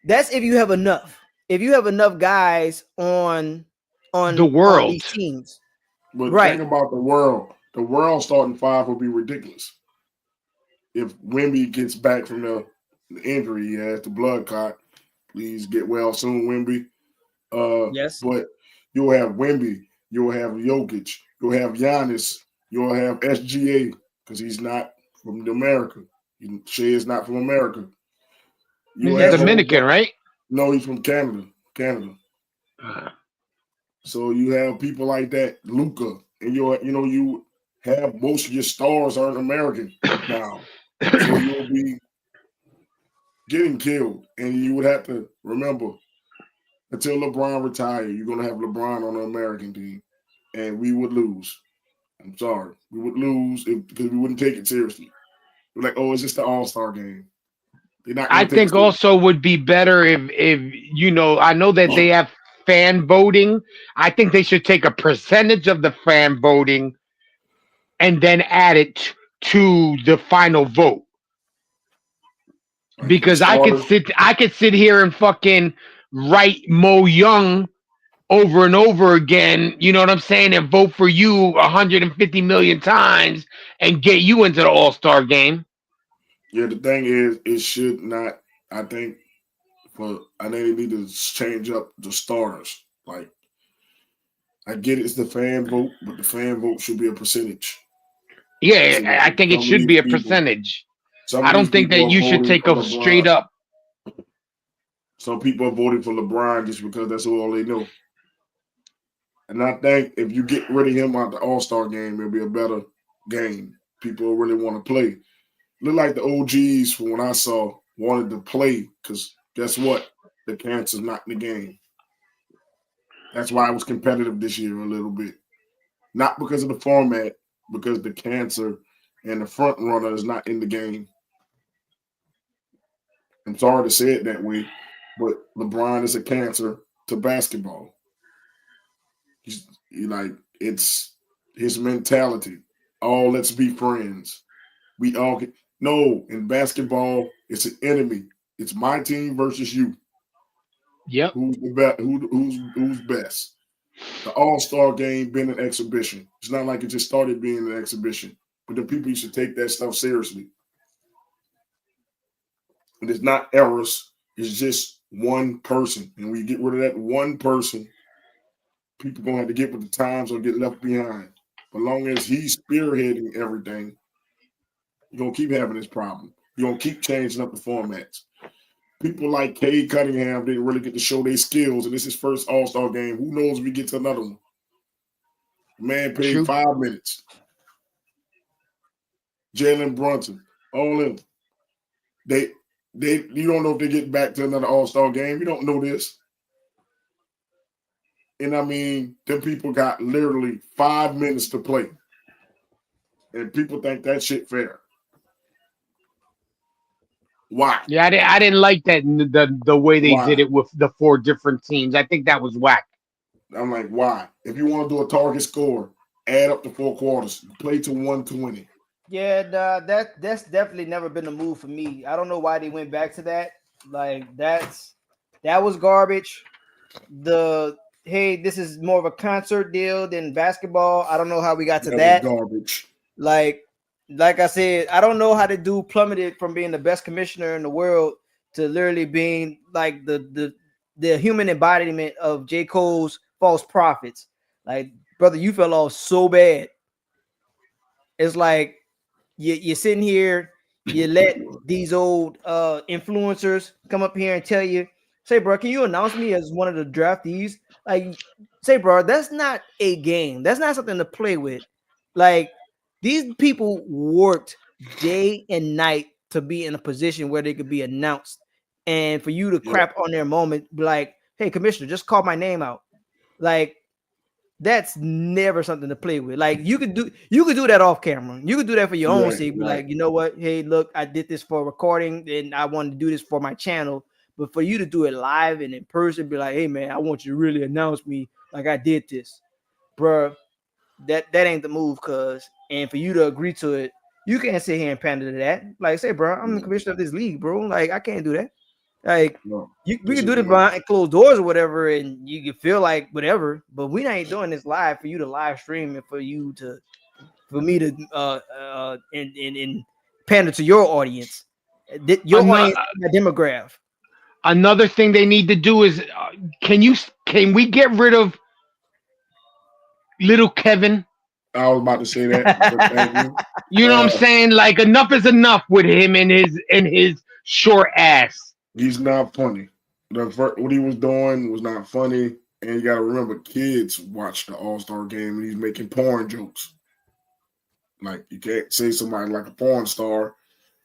if you have enough. If you have enough guys on the world on these teams. But think about the world starting five will be ridiculous. If Wemby gets back from the injury he has, the blood clot, please get well soon, Wemby. Yes. But you'll have Wemby, you'll have Jokic, you'll have Giannis, you'll have SGA, because he's not from America. Shea is not from America. He's Dominican, right? No, he's from Canada. So you have people like that, Luka, and you have most of your stars aren't American now. So you'll be getting killed. And you would have to remember, until LeBron retires, you're gonna have LeBron on the American team. And we would lose. I'm sorry. We would lose because we wouldn't take it seriously. We're like, oh, it's just the All-Star game. I think also would be better if I know that they have fan voting. I think they should take a percentage of the fan voting and then add it to the final vote. Because I could sit here and fucking write Mo Young over and over again, you know what I'm saying, and vote for you 150 million times and get you into the All-Star game. Yeah, the thing is, it should not. I think they need to change up the starters. Like, I get it's the fan vote, but the fan vote should be a percentage. Yeah, So I think it some of should these be a people, percentage. some I of these don't think people that are you should voting take for a straight LeBron. up. Some people are voting for LeBron just because that's all they know. And I think if you get rid of him out the All-Star game, it'll be a better game. People really want to play. Look like the OGs from when I saw wanted to play because guess what? The cancer's not in the game. That's why it was competitive this year a little bit. Not because of the format, because the cancer and the front runner is not in the game. I'm sorry to say it that way, but LeBron is a cancer to basketball. It's his mentality. Oh, let's be friends. We all get no in basketball. It's an enemy. It's my team versus you. Yep. Who's the best? Who's best? The All-Star game been an exhibition. It's not like it just started being an exhibition. But the people should take that stuff seriously. And it's not errors. It's just one person. And we get rid of that one person, people gonna have to get with the times or get left behind. But long as he's spearheading everything, you're gonna keep having this problem. You're gonna keep changing up the formats. People like Cade Cunningham didn't really get to show their skills, and this is his first All-Star game. Who knows if we get to another one? The man played True. 5 minutes. Jalen Brunson, all in. They you don't know if they get back to another All-Star game. You don't know this. And I mean, them people got literally 5 minutes to play. And people think that shit fair. Why? Yeah, I didn't like that the way they Why? did it with the 4 different teams. I think that was whack. I'm like, why? If you want to do a target score, add up the 4 quarters, play to 120. Yeah, nah, that's definitely never been a move for me. I don't know why they went back to that. Like that was garbage. The hey, this is more of a concert deal than basketball. I don't know how we got to That was that. garbage. Like I said, I don't know how the dude plummeted from being the best commissioner in the world to literally being like the human embodiment of J. Cole's false prophets. Like, brother, you fell off so bad. It's like you're sitting here, you let these old influencers come up here and tell you, say, bro, can you announce me as one of the draftees? Like, say, bro, that's not a game. That's not something to play with. Like, these people worked day and night to be in a position where they could be announced. And for you to crap on their moment, be like, hey, commissioner, just call my name out. Like, that's never something to play with. Like you could do that off camera. You could do that for your own sake. Be like, you know what? Hey, look, I did this for recording and I wanted to do this for my channel. But for you to do it live and in person, be like, hey man, I want you to really announce me like I did this, bro. That ain't the move, cuz. And for you to agree to it, you can't sit here and pander to that. Like, say, bro, I'm the commissioner of this league, bro. Like, I can't do that. Like, we can do this behind closed doors or whatever, and you can feel like whatever, but we ain't doing this live for you to live stream and for me to and pander to your audience. Your audience is my demographic. Another thing they need to do is can we get rid of little Kevin? I was about to say that, but thank you. You know what I'm saying? Like enough is enough with him and his short ass. He's not funny. What he was doing was not funny. And you got to remember, kids watch the All-Star game and he's making porn jokes. Like, you can't say somebody like a porn star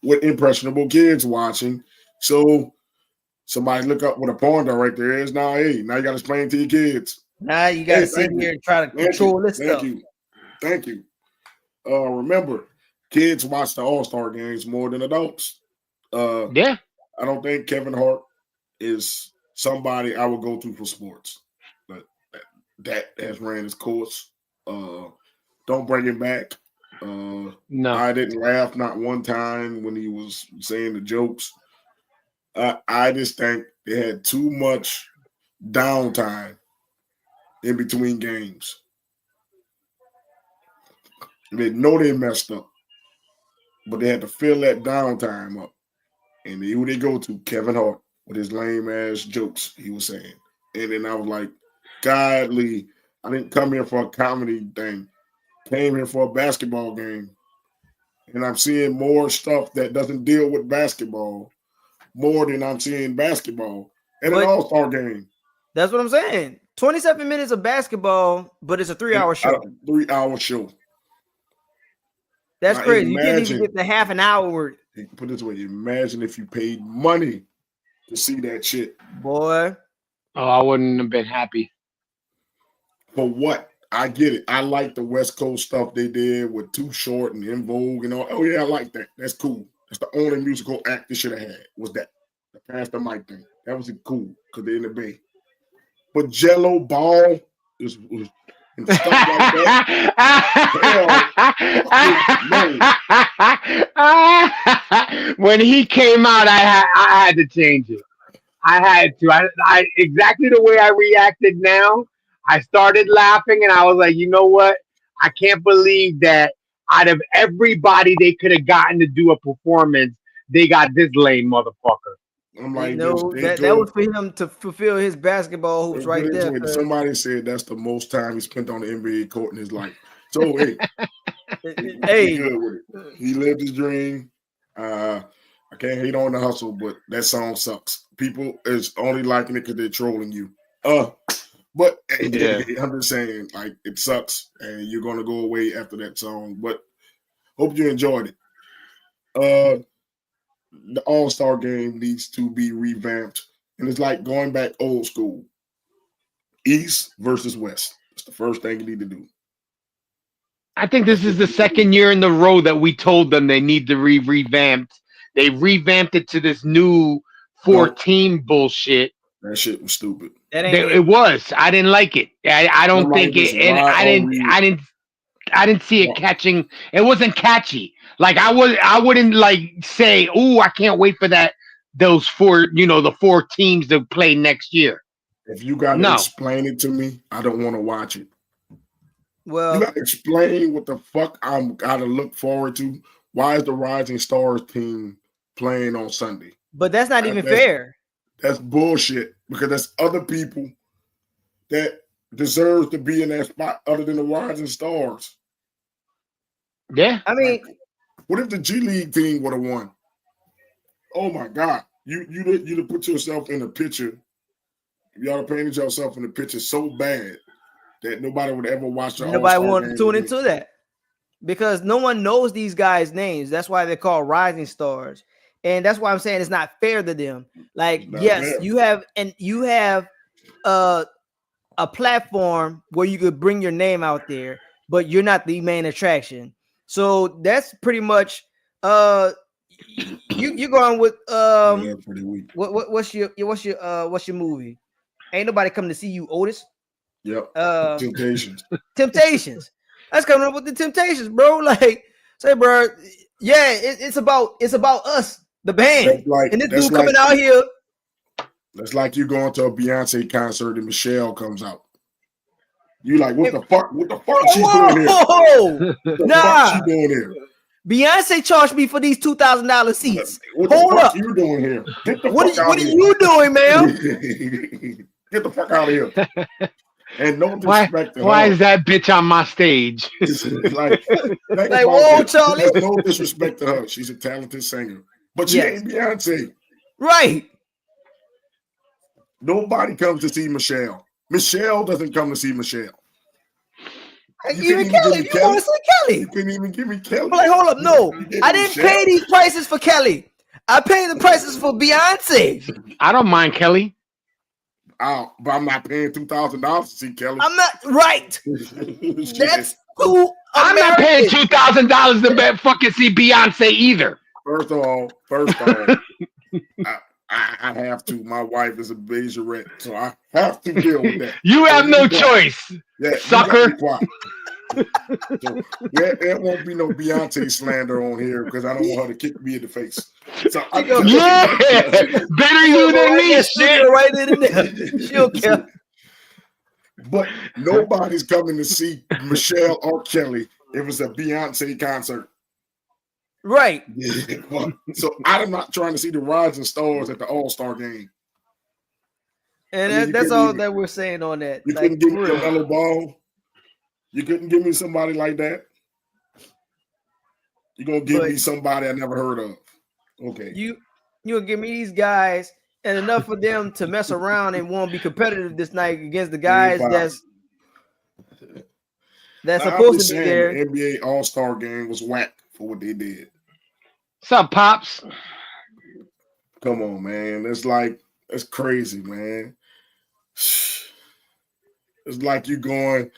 with impressionable kids watching. So somebody look up what a porn director is. Now, hey, now you got to explain to your kids. Now you got to sit here and try to control this stuff. Thank you. Remember, kids watch the All-Star games more than adults. Yeah. I don't think Kevin Hart is somebody I would go to for sports. But that has ran its course. Don't bring him back. No. I didn't laugh not one time when he was saying the jokes. I just think they had too much downtime in between games. They know they messed up, but they had to fill that downtime up. And who they go to? Kevin Hart with his lame ass jokes he was saying. And then I was like, godly, I didn't come here for a comedy thing. Came here for a basketball game. And I'm seeing more stuff that doesn't deal with basketball more than I'm seeing basketball at an all-star game. That's what I'm saying. 27 minutes of basketball, but it's a 3-hour show. 3-hour show. That's now crazy. You can't even get the half an hour. Put it this way, imagine if you paid money to see that shit. Boy. Oh, I wouldn't have been happy. For what? I get it. I like the West Coast stuff they did with Too Short and In Vogue and all. Oh, yeah, I like that. That's cool. That's the only musical act they should have had, was that. The Pastor Mike thing. That was cool because they're in the Bay. But Jello Ball is and stuff like that. When he came out, I had to change it. I had to. I exactly the way I reacted now. I started laughing and I was like, you know what? I can't believe that out of everybody they could have gotten to do a performance, they got this lame motherfucker. I'm like, that was for him to fulfill his basketball hoops right there. Somebody said that's the most time he spent on the NBA court in his life. So hey, hey, good with it. He lived his dream. I can't hate on the hustle, but that song sucks. People is only liking it because they're trolling you. But yeah. I'm just saying, like, it sucks, and you're gonna go away after that song. But hope you enjoyed it. The All-Star game needs to be revamped, and it's like going back old school. East versus West. That's the first thing you need to do. I think this is the second year in the row that we told them they need to revamped. They revamped it to this new 4-team bullshit. That shit was stupid. It was. I didn't like it. I don't think it. And I didn't see it catching. It wasn't catchy. Like I wouldn't like say, "Oh, I can't wait for that." Those the 4 teams to play next year. If you gotta explain it to me, I don't want to watch it. Well, you gotta explain what the fuck I'm gotta look forward to. Why is the Rising Stars team playing on Sunday? But that's not even fair. That's bullshit because there's other people that deserve to be in that spot other than the Rising Stars. Yeah. I mean, what if the G League team would have won? Oh my God. You'd put yourself in a picture. Y'all have painted yourself in a picture so bad that nobody would ever watch the Nobody wanted to tune into that because no one knows these guys' names. That's why they're called Rising Stars. And that's why I'm saying it's not fair to them. Like, yes, fair. you have a platform where you could bring your name out there, but you're not the main attraction. So that's pretty much you're going with pretty weak. What's your movie? Ain't nobody coming to see you, Otis. Yep. Temptations. Temptations. That's coming up with the Temptations, bro. Like, say, bro, yeah, it's about us. The band, and this dude coming out here. That's like you going to a Beyonce concert and Michelle comes out. You like, what the fuck? What the fuck she's doing here? Nah, she doing here? Beyonce charged me for these $2,000 seats. What Hold up, you doing here? What are you doing, man? Get the fuck out of here! And no disrespect to her. Why is that bitch on my stage? like whoa, Charlie. No disrespect to her. She's a talented singer. But she ain't Beyonce. Right. Nobody comes to see Michelle. Michelle doesn't come to see Michelle. Even Kelly. You want to see Kelly? You couldn't even give me Kelly. But like, hold up. No, I didn't pay these prices for Kelly. I paid the prices for Beyonce. I don't mind Kelly. But I'm not paying $2,000 to see Kelly. I'm not right. That's too I'm not paying $2,000 to fucking see Beyonce either. First of all, I have to. My wife is a Bajorette, so I have to deal with that. You have no choice, sucker. So, there won't be no Beyonce slander on here because I don't want her to kick me in the face. So better you than me, shit. Right in there. She'll kill. But nobody's coming to see Michelle or Kelly if it's a Beyonce concert. Right. Yeah, so I'm not trying to see the rising stars at the All-Star game. And that's all that we're saying on that. You couldn't give me a Mellow Ball. You couldn't give me somebody like that. You're gonna give me somebody I never heard of. Okay. You'll give me these guys and enough for them to mess around and won't be competitive this night against the guys that's supposed to be there. The NBA All-Star game was whack for what they did. What's up, Pops? Come on, man. It's crazy, man. It's like you're going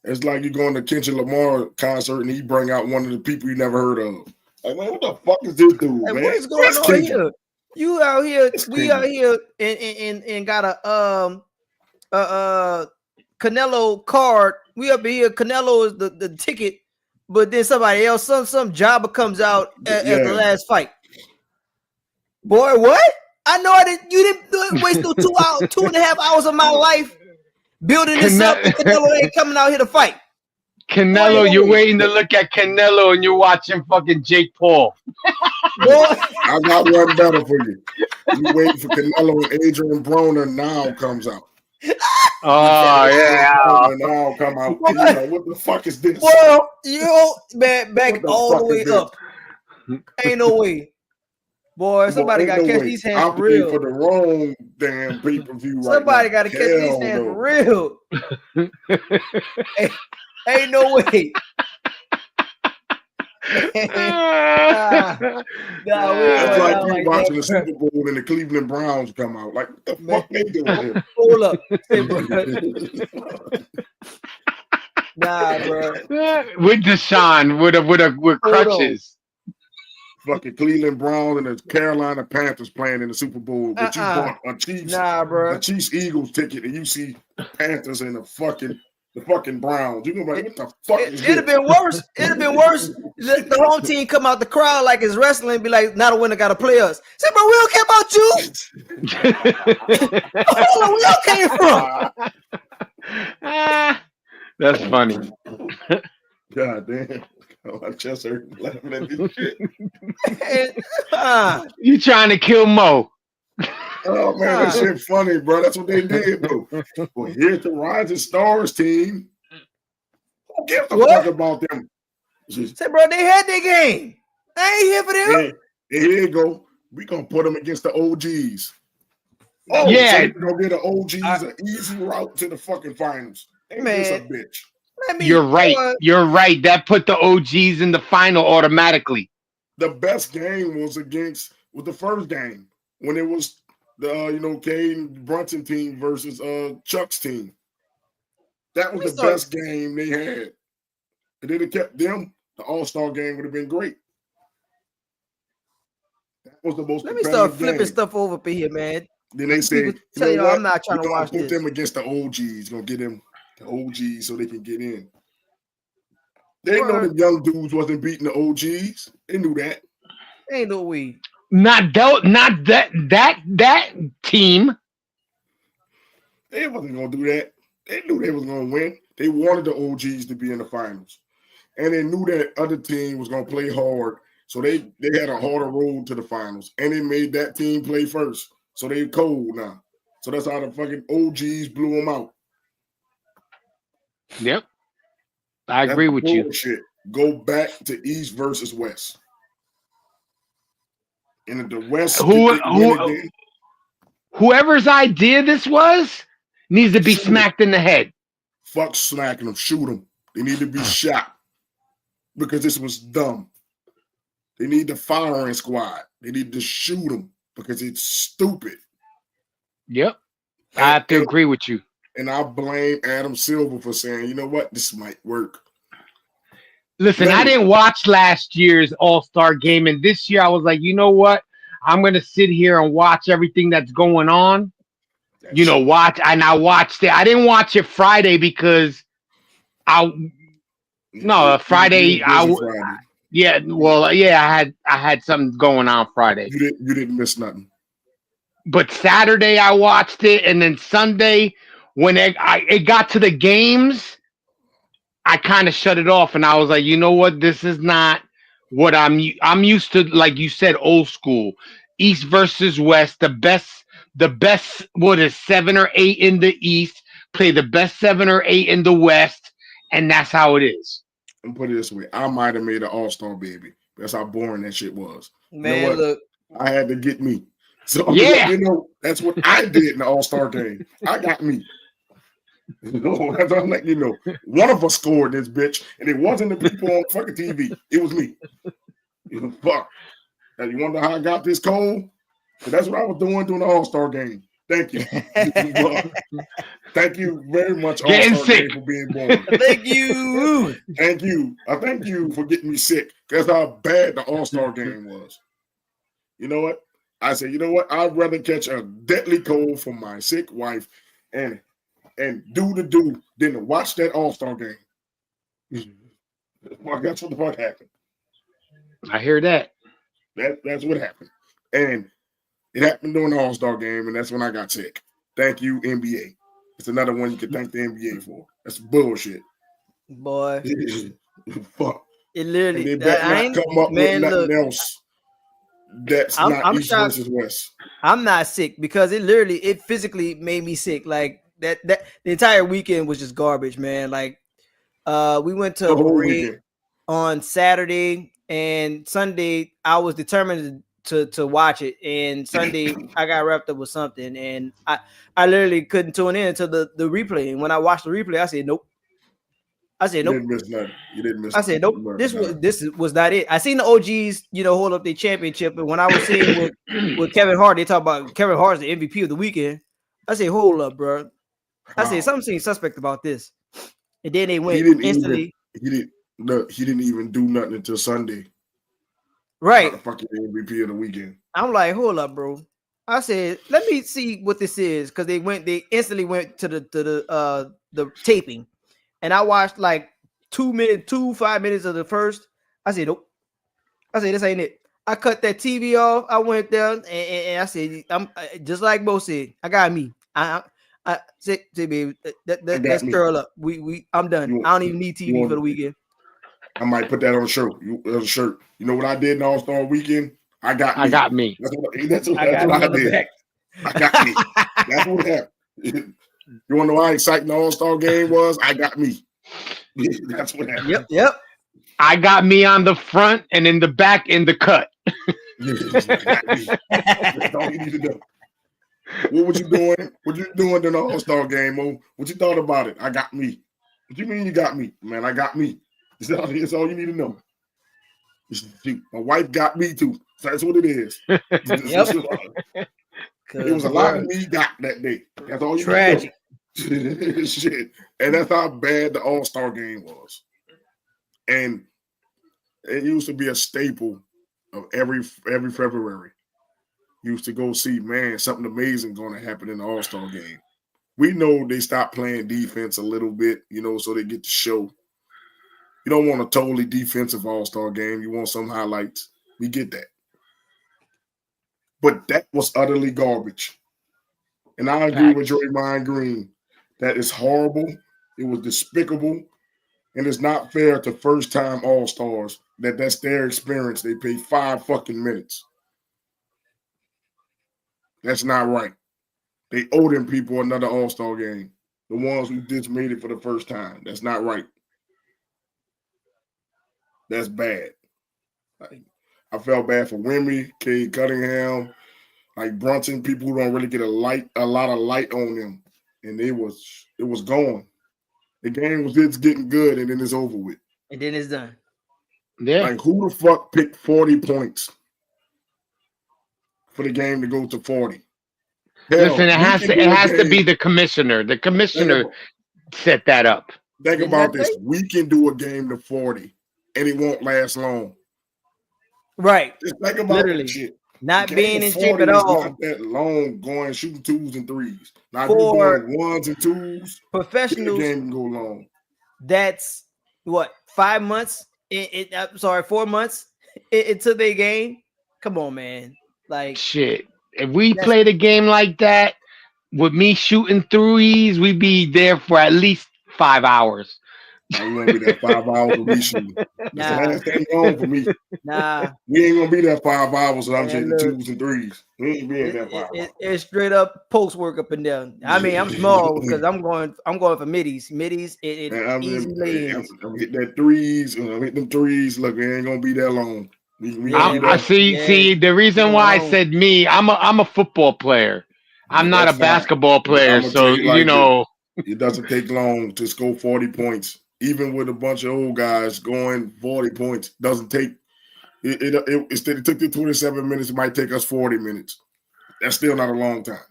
to Kendrick Lamar concert and he bring out one of the people you never heard of. Like, man, what the fuck is this dude, man? What is going on here? You out here, we out here and got a Canelo card. We up here, Canelo is the ticket, but then somebody else, some jobber comes out at the last fight. Boy, what? I know you didn't waste no 2.5 hours of my life building this up. Canelo ain't coming out here to fight. Canelo, you're waiting to look at Canelo and you're watching fucking Jake Paul. Boy, I got one better for you. You waiting for Canelo and Adrian Broner now comes out. Oh yeah, now come out. Like, what the fuck is this? Well, back all the way up. Ain't no way. Boy, somebody got to catch these hands for real. For the wrong damn pay-per-view. Somebody got to catch these hands for real. Ain't no way. That's like you watching the Super Bowl and the Cleveland Browns come out. Like, what the fuck they doing here? Hold up. Nah, bro. With Deshaun, with crutches. Fucking Cleveland Browns and the Carolina Panthers playing in the Super Bowl. But you bought a Chiefs Eagles ticket and you see Panthers and the fucking Browns. You go like, what the fuck is this? It'd have been worse. It'd have been worse. The home team come out the crowd like it's wrestling and be like, now the winner got to play us. Say, bro, we don't care about you. Hold on, where y'all came from? That's funny. God damn. My chest hurt laughing at this shit. You trying to kill Mo. Oh man, that shit funny, bro. That's what they did, bro. Well, here's the Rising Stars team. Who gives a fuck about them? Say, bro, they had their game. I ain't here for them. And here you go. We gonna put them against the OGs. Oh yeah, so gonna get the OGs an easy route to the fucking finals. Ain't this a bitch? You're right. You're right. That put the OGs in the final automatically. The best game was the first game when it was the Caden Brunson team versus Chuck's team. That was the best game they had. And they'd have kept them. The All-Star game would have been great. That was the most. Let me start flipping stuff over up here, man. Then they said, "Tell you, I'm not trying to watch this." Put them against the OGs. Gonna get them the OGs so they can get in. They know the young dudes wasn't beating the OGs. They knew that. Ain't no way. Not that team. They wasn't gonna do that. They knew they was gonna win. They wanted the OGs to be in the finals, and they knew that other team was gonna play hard. So they had a harder road to the finals, and they made that team play first. So they cold now. So that's how the fucking OGs blew them out. Yep. I agree with you. Go back to East versus West. And the West, whoever's idea this was needs to be smacked in the head. Fuck smacking them, shoot them. They need to be shot because this was dumb. They need the firing squad. They need to shoot them because it's stupid. Yep, I have to agree with you. And I blame Adam Silver for saying, you know what, this might work. Listen, I didn't watch last year's All-Star game, and this year I was like, you know what? I'm going to sit here and watch everything that's going on. I watched it. I didn't watch it Friday because Friday. I had something going on Friday. You didn't miss nothing. But Saturday I watched it, and then Sunday when it got to the games, I kind of shut it off, and I was like, you know what? This is not what I'm used to. Like you said, old school, East versus West. The best. What is 7 or 8 in the East? Play the best 7 or 8 in the West, and that's how it is. And put it this way, I might have made an all-star baby. That's how boring that shit was. Man, You know what? look, I had to get me. So I'm Yeah. letting you know that's what I did in the all-star game. I got me. That's what I'm letting you know. One of us scored this bitch, and it wasn't the people on fucking TV. It was me. Fuck. And you wonder how I got this cold? That's what I was doing during the all-star game. Thank you. Thank you very much, Getting all-star sick. game, for being born. thank you. Thank you. I thank you for getting me sick. That's how bad the All-Star game was. You know what? I said, you know what? I'd rather catch a deadly cold from my sick wife and do the do than to watch that All-Star game. Well, that's what the fuck happened. I hear that. That's what happened. And it happened during the All-Star game, and that's when I got sick. Thank you, NBA. It's another one you can thank the NBA for. That's bullshit. Boy, Fuck. it And literally. they better I not ain't, come up man, with nothing look, else that's I'm not East shocked. versus West. I'm not sick because it physically made me sick. Like that the entire weekend was just garbage, man. Like we went to The a whole parade weekend. on Saturday and Sunday. I was determined to watch it, and Sunday I got wrapped up with something, and I literally couldn't tune in until the replay. And when I watched the replay, I said nope. I said You nope. didn't miss nothing. You didn't miss I said nothing. nope. This was not it. I seen the OGs, hold up their championship, and when I was seeing with Kevin Hart, they talk about Kevin Hart's the MVP of the weekend. I said, hold up, bro. I said something seems suspect about this, and then they went instantly. He didn't even do nothing until Sunday. Right. The fucking MVP of the weekend. I'm like, hold up, bro. I said, let me see what this is, because they instantly went to the taping, and I watched like 5 minutes of the first. I said, nope. I said, this ain't it. I cut that TV off. I went down and I said, I'm just like Bo said, I got me. I said, baby, let's curl up. I'm done. I don't even need TV for the weekend. I might put that on a shirt. You know what I did in All-Star weekend? I got me. That's what I did. I got me. That's what happened. You want to know how exciting the All-Star game was? I got me. That's what happened. Yep. I got me on the front and in the back in the cut. That's all you need to know. What was you doing? What you doing during the All-Star game, Mo? What you thought about it? I got me. What you mean you got me? Man, I got me. That's all you need to know. My wife got me too. So that's what it is. It was a lot of me got that day. That's all you tragic. Need to know. Shit. And that's how bad the All-Star game was. And it used to be a staple of every February. Used to go see, man, something amazing going to happen in the All-Star game. We know they stopped playing defense a little bit, so they get to show. You don't want a totally defensive All-Star game. You want some highlights. We get that. But that was utterly garbage. And I agree with Draymond Green. That is horrible. It was despicable. And it's not fair to first-time All-Stars that's their experience. They pay 5 fucking minutes. That's not right. They owe them people another All-Star game. The ones who just made it for the first time. That's not right. That's bad. I felt bad for Wemby, Cade Cunningham, like Brunson, people who don't really get a lot of light on them. And it was going. The game was just getting good, and then it's over with. And then it's done. Yeah. Like, who the fuck picked 40 points for the game to go to 40? Hell, listen, it has to be the commissioner. The commissioner set that up. Think about this. We can do a game to 40, and it won't last long. Right. Just think about that shit. Not being in shape at all. Not that long, going shooting 2s and 3s. Now, if you're doing 1s and 2s, professionals, the game can go long. That's what, 5 months? 4 months into their game. Come on, man. Like shit. If we played a game like that, with me shooting threes, we'd be there for at least 5 hours. Now we won't be there 5 hours with me shooting. That's the Nah, last thing on for me. nah. We ain't gonna be there 5 hours when I'm Man, shooting look, 2s and 3s. We ain't being there 5 hours. it's straight up post work up and down. I mean, I'm small because I'm going for middies. Middies, Man, easy lanes. I'm hit that 3s. I'm hit them 3s. Look, we ain't gonna be that long. We gonna be I there. see. The reason why I said me, I'm a football player. I'm not a That's fine. basketball player, I'm gonna tell so you like this. It doesn't take long to score 40 points. Even with a bunch of old guys going 40 points, doesn't take it instead it took you 27 minutes, it might take us 40 minutes. That's still not a long time.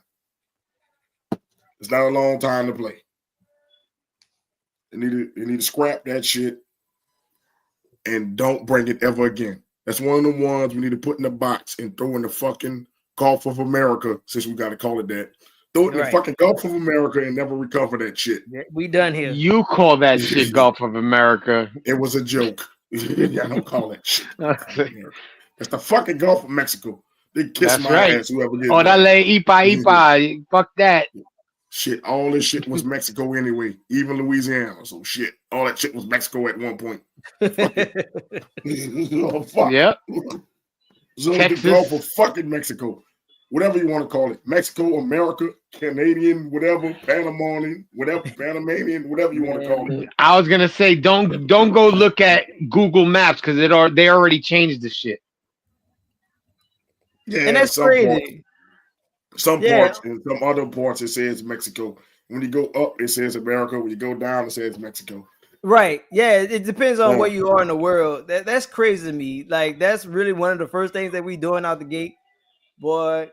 It's not a long time to play. You need to scrap that shit and don't bring it ever again. That's one of the ones we need to put in the box and throw in the fucking Gulf of America, since we got to call it that. Throw it in the fucking Gulf of America and never recover that shit. We done here. You call that shit Gulf of America. It was a joke. I don't call that shit. It's the fucking Gulf of Mexico. They kiss That's my right. ass, whoever gets Orale, ipa. Fuck that. Shit, all this shit was Mexico anyway, even Louisiana. So shit, all that shit was Mexico at one point. Oh, fuck. Yep. So the Gulf of fucking Mexico. Whatever you want to call it. Mexico, America, Canadian, whatever, Panamanian, whatever, Panamanian, whatever you want to call it. I was gonna say don't go look at Google Maps because they already changed the shit. Yeah, and that's crazy. Some parts and some other parts it says Mexico. When you go up, it says America. When you go down, it says Mexico. Right. Yeah. It depends on where you are in the world. That's crazy to me. Like, that's really one of the first things that we doing out the gate. Boy.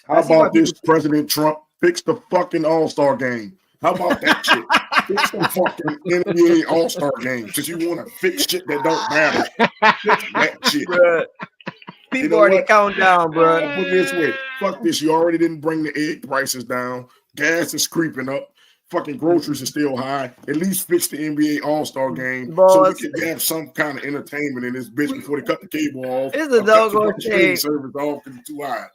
How about this, President Trump? Fix the fucking All-Star game. How about that shit? Fix the fucking NBA All-Star game. Since you want to fix shit that don't matter. Fix that shit. Bruh. People already count down, bro. Put it this way. Fuck this. You already didn't bring the egg prices down. Gas is creeping up. Fucking groceries are still high. At least fix the NBA All-Star game so we can have some kind of entertainment in this bitch before they cut the cable off. It's a doggone shame. Service off because it's too high.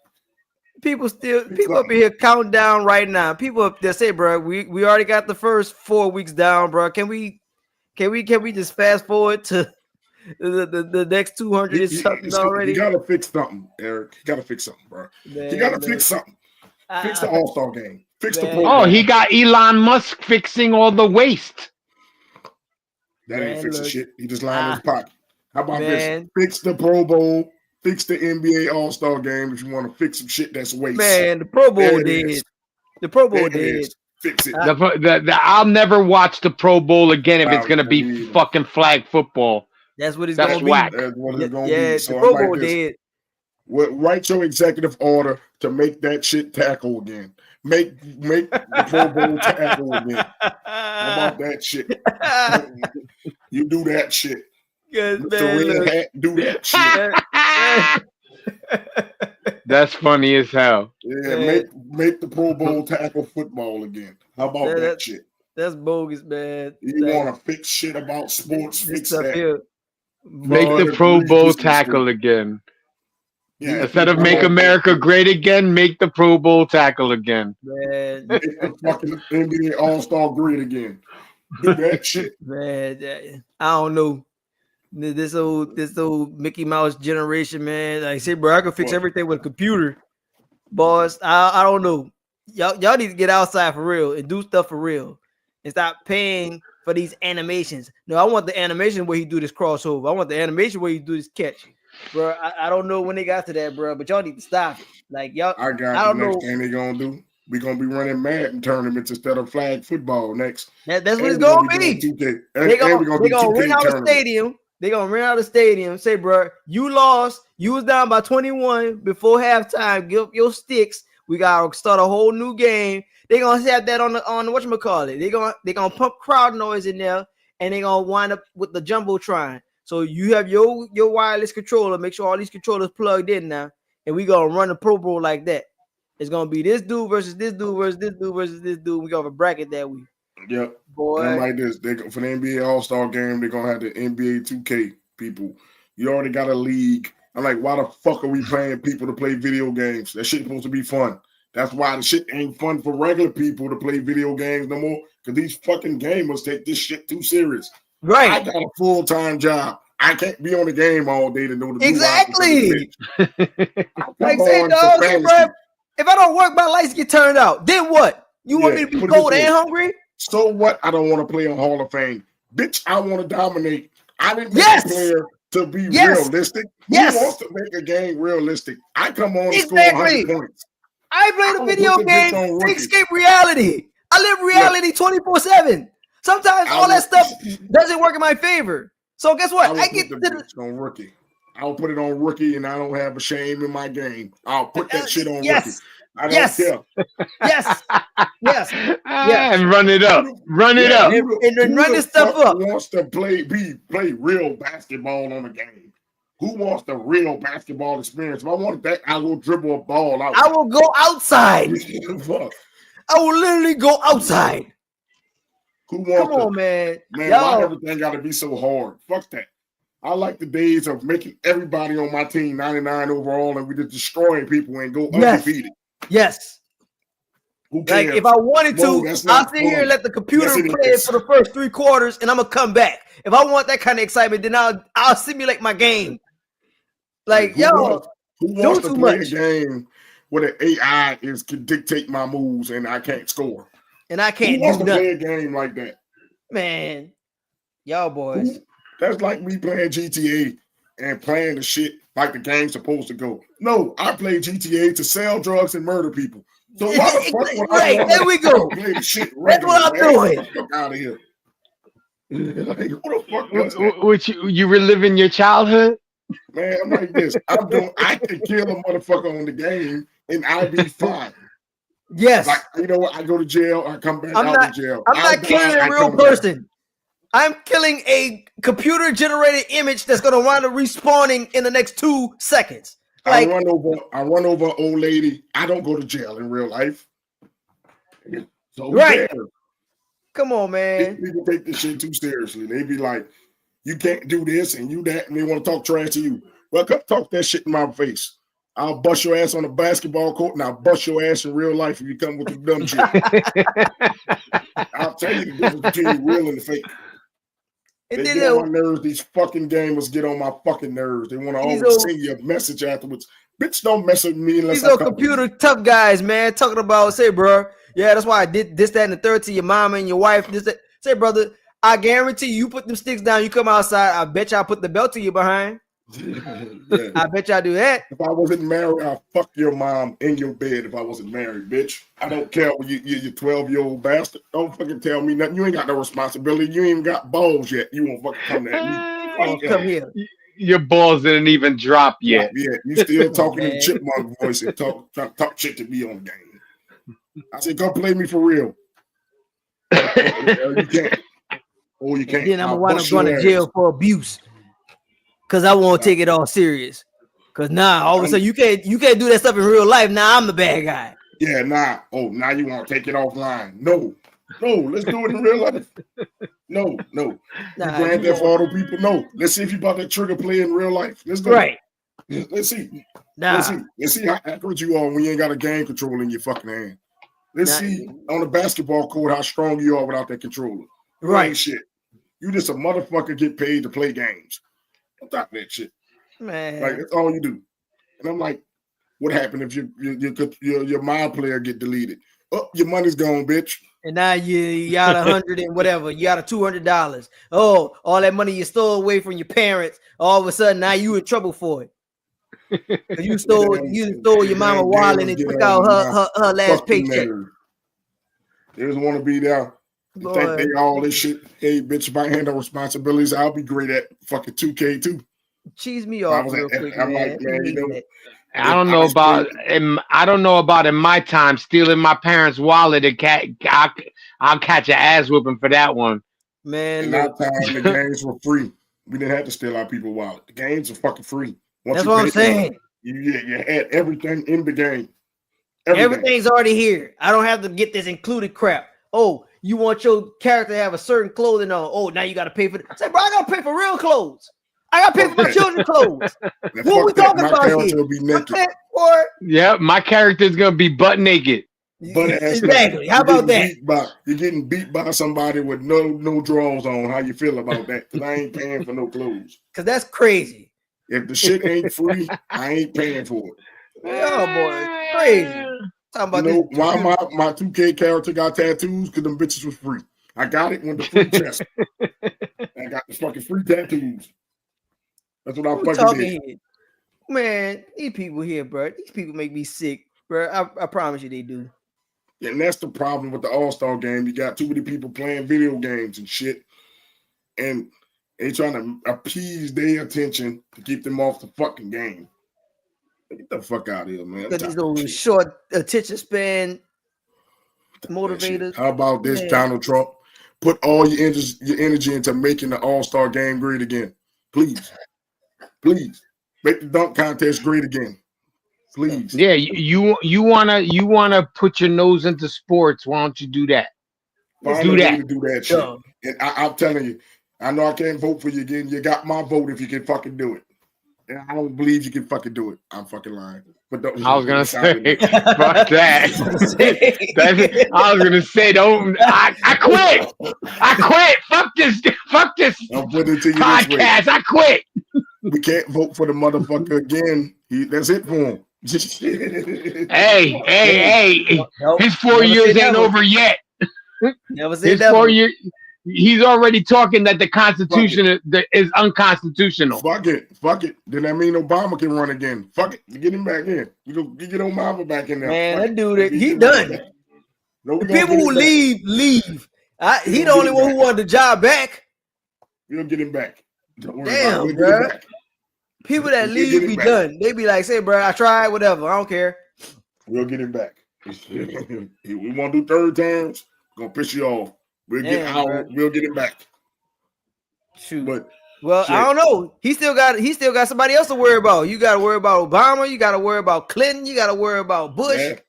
People up in here counting down right now. People up there say, bro, we already got the first 4 weeks down, bro. Can we just fast forward to the next 200 something already? You gotta fix something, Eric. You gotta fix something, bro. You gotta fix something. Fix the All-Star game. Fix the program. Oh, he got Elon Musk fixing all the waste. That ain't fixing shit. He just lying in his pocket. How about this? Fix the Pro Bowl. Fix the NBA All-Star game if you want to fix some shit that's waste. Man, the Pro Bowl did. The Pro Bowl did. Fix it. I'll never watch the Pro Bowl again if it's gonna be fucking flag football. That's what it's gonna be. That's what it's gonna be. So the Pro Bowl did. Write your executive order to make that shit tackle again. Make the Pro Bowl tackle again. How about that shit? You do that shit. Good man. Do that shit. That's funny as hell. Yeah, make the Pro Bowl tackle football again. How about that shit? That's bogus, man. You want to fix shit about sports? Fix that. Here. Make the Pro Bowl tackle again. Yeah, instead of make America great again, make the Pro Bowl tackle again. Man. Make the fucking NBA All-Star great again. Do that shit. Man, I don't know. This old Mickey Mouse generation, man. Like I say, bro, I can fix everything with a computer. Boss, I don't know. Y'all need to get outside for real and do stuff for real and stop paying for these animations. No, I want the animation where he do this crossover. I want the animation where he do this catch. Bro, I don't know when they got to that, bro, but y'all need to stop it. Like y'all, I got the next thing they gonna do. We're gonna be running Madden tournaments instead of flag football next. That's what it's gonna be. They're gonna rent out a stadium. They're gonna rent out a stadium. Say, bro, you lost. You was down by 21 before halftime. Give up your sticks. We gotta start a whole new game. They're gonna have that on the whatchamacallit. They're gonna pump crowd noise in there, and they're gonna wind up with the jumbotron. So you have your wireless controller. Make sure all these controllers plugged in now, and we gonna run the Pro Bowl like that. It's gonna be this dude versus this dude versus this dude versus this dude. We gonna have a bracket that week. Yep. Boy. And like this, for the NBA All-Star game, they're gonna have the NBA 2K people. You already got a league. I'm like, why the fuck are we paying people to play video games? That shit's supposed to be fun. That's why the shit ain't fun for regular people to play video games no more. Because these fucking gamers take this shit too serious. Right. I got a full-time job. I can't be on the game all day to know the exactly. Like say, dog, say, bro, if I don't work, my lights get turned out. Then what? You want me to be cold and hungry? So what? I don't want to play on Hall of Fame. Bitch, I want to dominate. I didn't make a player to be realistic. Who wants to make a game realistic? I come on and score 100 points. I play the video game to escape reality. I live reality 24/7. Sometimes all that stuff doesn't work in my favor. So guess what? I get to the on rookie. I'll put it on rookie, and I don't have a shame in my game. I'll put that shit on rookie. I don't care. Yes. And run it up. Run it up. And run this stuff up. Who wants to play real basketball on a game? Who wants the real basketball experience? If I want that, I will dribble a ball out. I will go outside. I will literally go outside. Who wants Come on, man. Man, why everything got to be so hard? Fuck that. I like the days of making everybody on my team 99 overall and we just destroying people and go undefeated. Yes. Like if I wanted to, I'll sit here and let the computer play it for the first 3 quarters and I'm gonna come back. If I want that kind of excitement, then I'll simulate my game. Like, who wants to play a game where the AI can dictate my moves and I can't score? And I can't do nothing. Play a game like that? Man, y'all boys. That's like me playing GTA and playing the shit like the game's supposed to go. No, I play GTA to sell drugs and murder people. So why the fuck would I there we go. Play the shit That's what I'm doing. Fuck out of here. Like, who the fuck does that? Which you reliving your childhood? Man, I'm like this. I can kill a motherfucker on the game and I'll be fine. Yes. Like, you know what? I go to jail, I come back out of jail. I'm not killing a real person. I'm killing a computer-generated image that's going to wind up respawning in the next 2 seconds. Like, I run over an old lady. I don't go to jail in real life. So who cares? Come on, man. People take this shit too seriously. They be like, you can't do this and you that, and they want to talk trash to you. Well, come talk that shit in my face. I'll bust your ass on the basketball court and I'll bust your ass in real life if you come with the dumb shit. I'll tell you the difference between real and the fake. They get on my nerves. These fucking gamers get on my fucking nerves. They want to always send you a message afterwards. Bitch, don't mess with me unless these little computer tough guys, man, talking about, say, bro, yeah, that's why I did this, that, and the third to your mama and your wife. This, that. Say, brother, I guarantee you put them sticks down, you come outside, I bet you I'll put the belt to you behind. Yeah. I bet y'all do that. If I wasn't married, I'll fuck your mom in your bed if I wasn't married, bitch. I don't care when you're 12-year-old bastard. Don't fucking tell me nothing. You ain't got no responsibility. You ain't even got balls yet. You won't fucking come at me. Come here. Your balls didn't even drop yet. Yeah, you still talking in chipmunk voice and trying to talk shit to me on the game. I said, go play me for real. You can't. Oh, you can't. Then I'm going to jail for abuse. Cause I won't take it all serious. Cause all of a sudden you can't do that stuff in real life. Now I'm the bad guy. Yeah, Oh, now you want to take it offline? No, let's do it in real life. No. You Grand Theft Auto people. No, let's see if you about that trigger play in real life. Let's go. Right. Let's see. Let's see how accurate you are when you ain't got a game controller in your fucking hand. Let's see on the basketball court how strong you are without that controller. Right. Shit. You just a motherfucker get paid to play games. Stop that shit, man. Like that's all you do. And I'm like, what happened if your mind player get deleted? Oh, your money's gone, bitch. And now you got 100 and whatever. You got a $200. Oh, all that money you stole away from your parents. All of a sudden, now you in trouble for it. You stole your mama wallet and took out her last paycheck. They just want to be there. They think they all this shit. Hey, bitch, if I handle responsibilities, I'll be great at fucking 2K too. Cheese me off real quick, I'm like, man, you know. I don't know about in my time stealing my parents' wallet. I'll catch an ass whooping for that one. Man, in our time, the games were free. We didn't have to steal our people's wallet. The games are fucking free. That's what I'm saying. You had everything in the game. Everything's already here. I don't have to get this included crap. Oh, you want your character to have a certain clothing on. Oh, now you got to pay for it. Say, bro, I got to pay for real clothes. I got to pay for my children's clothes. What we talking about here? Will be naked. Yeah, my character's gonna be butt naked. Exactly. How about that? You're getting beat by somebody with no drawers on. How you feel about that? Because I ain't paying for no clothes. Because that's crazy. If the shit ain't free, I ain't paying for it. Oh boy, crazy. Why my 2K character got tattoos? Because them bitches was free. I got it when the free chest. I got the fucking free tattoos. That's what I fucking did. Here? Man, these people here, bro. These people make me sick, bro. I promise you they do. And that's the problem with the All-Star game. You got too many people playing video games and shit. And they trying to appease their attention to keep them off the fucking game. Get the fuck out of here, man. Got these old short attention span motivators. How about this, Donald Trump? Put all your energy into making the All-Star game great again. Please. Please. Make the dunk contest great again. Please. Yeah, you wanna put your nose into sports. Why don't you do that? Do that shit. And I'm telling you, I know I can't vote for you again. You got my vote if you can fucking do it. And I don't believe you can fucking do it. I'm fucking lying. But I was gonna say, fuck that. I was gonna say, don't. I quit. I quit. Fuck this. I'll put it to you podcast. I quit. We can't vote for the motherfucker again. That's it for him. Hey. His 4 years ain't over yet. Never say his 4 years. He's already talking that the Constitution is unconstitutional. Fuck it. Then that mean Obama can run again. Fuck it. Get him back in. You get Obama back in there. Man, that dude, he done. The people who leave. He the only one who wanted the job back. We'll get him back. Damn, bro. People that leave be done. They be like, say, bro, I tried, whatever. I don't care. We'll get him back. We want to do third terms. Gonna piss you off. We'll get him back. Shoot. But I don't know. He still got somebody else to worry about. You got to worry about Obama. You got to worry about Clinton. You got to worry about Bush.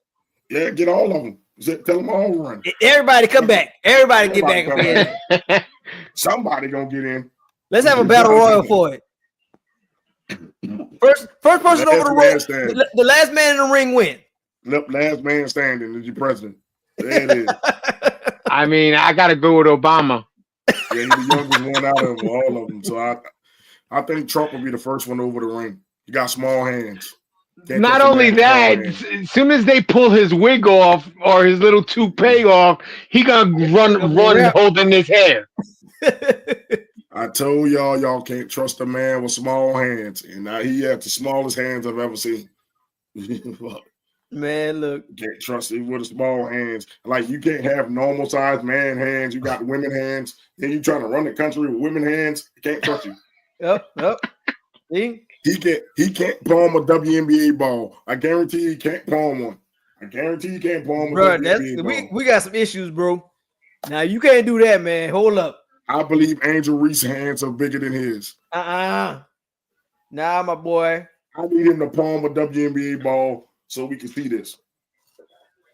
Yeah, get all of them. Tell them all to run. Everybody come back. Everybody get back. Somebody gonna get in. Let's have a battle royal for it. First person over the ring. The last man in the ring win. Last man standing is your president. There it is. I mean, I gotta go with Obama. Yeah, he's the youngest one out of all of them. So I think Trump will be the first one over the ring. He got small hands. Not only that, as soon as they pull his wig off or his little toupee off, he gonna run holding his hair. I told y'all can't trust a man with small hands, and now he had the smallest hands I've ever seen. Man, look, you can't trust him with the small hands. Like you can't have normal sized man hands. You got women hands. Then you trying to run the country with women hands. I can't trust you. Yep. See? He can't palm a WNBA ball. I guarantee he can't palm one. I guarantee he can't palm a WNBA ball. We got some issues, bro. Now you can't do that, man. Hold up. I believe Angel Reese's hands are bigger than his. Nah, my boy. I need him to palm a WNBA ball so we can see this.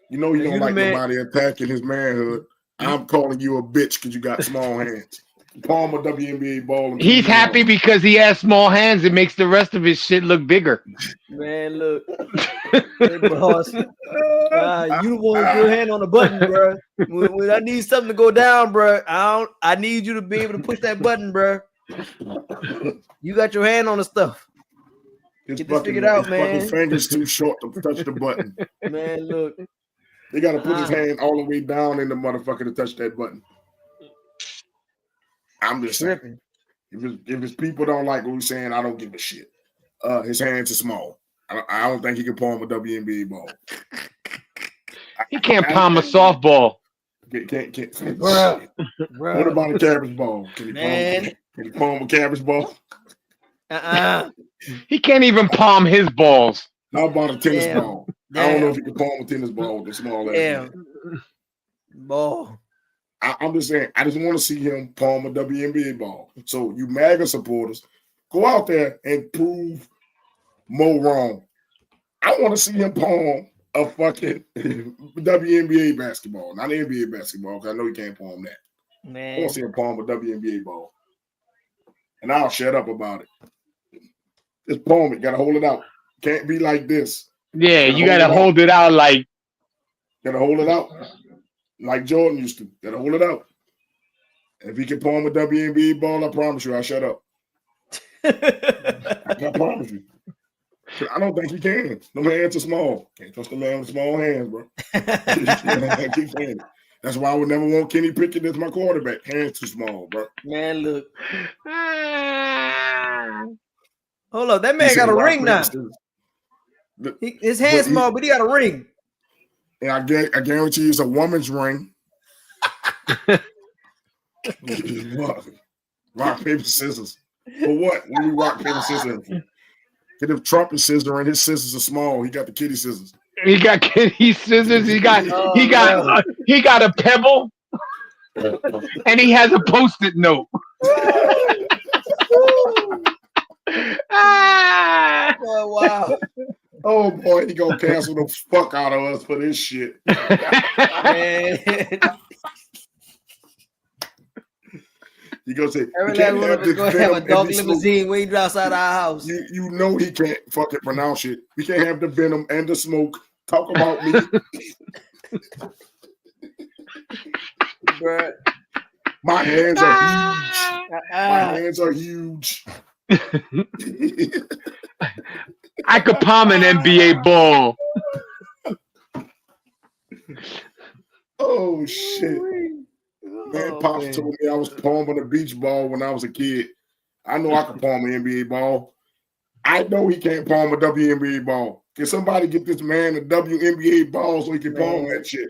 You know he don't like nobody attacking his manhood. I'm calling you a bitch because you got small hands. Palm a WNBA ball. He's happy because he has small hands. It makes the rest of his shit look bigger. Man, look. Hey, boss. You the one with your hand on the button, bro. When I need something to go down, bro, I need you to be able to push that button, bro. You got your hand on the stuff. Get this figured out, man. His fingers too short to touch the button. Man, look. They got to put his hand all the way down in the motherfucker to touch that button. I'm just saying. If his people don't like what he's saying, I don't give a shit. His hands are small. I don't think he can palm a WNBA ball. He can't palm a softball. Can't. What about a cabbage ball? Can he palm a cabbage ball? He can't even palm his balls. How about a tennis ball? I don't know if he can palm a tennis ball with a small ass ball. I'm just saying, I just want to see him palm a WNBA ball. So you MAGA supporters, go out there and prove Mo wrong. I want to see him palm a fucking WNBA basketball, not NBA basketball, because I know he can't palm that. Man. I want to see him palm a WNBA ball. and I'll shut up about it. Just palm it. Gotta hold it out. Can't be like this. Yeah, you gotta hold it out like. Gotta hold it out like Jordan used to. Gotta hold it out. If he can palm a WNBA ball, I promise you, I'll shut up. I promise you. I don't think he can. No hands are small. Can't trust a man with small hands, bro. I keep saying it. That's why I would never want Kenny Pickett as my quarterback. Hands too small, bro. Man, look. Hold up, that man got a ring now. His hand's small, but he got a ring. And I guarantee you it's a woman's ring. Rock, paper, scissors. For what? What do we rock, paper, scissors for? Get if Trump is scissoring, his scissors are small. He got the kitty scissors. He got kitty scissors. He got a pebble, and he has a Post-it note. Oh, wow. Oh boy, he gonna cancel the fuck out of us for this shit. Man. You gonna say every last one of us gonna have a dog limousine waiting outside our house. You know he can't fucking pronounce it. We can't have the venom and the smoke. Talk about me. Bruh. My hands are huge. My hands are huge. I could palm an NBA ball. Oh shit. Man, Pops told me I was palming a beach ball when I was a kid. I know I can palm an NBA ball. I know he can't palm a WNBA ball. Can somebody get this man a WNBA ball so he can palm that shit?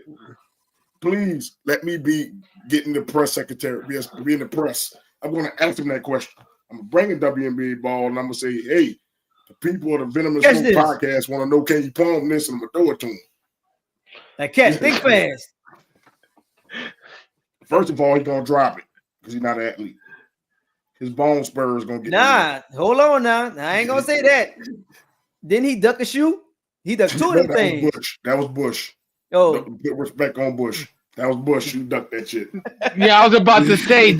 Please let me be getting the press secretary, be in the press. I'm going to ask him that question. I'm going to bring a WNBA ball and I'm going to say, hey, the people of the Venom and Smoke podcast want to know, can you palm this? And I'm going to throw it to him. That catch, think fast. First of all, he's going to drop it because he's not an athlete. His bone spur is going to get hold on now. I ain't going to say that. Didn't he duck a shoe? He ducked two of them things. That was Bush. Oh. Put respect on Bush. That was Bush. You ducked that shit. Yeah, I was about to say,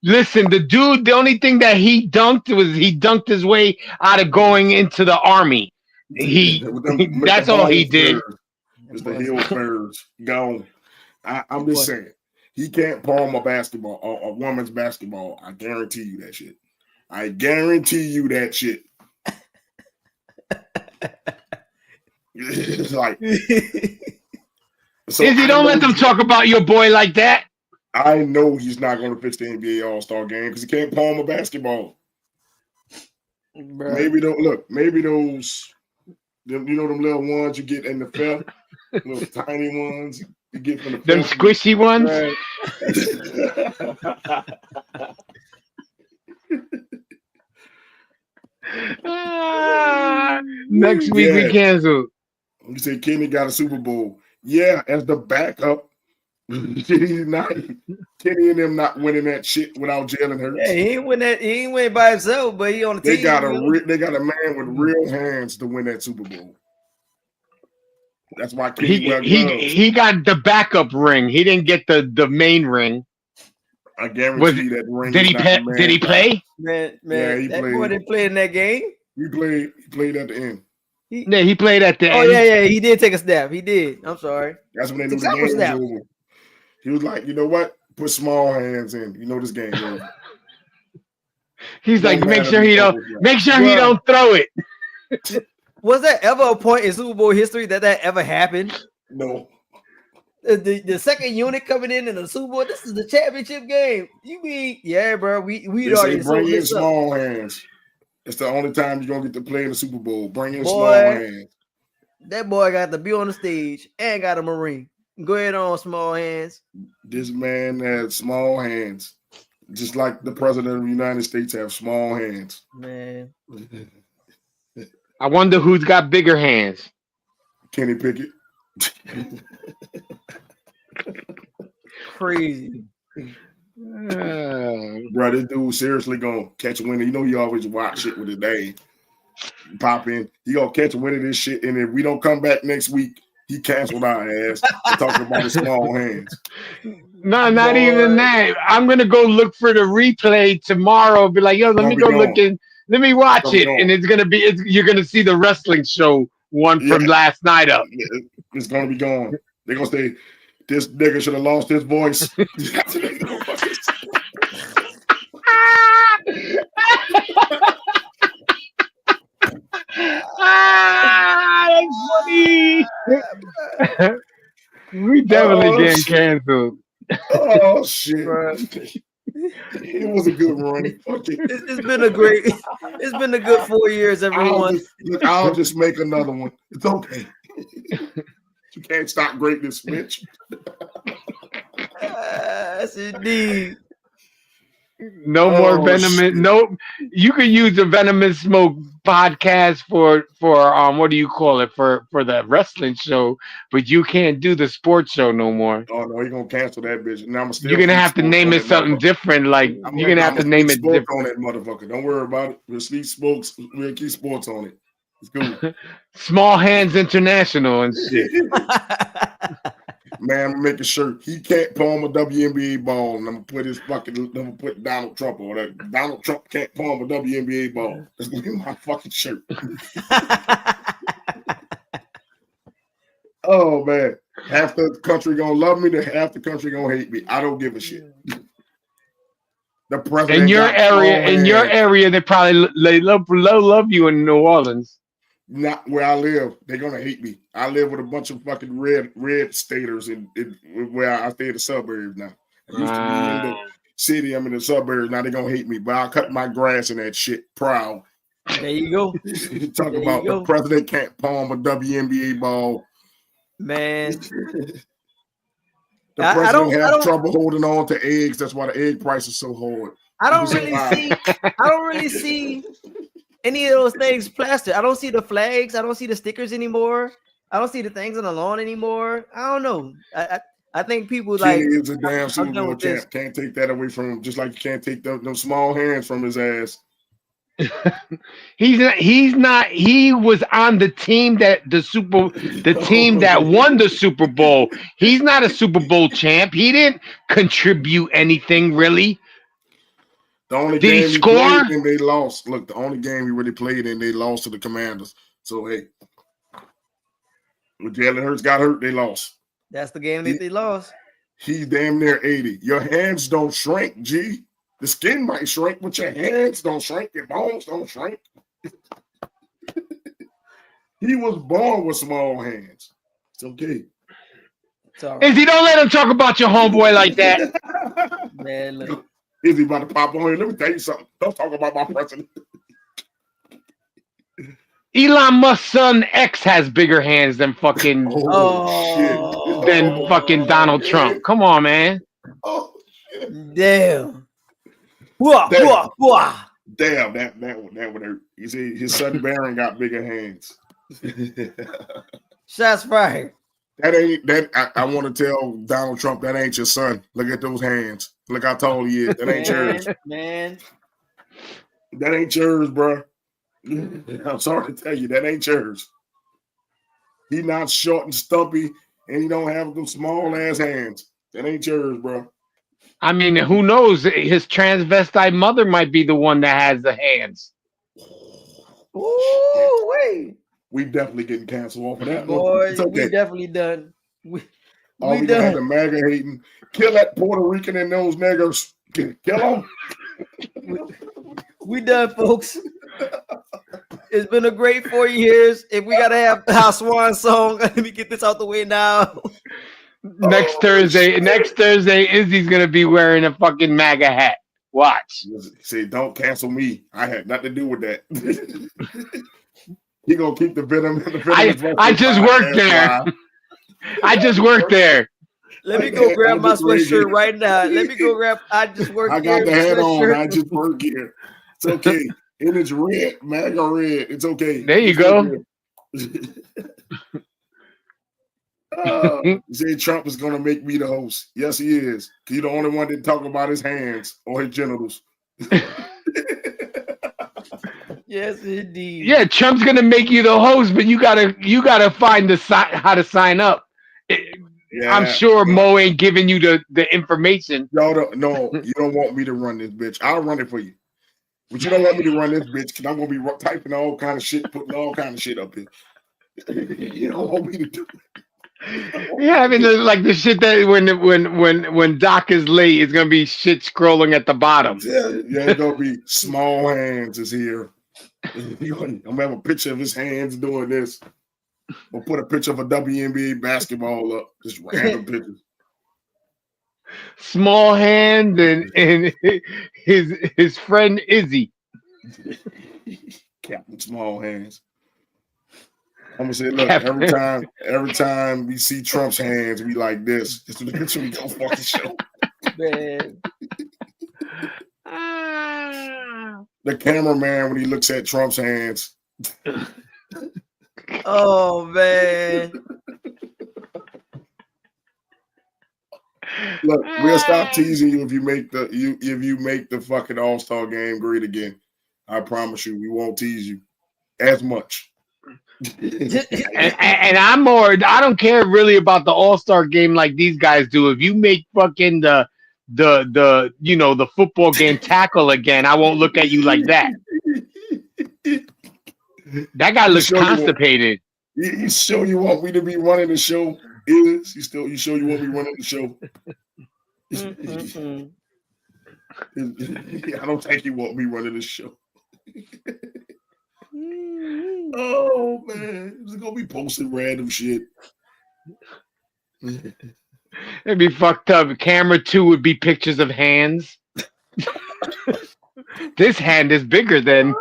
listen, the dude, the only thing that he dunked was he dunked his way out of going into the army. That's all he did. It's the heel spurs. Gone. I'm just saying. He can't palm a basketball, a woman's basketball. I guarantee you that shit. I guarantee you that shit. It's like, so Izzy, don't let them talk about your boy like that. I know he's not going to fix the NBA All-Star game because he can't palm a basketball. Bruh. Maybe those, them little ones you get in the fair, little tiny ones. You get from the them squishy ones. Next week we cancel. You say Kenny got a Super Bowl. Yeah, as the backup. Kenny and them not winning that shit without Jalen Hurts. Yeah, he ain't win by himself, but he on the team. They got a man with real hands to win that Super Bowl. That's why he got the backup ring. He didn't get the main ring. I guarantee that ring. Did he play? Man, yeah, he that played. boy didn't play in that game. He played at the end. He played at the end. Oh yeah, he did take a snap. He did. I'm sorry. That's when they knew the game was over. He was like, you know what? Put small hands in. You know this game is over. He's like, make sure he don't throw it. Was there ever a point in Super Bowl history that ever happened? No. The second unit coming in the Super Bowl. This is the championship game. You mean, yeah, bro? We already bring in small hands. It's the only time you're gonna get to play in the Super Bowl. Bring in small hands. That boy got to be on the stage and got a Marine. Go ahead on small hands. This man has small hands, just like the president of the United States have small hands. Man. I wonder who's got bigger hands. Kenny Pickett. Crazy. Bro, this dude seriously gonna catch a winner. You know he always watch shit with his name. Pop in. He gonna catch a winner of this shit, and if we don't come back next week, he canceled our ass talking about his small hands. No, not even that. I'm gonna go look for the replay tomorrow. Be like, yo, let Don't me be go look gone. in. Let me watch Don't be it, and gone. it's gonna be. You're gonna see the wrestling show one Yeah, from last night up. it's gonna be gone. They're gonna say this nigga should have lost his voice. That's funny. We definitely Oh getting shit! canceled. Oh shit! Bruh. It was a good run. Fuck it. It's been a great. It's been a good 4 years, everyone. I'll just make another one. It's okay. You can't stop greatness, Mitch. Yes, indeed. No more venomous. Shit. No, you can use the venomous smoke podcast for what do you call it for the wrestling show, but you can't do the sports show no more. Oh no, he gonna cancel that bitch. Now I'm You're still gonna speak have to sports name on it that something motherfucker. different. Like you're gonna have to I'm name speak it sports different. on that motherfucker. Don't worry about it. We'll speak sports. We'll keep sports on it. It's cool. Small Hands International and shit. Man, I'm making sure he can't palm a WNBA ball, and I'm gonna put Donald Trump on that. Donald Trump can't palm a WNBA ball. That's gonna be my fucking shirt. Oh man, half the country gonna love me, half the country gonna hate me. I don't give a shit. The president In your got small hands. area, they probably love you in New Orleans. Not where I live. They're gonna hate me. I live with a bunch of fucking red staters in where I stay in the suburbs now. I used to be in the city. I'm in the suburbs now. They're gonna hate me, but I'll cut my grass in that shit proud. There you go. Talk There about you the go. president can't palm a WNBA ball. Man, The I president don't. have trouble holding on to eggs. That's why the egg price is so hard. I don't really see any of those things plastered. I don't see the flags. I don't see the stickers anymore. I don't see the things on the lawn anymore. I don't know. I think people Kenny like. is a damn Super Bowl champ. Can't take that away from him. Just like you can't take them small hands from his ass. He's not. He was on the team that team that won the Super Bowl. He's not a Super Bowl champ. He didn't contribute anything really. The only Did he game he score? played and they lost. Look, the only game he really played in, they lost to the Commanders. So hey, when Jalen Hurts got hurt, they lost. That's the game that they lost. He's damn near 80. Your hands don't shrink, G. The skin might shrink, but your hands don't shrink. Your bones don't shrink. He was born with small hands. It's okay. Izzy, don't let him talk about your homeboy like that. Man, look. Izzy about to pop on here. Let me tell you something. Don't talk about my president. Elon Musk's son X has bigger hands than fucking fucking Donald Trump. Come on, man. Oh shit. Damn. Damn, that would hurt. You see, his son Barron got bigger hands. Shots fired. I want to tell Donald Trump that ain't your son. Look at those hands. Look how tall he is. That ain't yours. Man. That ain't yours, bro. I'm sorry to tell you, that ain't yours. He not short and stumpy, and he don't have them small ass hands. That ain't yours, bro. I mean, who knows? His transvestite mother might be the one that has the hands. Ooh, wait. We definitely getting canceled off of that. Boy, it's okay. we definitely done. We gonna have the MAGA hating. Kill that Puerto Rican and those niggers. Kill them. We done, folks. It's been a great 4 years. If we gotta have our swan song, let me get this out the way now. Next Thursday, Izzy's gonna be wearing a fucking MAGA hat. Watch. Say, don't cancel me. I had nothing to do with that. He gonna keep the venom. I just worked there. I just worked there. Let me go grab my sweatshirt right now. Let me go grab. I just worked. I got the hat on. I just work here. It's okay. And it's red, MAGA red. It's okay. There you go. You say Trump is gonna make me the host. Yes, he is. He's the only one that talk about his hands or his genitals. Yes, indeed. Yeah, Trump's gonna make you the host, but you gotta find how to sign up. I'm sure Mo ain't giving you the information. No, you don't want me to run this bitch. I'll run it for you. But you don't want me to run this bitch because I'm gonna be typing all kind of shit, putting all kind of shit up here. You don't want me to do it. Yeah, I mean, like the shit that when Doc is late, it's gonna be shit scrolling at the bottom. Yeah, it's gonna be small hands is here. I'm gonna have a picture of his hands doing this. Or put a picture of a WNBA basketball up. Just random pictures. Small hand and his friend Izzy. Captain Small Hands. I'm gonna say, look, every time we see Trump's hands, we like this. This is the picture we go fucking show. Man. The cameraman when he looks at Trump's hands. Oh man. Look, we'll stop teasing you if you make the fucking All-Star game great again. I promise you, we won't tease you as much. and I'm more. I don't care really about the All-Star game like these guys do. If you make fucking the football game tackle again, I won't look at you like that. That guy looks constipated. You sure you want me to be running the show? You sure you want me running the show? I don't think you want me running the show. Oh man, it's gonna be posting random shit. It'd be fucked up. Camera 2 would be pictures of hands. This hand is bigger than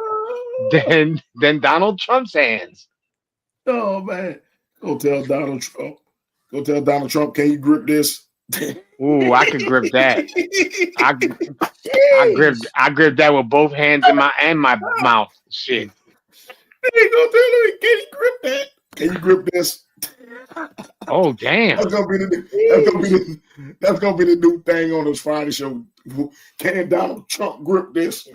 Donald Trump's hands. Oh man, go tell Donald Trump. Can you grip this? Ooh, I could grip that. I grip that with both hands in my mouth. Shit. Hey, go tell him, can he grip that? Can you grip this? Oh damn. That's gonna be the new thing on this Friday show. Can Donald Trump grip this?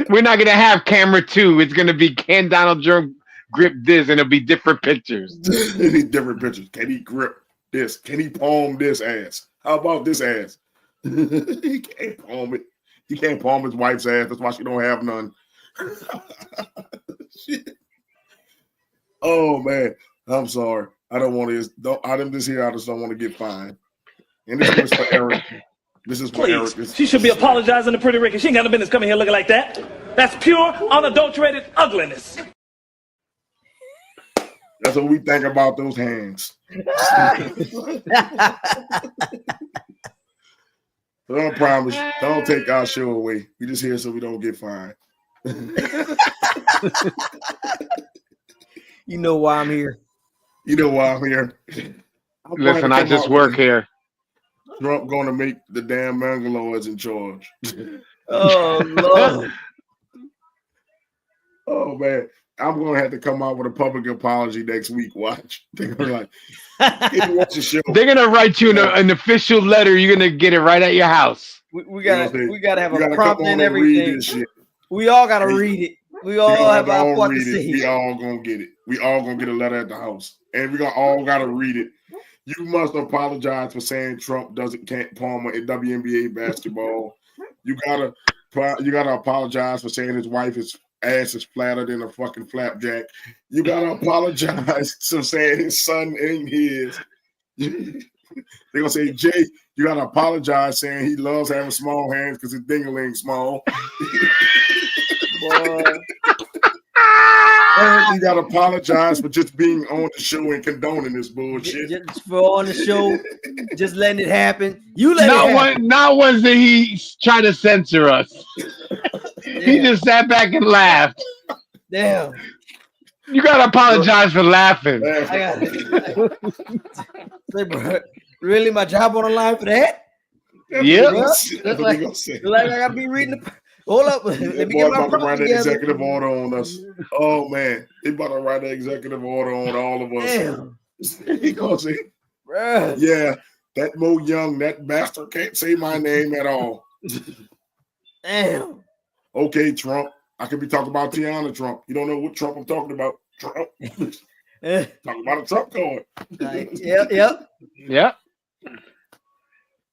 We're not gonna have camera 2. It's gonna be can Donald Trump grip this, and it'll be different pictures. It'll be different pictures. Can he grip this? Can he palm this ass? How about this ass? He can't palm it. He can't palm his wife's ass. That's why she don't have none. Shit. Oh man, I'm sorry. I don't want to. I just don't want to get fined. And this is for Eric. This is for Eric. She should be apologizing to Pretty Ricky. She ain't got no business coming here looking like that. That's pure, unadulterated ugliness. That's what we think about those hands. Don't promise. Don't take our show away. We just here so we don't get fined. You know why I'm here. Listen, I just work here. Trump going to make the damn Mangaloids in charge. Oh Lord. Oh man, I'm going to have to come out with a public apology next week. Watch. They're going to like, hey, watch the show. They're going to write you an official letter. You're going to get it right at your house. We got to have a prompt and everything. We all got to read it. We all have our fucking say. We all gonna get it. We all gonna get a letter at the house, and we all gotta read it. You must apologize for saying Trump can't palm in WNBA basketball. You gotta apologize for saying his wife's ass is flatter than a fucking flapjack. You gotta apologize for saying his son ain't his. They're gonna say, Jay, you gotta apologize saying he loves having small hands because his ding-a-ling small. Boy. You gotta apologize for just being on the show and condoning this bullshit. Just for on the show, just letting it happen. You let it happen. Not once did he try to censor us. Yeah. He just sat back and laughed. Damn. You gotta apologize for laughing. I got it. Say, bro, really, my job on the line for that? Yeah. That's like I gotta be reading the. Hold up. Let me get my about to write an executive order on us. Oh, man. They about to write an executive order on all of us. Damn. He gonna say, bruh. Yeah, that Mo Young, that bastard can't say my name at all. Damn. Okay, Trump. I could be talking about Tiana Trump. You don't know what Trump I'm talking about. Trump. Talking about a Trump card. Yep. Yeah.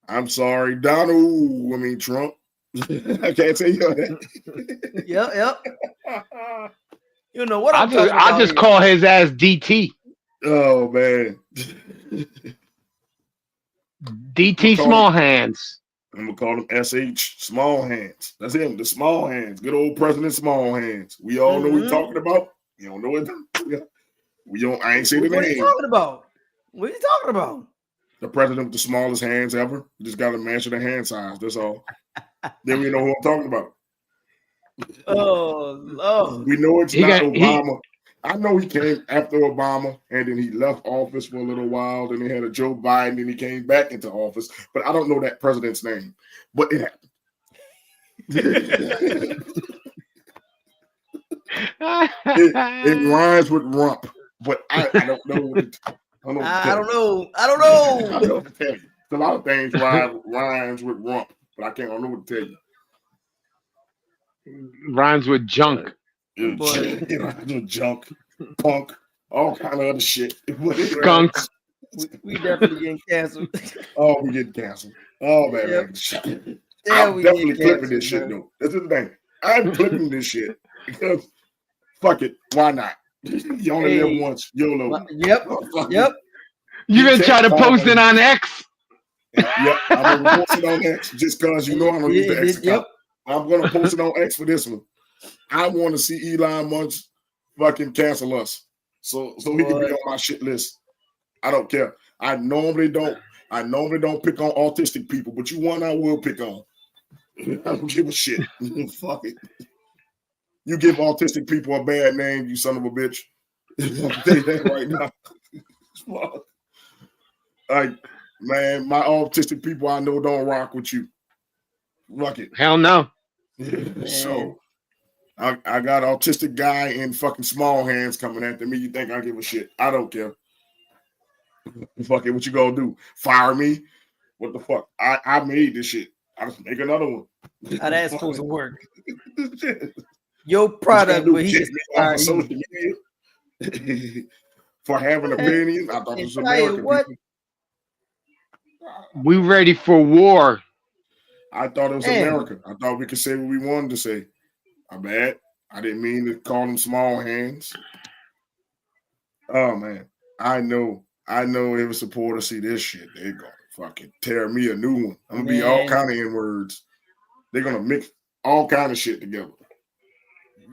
I'm sorry, Donald. I mean Trump. I can't say you that. Yep. You know what I'll I'm talking just, I'll about just here. call his ass DT. Oh man. DT Small Hands. I'm gonna call him SH Small Hands. That's him, the Small Hands. Good old President Small Hands. We all know what we're talking about. You don't know it. We don't. I ain't say the What are you name. talking about? What are you talking about? The president with the smallest hands ever. You just got to measure the hand size. That's all. Then we know who I'm talking about. Oh. We know it's He not got- he- Obama. I know he came after Obama, and then he left office for a little while. Then they had a Joe Biden, and he came back into office. But I don't know that president's name. But it happened. it rhymes with rump, but I don't know. I don't know. I don't know what to tell you. A lot of things rhymes with rump, but I don't know what to tell you. Rhymes with junk. Junk, punk, all kind of other shit. Skunk. We definitely getting canceled. Oh, we get canceled. Oh man, Yep. I'm definitely clipping this shit though. This is the thing. I'm clipping this shit because fuck it, why not? You only live once. YOLO. Yep. You gonna try to post it on X? Yep, I'm gonna post it on X just because you know I'm gonna use the X account. I'm gonna post it on X for this one. I want to see Elon Musk fucking cancel us, so he can be on my shit list. I don't care. I normally don't pick on autistic people, but you one I will pick on. I don't give a shit. Fuck it. You give autistic people a bad name, you son of a bitch. I'll tell you that right now. Like, man, my autistic people I know don't rock with you. Fuck it. Hell no. So I got autistic guy in fucking small hands coming after me. You think I give a shit? I don't care. Fuck it. What you gonna do? Fire me? What the fuck? I made this shit. I just make another one. How that's supposed to work? Your product, but he just on social media for having opinions. I thought it was American people. We ready for war. I thought it was America. I thought we could say what we wanted to say. I'm bad. I didn't mean to call them small hands. Oh man, I know every supporter see this shit. They're gonna fucking tear me a new one. I'm gonna be all kind of N-words. They're gonna mix all kind of shit together.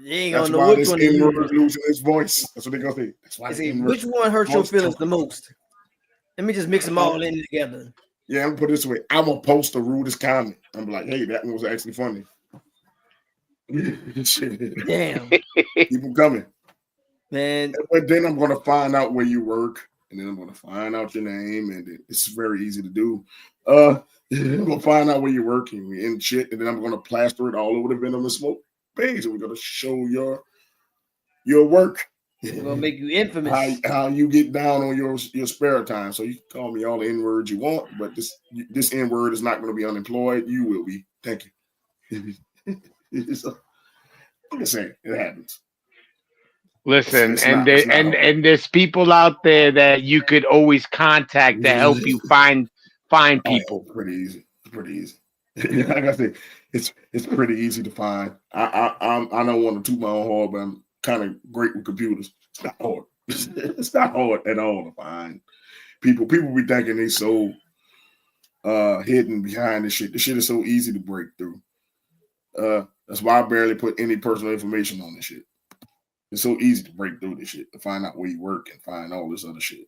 You ain't gonna know which one to use. Losing his voice. That's what they're gonna say. That's why which one hurts your feelings the most? Let me just mix them all in together. Yeah, I'm gonna put it this way. I'm gonna post the rudest comment. I'm like, hey, that one was actually funny. Damn. Keep them coming. Man. But then I'm gonna find out where you work, and then I'm gonna find out your name, and it's very easy to do. I'm gonna find out where you're working and shit, and then I'm gonna plaster it all over the Venom and Smoke page, and we're gonna show your work. We're gonna make you infamous. How you get down on your spare time. So you can call me all the N-words you want, but this N-word is not going to be unemployed. You will be. Thank you. So, I'm just saying, it happens. Listen, and there's people out there that you could always contact to help you find people. Oh, pretty easy. It's pretty easy. Like I said, it's pretty easy to find. I don't want to toot my own horn, but I'm kind of great with computers. It's not hard. It's not hard at all to find people. People be thinking they so hidden behind this shit. This shit is so easy to break through. That's why I barely put any personal information on this shit. It's so easy to break through this shit, to find out where you work and find all this other shit.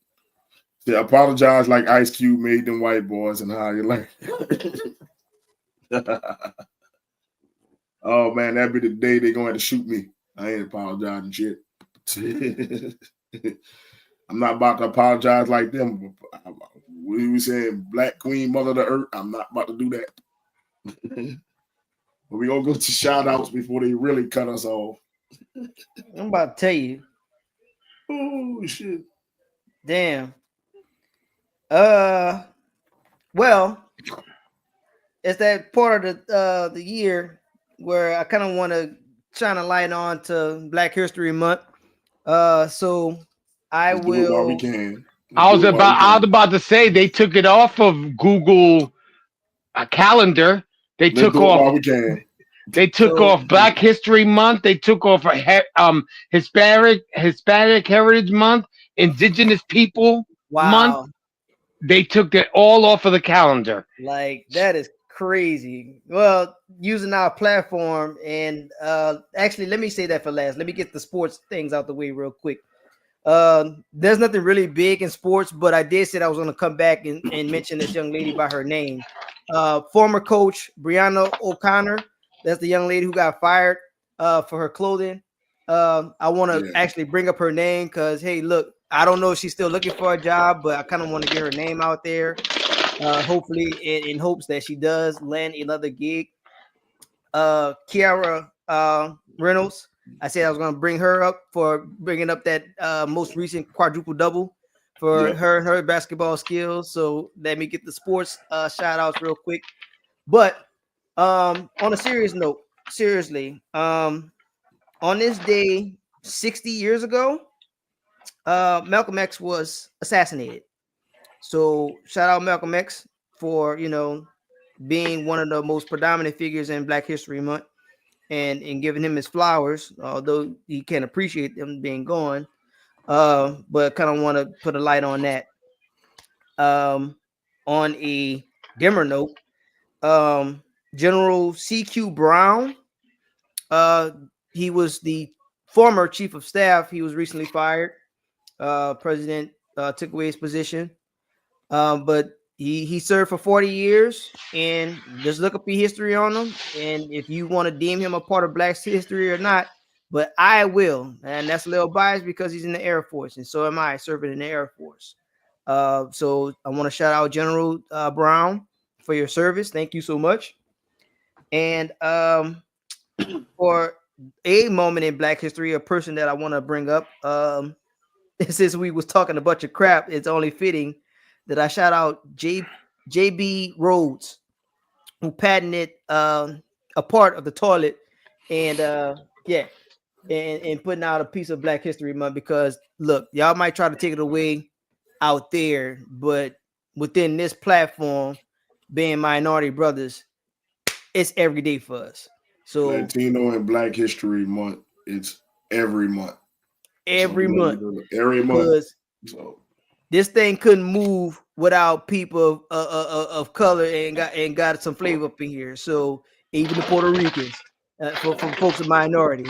See, apologize like Ice Cube made them white boys and how you learn. Oh man, that'd be the day they're going to shoot me. I ain't apologizing shit. I'm not about to apologize like them. We were saying Black Queen, Mother of the Earth. I'm not about to do that. But we're gonna go to shout outs before they really cut us off. I'm about to tell you. Oh shit. Damn. Well, it's that part of the year where I kind of want to shine a light on to Black History Month. So I Let's do it while we will. can. I Let's was do it while we can. about to say they took it off of Google Calendar. They Let's took do it off. while we can. They took So off Black History Month. They took off Hispanic Heritage Month, Indigenous People Month. wow, They took it all off of the calendar. like that is crazy. Well, using our platform and actually, let me say that for last. Let me get the sports things out the way real quick. There's nothing really big in sports, but I did say I was going to come back and mention this young lady by her name. Former coach Brianna O'Connor. That's the young lady who got fired for her clothing. I want to actually bring up her name because, hey, look, I don't know if she's still looking for a job, but I kind of want to get her name out there. Hopefully, in hopes that she does land another gig. Kiara Reynolds. I said I was going to bring her up for bringing up that most recent quadruple double for her and her basketball skills. So let me get the sports shout outs real quick. But on a serious note, seriously, on this day 60 years ago, Malcolm X was assassinated. So shout out Malcolm X for, being one of the most predominant figures in Black History Month. And giving him his flowers, although he can't appreciate them being gone. But kind of want to put a light on that. On a dimmer note, General C.Q. Brown, he was the former chief of staff. He was recently fired. President took away his position. But he served for 40 years, and just look up the history on him. And if you want to deem him a part of Black history or not, but I will, and that's a little biased because he's in the Air Force, and so am I, serving in the Air Force. So I want to shout out General Brown for your service. Thank you so much. And for a moment in Black history, a person that I want to bring up, since we was talking a bunch of crap, it's only fitting that I shout out J.B. Rhodes, who patented a part of the toilet, and and putting out a piece of Black History Month. Because look, y'all might try to take it away out there, but within this platform, being minority brothers, it's every day for us. So Latino and Black History Month, it's every month. Every month. So this thing couldn't move without people of color and got some flavor up in here. So even the Puerto Ricans, for folks of minority,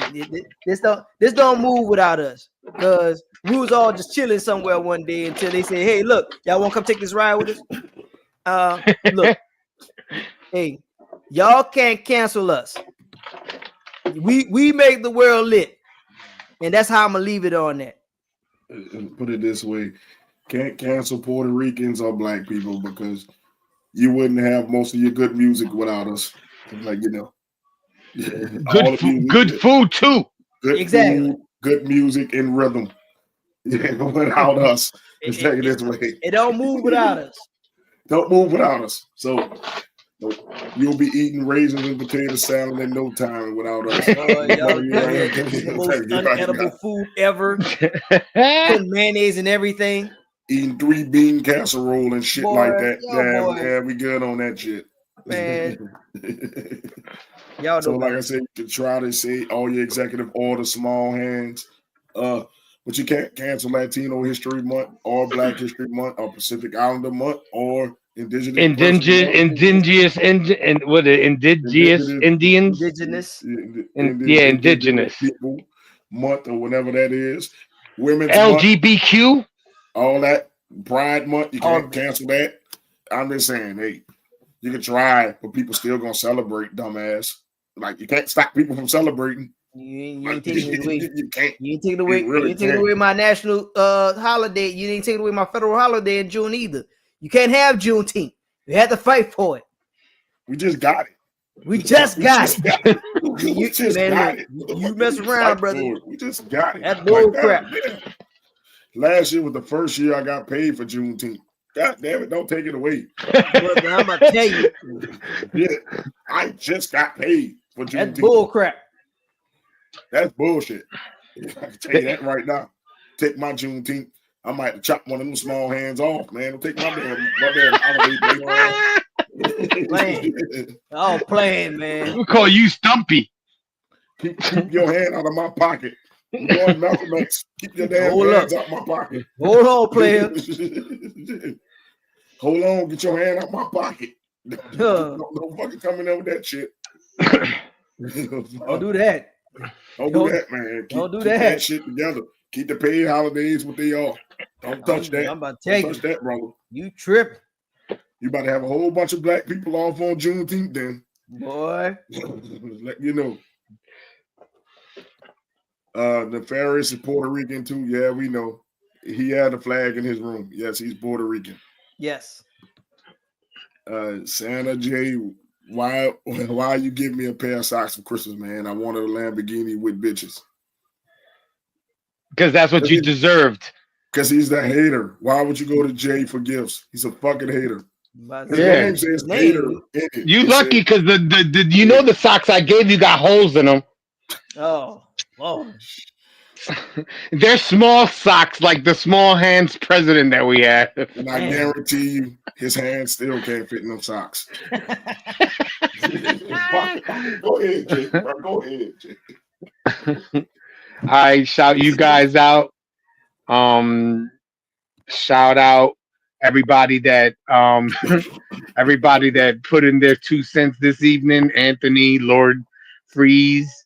this don't move without us, because we was all just chilling somewhere one day until they say, "Hey, look, y'all want to come take this ride with us?" Look, hey, y'all can't cancel us. We make the world lit, and that's how I'm gonna leave it on that. Put it this way. Can't cancel Puerto Ricans or Black people, because you wouldn't have most of your good music without us. Like, Good food too. Exactly. Food, good music and rhythm. Without us. Let's take it this way. It don't move without us. Don't move without us. So you'll be eating raisins and potato salad in no time without us. The most unedible food ever. Putting mayonnaise and everything. Eating 3 bean casserole and shit like that. Yeah, we good on that shit. Man. Y'all so like I said, you can try to say all your executive order, small hands. But you can't cancel Latino History Month or Black History Month or Pacific Islander Month or Indigenous Indians. Indigenous people month or whatever that is. Women's LGBTQ month, all that Pride Month, you can't cancel that. I'm just saying, hey, you can try, but people still gonna celebrate, dumbass. Like, you can't stop people from celebrating. You ain't taking it away. You can't. You ain't taking away. You ain't taking away my national holiday. You ain't taking away my federal holiday in June either. You can't have Juneteenth. You have to fight for it. We just got it. We just got it. You just got it. You mess around, brother. We just got it. That's bull crap. Last year was the first year I got paid for Juneteenth. God damn it, don't take it away. Brother, I'm gonna tell you. Yeah, I just got paid for Juneteenth. That's bull crap. That's bullshit. I can tell you that right now. take my Juneteenth. I might chop one of them small hands off, man. Don't take my damn holiday Playing. Oh, playing, man. We'll call you Stumpy. Keep your hand out of my pocket. You going Malcolm X? Keep your damn Hold hands up. out my pocket. Hold on, player. Hold on, get your hand out my pocket. Don't fucking come in there with that shit. Don't do that. Don't do that, man. Don't do keep that. shit together. Keep the paid holidays what they are. Don't touch that. I'm about to tell touch that, brother. You trip. You about to have a whole bunch of black people off on Juneteenth then. Boy. Let you know. Nefarious is Puerto Rican too. Yeah, we know. He had a flag in his room. Yes, he's Puerto Rican. Yes. Santa J, why you give me a pair of socks for Christmas, man? I wanted a Lamborghini with bitches. Because that's what you deserved. Because he's the hater. Why would you go to Jay for gifts? He's a fucking hater. His name says hater in it. You lucky because the you know the socks I gave you got holes in them. Oh. They're small socks like the small hands president that we had. And I guarantee you, his hands still can't fit in them socks. Go ahead, Jay. Go ahead, Jay. I shout you guys out. Shout out everybody that everybody that put in their 2 cents this evening. Anthony, Lord Freeze,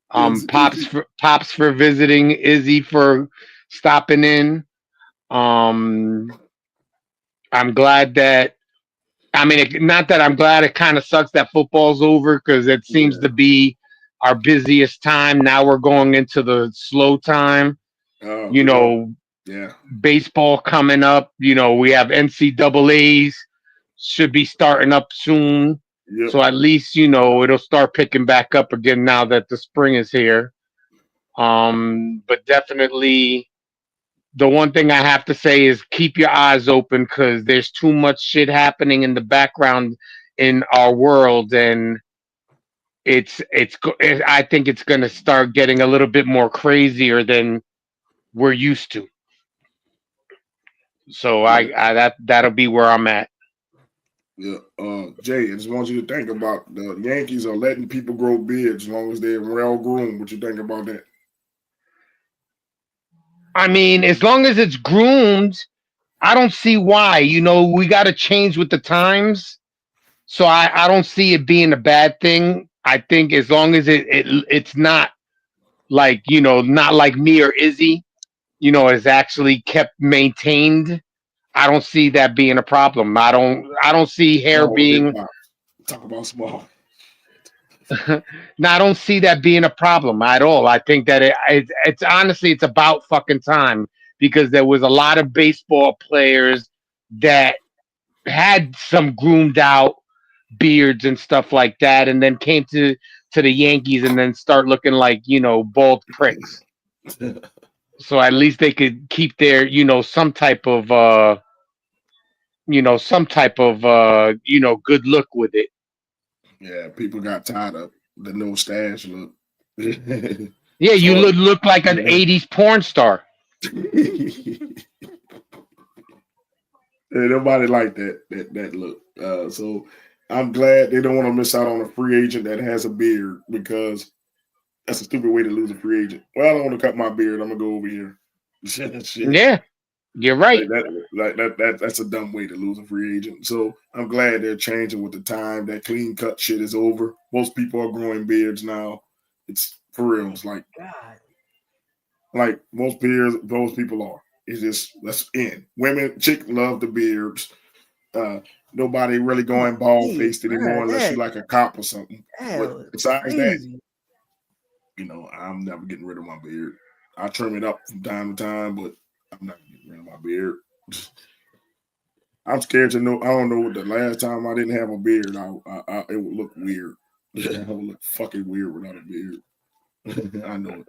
Pops for visiting, Izzy for stopping in. I'm glad that not that I'm glad, it kind of sucks that football's over because it seems to be our busiest time. Now we're going into the slow time. Baseball coming up. We have NCAAs should be starting up soon. Yep. So at least, it'll start picking back up again now that the spring is here. But definitely the one thing I have to say is keep your eyes open because there's too much shit happening in the background in our world. And I think it's going to start getting a little bit more crazier than we're used to. So that'll be where I'm at. Yeah, Jay, I just want you to think about the Yankees are letting people grow beards as long as they're well groomed. What you think about that? I mean, as long as it's groomed, I don't see why. We got to change with the times. So I don't see it being a bad thing. I think as long as it's not like, not like me or Izzy, is actually kept maintained. I don't see that being a problem. I don't see hair being. Talk about small. No, I don't see that being a problem at all. I think that it's honestly it's about fucking time because there was a lot of baseball players that had some groomed out beards and stuff like that, and then came to the Yankees and then start looking like bald pricks. So at least they could keep their some type of good look with it. Yeah, people got tired of the no stash look. Yeah, you look like an 80s porn star. Nobody like that look. So I'm glad they don't want to miss out on a free agent that has a beard because that's a stupid way to lose a free agent. Well, I don't want to cut my beard. I'm gonna go over here. Shit. Yeah, you're right. That's a dumb way to lose a free agent. So I'm glad they're changing with the time. That clean cut shit is over. Most people are growing beards now. It's for real. It's like most people are. It's just that's in. Chick love the beards. Nobody really going bald faced anymore unless you like a cop or something. But besides that, I'm never getting rid of my beard. I trim it up from time to time, but I'm not getting rid of my beard. I'm scared to know. I don't know what the last time I didn't have a beard, it would look weird. I would look fucking weird without a beard. I know it.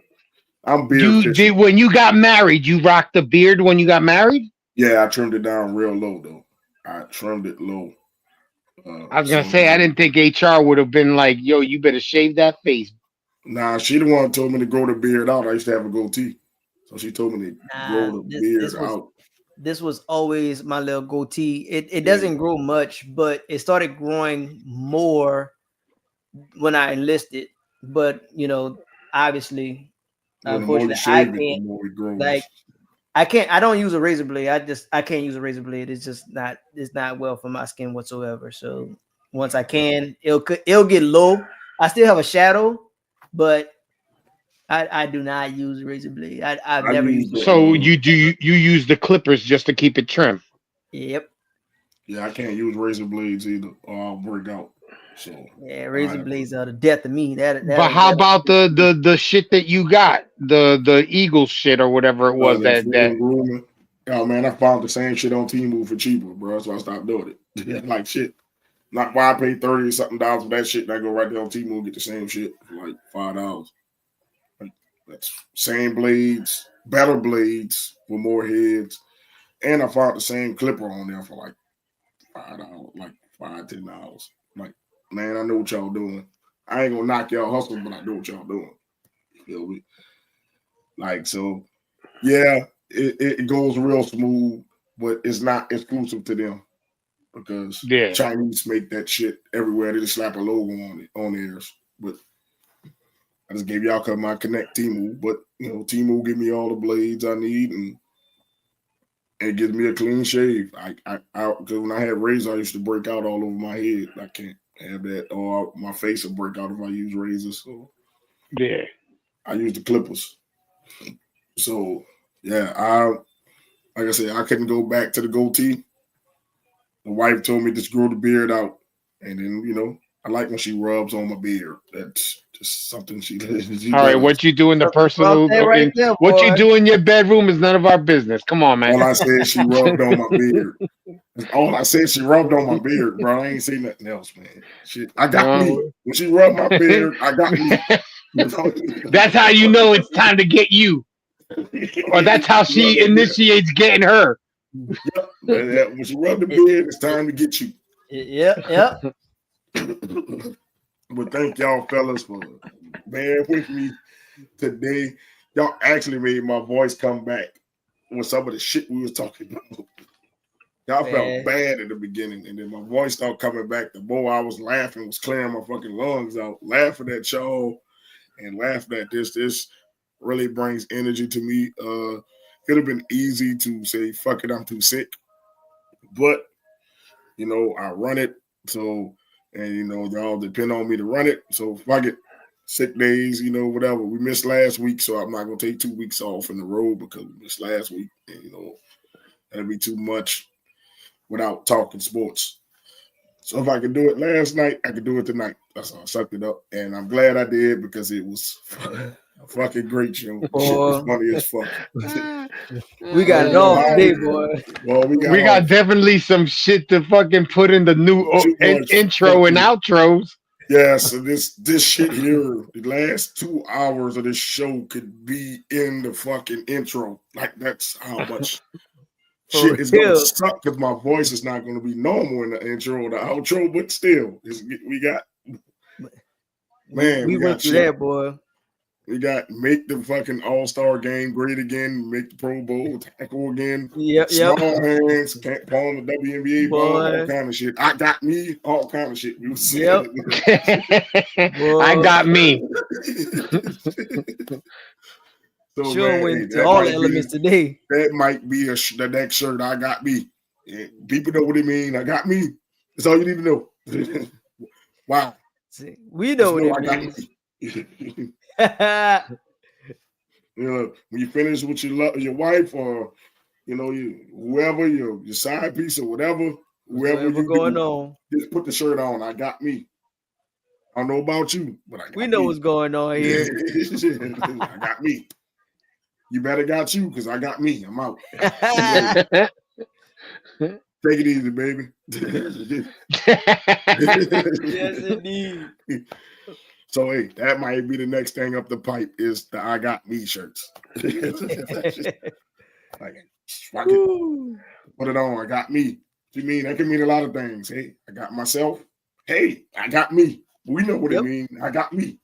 I'm beard. When you got married, you rocked the beard when you got married? Yeah, I trimmed it down real low though. I trimmed it low. I was gonna say I didn't think HR would have been like, "Yo, you better shave that face." Nah, she the one who told me to grow the beard out. I used to have a goatee, So she told me to grow the beard out. This was always my little goatee. It doesn't grow much, but it started growing more when I enlisted. But obviously, unfortunately, I can't. The more it grows. Like, I don't use a razor blade. I can't use a razor blade. It's not well for my skin whatsoever. So once I can, it'll get low. I still have a shadow, but I do not use a razor blade. I've never used it. So you use the clippers just to keep it trim? Yep. Yeah, I can't use razor blades either, or I'll break out. So yeah, razor blades are the death of me. But how about the shit that you got, the Eagle shit or whatever it was that grooming. Oh man, I found the same shit on Temu for cheaper, bro. So I stopped doing it. Like shit. Not why I paid $30 something for that shit. And I go right there on Temu and get the same shit for like $5. Like, that's same blades, better blades with more heads, and I found the same clipper on there for like $5, like $5-10. Like, man, I know what y'all doing. I ain't gonna knock y'all hustle, but I know what y'all doing. You feel me? Like, so yeah, it goes real smooth, but it's not exclusive to them because Chinese make that shit everywhere. They just slap a logo on it on theirs. But I just gave y'all my connect Temu, but Temu give me all the blades I need and it gives me a clean shave. Because when I had razor, I used to break out all over my head. I can't have that, or my face will break out if I use razors. So yeah, I use the clippers. So yeah, like I said, I couldn't go back to the goatee. The wife told me just grow the beard out, and then I like when she rubs on my beard. That's just something she all right, what you do in the personal, what you do in your bedroom is none of our business. Come on, man. All I said, she rubbed on my beard. All I said, she rubbed on my beard, bro. I ain't seen nothing else, man. Shit, I got me. When she rubbed my beard, I got me. That's how you know it's time to get you. Or that's how she initiates getting her. Yep. When she rubbed the beard, it's time to get you. Yep. But thank y'all fellas for being with me today. Y'all actually made my voice come back with some of the shit we was talking about. Y'all felt bad at the beginning, and then my voice started coming back. The more I was laughing, was clearing my fucking lungs out, laughing at y'all and laughing at this. This really brings energy to me. It could have been easy to say, fuck it, I'm too sick. But, I run it. So, and, y'all depend on me to run it. So, fuck it. Sick days, whatever. We missed last week, so I'm not going to take 2 weeks off in the road because we missed last week. And, that'd be too much without talking sports. So if I could do it last night, I could do it tonight. That's how I sucked it up. And I'm glad I did because it was a fucking great show. Shit was funny as fuck. We got it all today, boy. Well, we got definitely some shit to fucking put in the new intro and outros. Yeah, so this shit here, the last 2 hours of this show could be in the fucking intro. Like, that's how much shit is going to suck because my voice is not going to be normal in the intro or the outro, but still, we got went through that, boy. We got make the fucking All-Star game great again, make the Pro Bowl tackle again. Small hands, can't palm the WNBA ball, all kind of shit. I got me, all kind of shit. We was saying. I got me. So, sure went to all the elements today. That might be the next shirt. I got me. Yeah, people know what it means. I got me. That's all you need to know. Wow. See, we know what it means. When you finish with your wife or whoever your side piece or whatever you going on, just put the shirt on. I got me. I don't know about you, but we know what's going on here. I got me. You better got you because I got me. I'm out. Take it easy, baby. Yes, indeed. So, hey, that might be the next thing up the pipe is the I got me shirts. Like, fuck it. Put it on. I got me. What you mean? That can mean a lot of things. Hey, I got myself. Hey, I got me. We know what it means. I got me.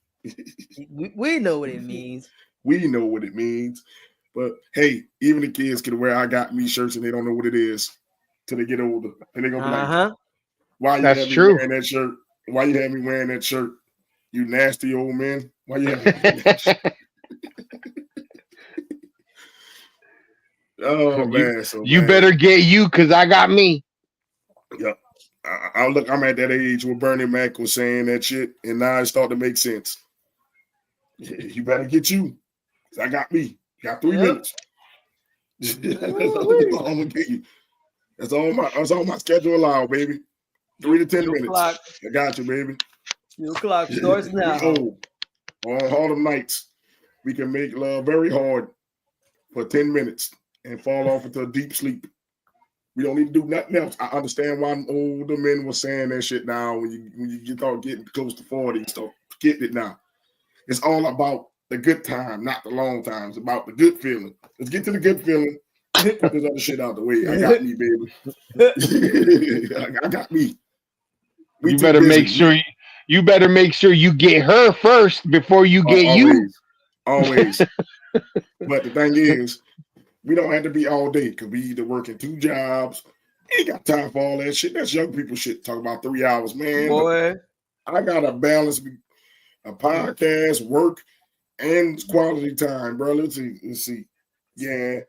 We know what it means. We know what it means. But hey, even the kids can wear "I Got Me" shirts and they don't know what it is till they get older. And they're gonna be like, "Why you That's have me true. wearing that shirt? Why you have me wearing that shirt? You nasty old man. Why you have me wearing that shirt?" Oh man, you better get you because I got me. Yep. I'm at that age where Bernie Mac was saying that shit, and now it start to make sense. You better get you. I got me. You got 3 minutes. That's all I'm gonna get you. That's all my schedule allow, baby. 3 to 10 minutes. Clock. I got you, baby. Your clock starts now. On Harlem nights, we can make love very hard for 10 minutes and fall off into a deep sleep. We don't need to do nothing else. I understand why older men were saying that shit now when you start getting close to 40, start getting it now. It's all about the good time, not the long time. It's about the good feeling. Let's get to the good feeling. Put this other shit out the way. I got me, baby. I got me. You better make sure you get her first before you get you. Always. But the thing is, we don't have to be all day because we either working 2 jobs. Ain't got time for all that shit. That's young people shit. Talk about 3 hours, man. Boy, I gotta balance a podcast, work, and quality time, bro. Let's see. Yeah.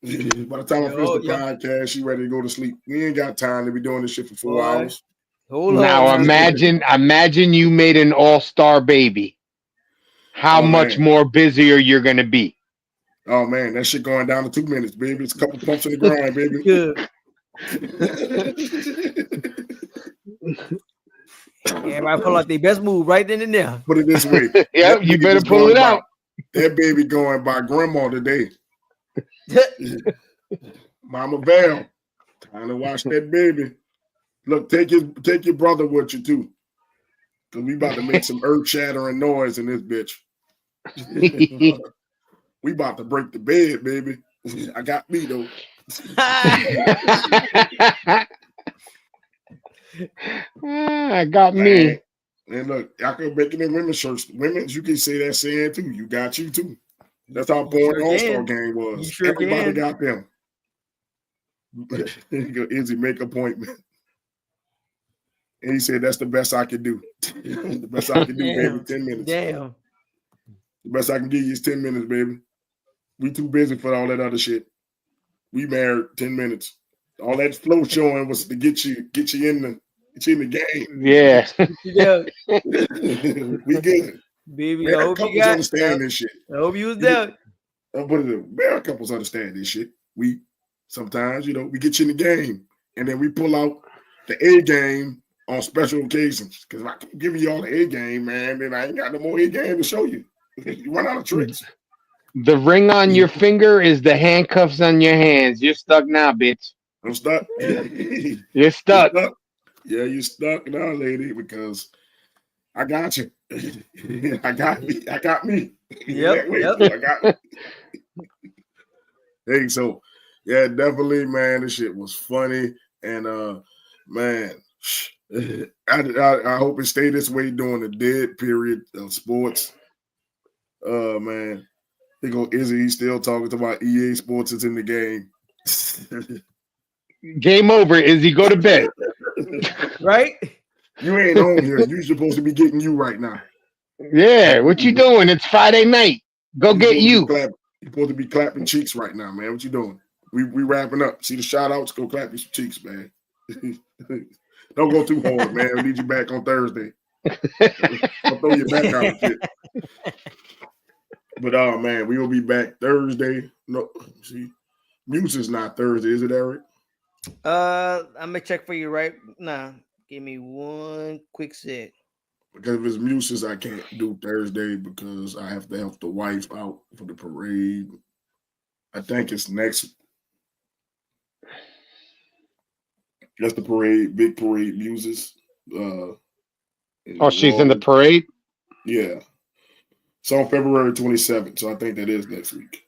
By the time I finish the podcast, she ready to go to sleep. We ain't got time to be doing this shit for 4 hours. Now imagine you made an all-star baby. How much more busier you're gonna be? Oh man, that shit going down to 2 minutes, baby. It's a couple pumps in the grind, baby. Everybody pull out their best move right then and there. Put it this way. Yeah, you better pull it out. That baby going by grandma today. Mama Val, time to watch that baby. Look, take your brother with you too. Cause we about to make some earth-shattering noise in this bitch. We about to break the bed, baby. I got me though. I got me. And look, I could make it in women's shirts. Women's, you can say that saying too. You got you too. That's how boring the All-Star game was. Everybody got them. Izzy make appointment. And he said that's the best I could do. The best I can do, baby. 10 minutes. Damn. The best I can give you is 10 minutes, baby. We too busy for all that other shit. We married 10 minutes. All that flow showing was to get you in the game. Yeah. We good. Baby, I hope couples understand this shit. I hope you was there. Married couples understand this shit. We sometimes, we get you in the game and then we pull out the A game on special occasions. Because if I keep giving you all the A game, man, then I ain't got no more A game to show you. You run out of tricks. The ring on your finger is the handcuffs on your hands. You're stuck now, bitch. I'm stuck. You're stuck. Yeah, you're stuck now, lady, because I got you. I got me. Yep. I got me. Hey, so yeah, definitely, man. This shit was funny, and man, I hope it stay this way during the dead period of sports. Man, they go Izzy. He's still talking about EA Sports is in the game. Game over, Izzy. Go to bed. Right? You ain't on here. You're supposed to be getting you right now. Yeah, what you doing? It's Friday night. Go get you. You're supposed to be clapping cheeks right now, man. What you doing? We wrapping up. See the shout outs? Go clap your cheeks, man. Don't go too hard, man. We need you back on Thursday. I'll throw you back out. Shit. But man, we will be back Thursday. No, see, Muse is not Thursday, is it, Eric? I'm gonna check for you right now. Give me one quick sec. Because if it's Muses, I can't do Thursday because I have to help the wife out for the parade. I think it's next. That's the parade, big parade, Muses. She's in the parade? Yeah. It's on February 27th, so I think that is next week.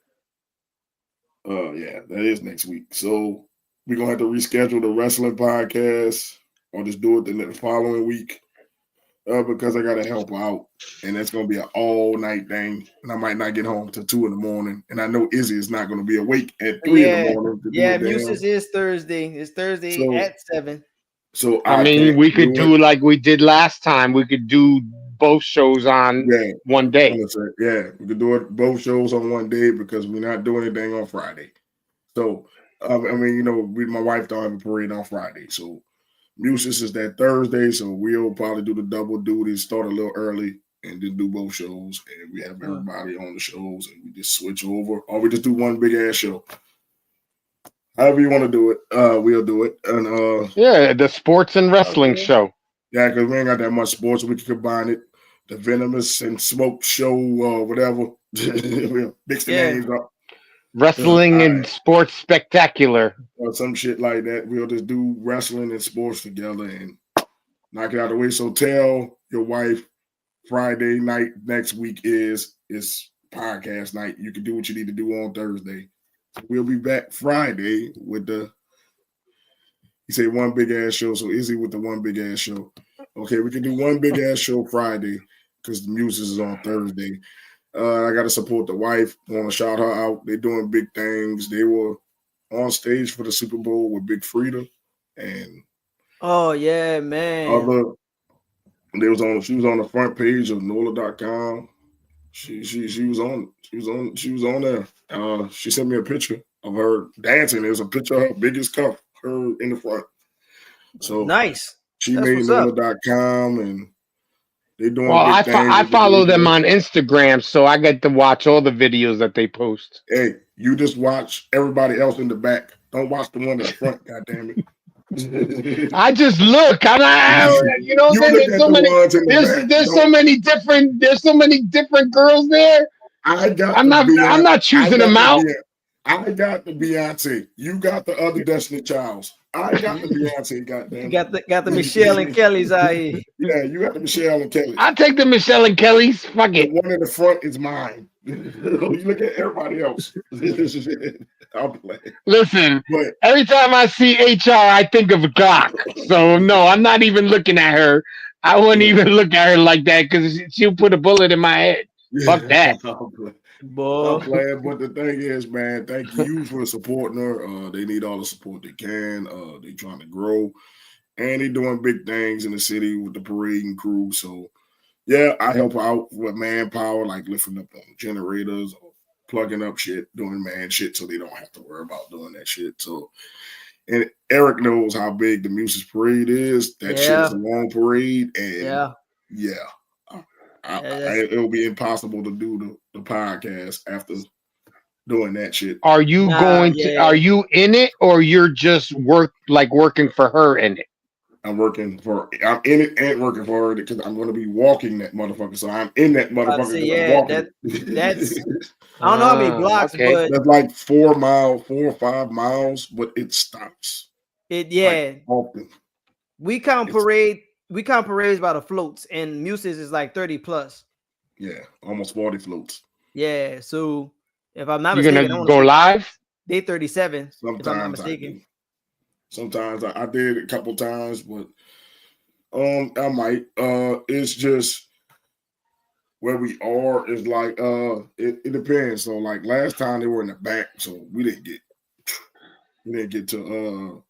Yeah, that is next week. So we're going to have to reschedule the wrestling podcast or just do it the following week. Because I gotta help her out, and that's gonna be an all night thing, and I might not get home till 2 in the morning, and I know Izzy is not gonna be awake at 3 in the morning to do a damn. Muses is Thursday. It's Thursday So- at 7. So I mean, can't we could do it. like we did last time. We could do both shows on one day. Yeah, we could do it both shows on one day because we're not doing anything on Friday. So I mean, you know, my wife don't have a parade on Friday, so Muses is that Thursday, so we'll probably do the double duty, start a little early, and then do both shows, and we have everybody on the shows, and we just switch over, or we just do one big ass show. However you want to do it, we'll do it. And yeah, the sports and wrestling show. Yeah, because we ain't got that much sports, we can combine it. The Venomous and Smoke show, whatever. We'll mix the names up. Wrestling and sports spectacular. Or some shit like that. We'll just do wrestling and sports together and knock it out of the way. So tell your wife Friday night next week is podcast night. You can do what you need to do on Thursday. So we'll be back Friday with the one big ass show. So Izzy with the one big ass show. Okay, we can do one big ass show Friday because the music is on Thursday. I got to support the wife. Want to shout her out. They're doing big things. They were on stage for the Super Bowl with Big Frida, and oh yeah, man. She was on the front page of NOLA.com. She was on there. She sent me a picture of her dancing. There's a picture of her biggest cup, her in the front. So nice. She made NOLA.com and they're doing. Well, I follow them on Instagram, so I get to watch all the videos that they post. Hey, you just watch everybody else in the back. Don't watch the one in the front. God damn it! I just look. I'm like, you know, there's so many different girls there. I'm not choosing them out. I got the Beyonce. You got the other Destiny Childs. I got the Beyonce. Goddamn. You got the Michelle and Kelly's out here. Yeah, you got the Michelle and Kelly. I'll take the Michelle and Kelly's. Fuck it. The one in the front is mine. You look at everybody else. I'll play. Listen, every time I see HR, I think of Glock. So no, I'm not even looking at her. I wouldn't even look at her like that because she'll put a bullet in my head. Fuck that. I'm glad, but the thing is, man, thank you for supporting her. They need all the support they can. They trying to grow, and they doing big things in the city with the parade and crew. So, yeah, I help out with manpower, like lifting up on generators, or plugging up shit, doing man shit, so they don't have to worry about doing that shit. So, and Eric knows how big the Muses Parade is. That shit is a long parade, and it'll be impossible to do the podcast after doing that shit. Are you are you in it, or you're just working for her in it? I'm in it and working for her because I'm going to be walking that motherfucker. So I'm in that motherfucker. That's I don't know how many blocks, but that's like 4 or 5 miles, but it stops. Often. We count parades by the floats, and Muses is like 30 plus. Yeah, almost 40 floats. Yeah, so if I'm not mistaken, you're gonna go live. Day 37. Sometimes if I'm not mistaken. Sometimes I did a couple times, but I might. It's just where we are is like it depends. So like last time they were in the back, so we didn't get to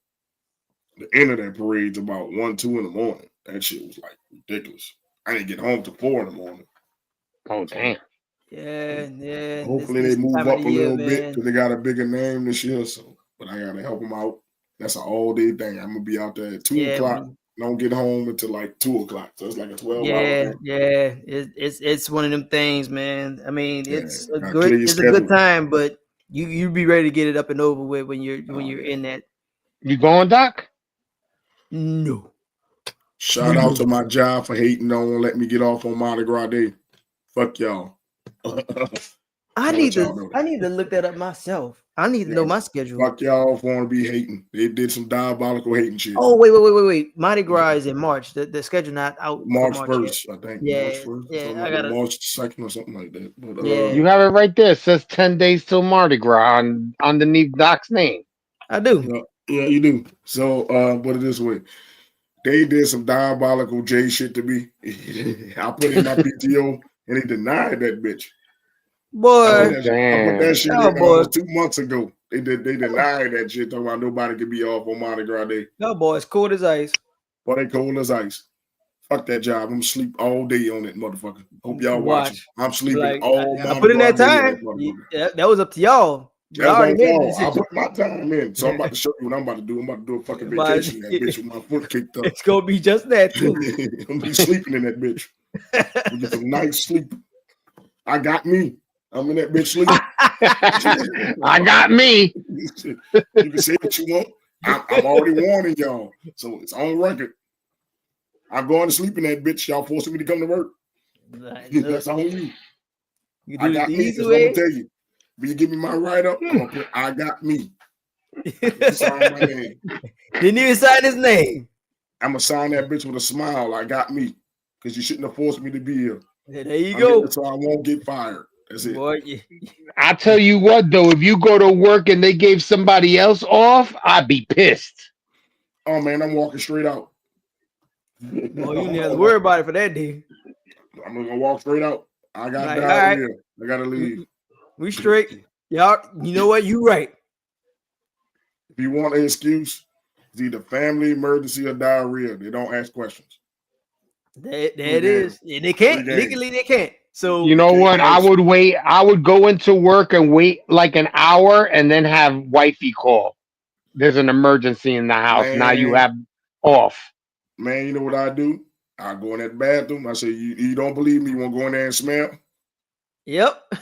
the end of that parade about 1, 2 in the morning. That shit was like ridiculous. I didn't get home till 4 in the morning. Oh damn. Yeah. Hopefully they move up a little bit because they got a bigger name this year. So, but I gotta help them out. That's an all day thing. I'm gonna be out there at 2 o'clock. Don't get home until like 2 o'clock. So it's like a 12-hour. Yeah. It's one of them things, man. I mean, it's a good time, but you be ready to get it up and over with when you're in that. You going, Doc? No. Shout out to my job for hating on let me get off on Mardi Gras Day. Fuck y'all. I need to look that up myself. I need to know my schedule. Fuck y'all for want to be hating. They did some diabolical hating shit. Oh wait. Mardi Gras is in March. The schedule not out. March 1st, I think. Yeah, March 1st. Yeah. I got March 2nd or something like that. But you have it right there. It says 10 days till Mardi Gras underneath Doc's name. I do. Yeah, you do. So put it this way. They did some diabolical J shit to me. I put in my PTO and they denied that bitch. Boy, I put that shit in, boy. 2 months ago. They denied that shit, talking about nobody could be off on Mardi Gras Day. No, boy, it's cold as ice. Boy, they cold as ice. Fuck that job. I'm sleep all day on it, motherfucker. Hope y'all watching. I'm sleeping all I put in that time. That was up to y'all. I put my time in. So I'm about to show you what I'm about to do. I'm about to do a fucking vacation in that bitch with my foot kicked up. It's gonna be just that too. I'm gonna be sleeping in that bitch. Get some nice sleep. I got me. I'm in that bitch sleep. I got me. You can say what you want. I'm already warning y'all. So it's on record. I'm going to sleep in that bitch. Y'all forcing me to come to work. That's on you. I got me. That's what I'm gonna tell you. If you give me my write up, I'm gonna put I got me. Sign my name. Didn't even sign his name. I'm gonna sign that bitch with a smile. I got me. Because you shouldn't have forced me to be here. Yeah, there you go. So I won't get fired. That's it. Boy, I tell you what, though, if you go to work and they gave somebody else off, I'd be pissed. Oh man, I'm walking straight out. Boy, you didn't have to worry about it for that day. I'm gonna walk straight out. I got diarrhea. Right. I gotta leave. We straight. Y'all, you know what? You right. If you want an excuse, it's either family emergency or diarrhea. They don't ask questions. That it is. Yeah, they can't. Legally, they can't. So you know what? I would wait. I would go into work and wait like an hour and then have wifey call. There's an emergency in the house. Man, now you have off. Man, you know what I do? I go in that bathroom. I say, you don't believe me? You want to go in there and smell? Yep.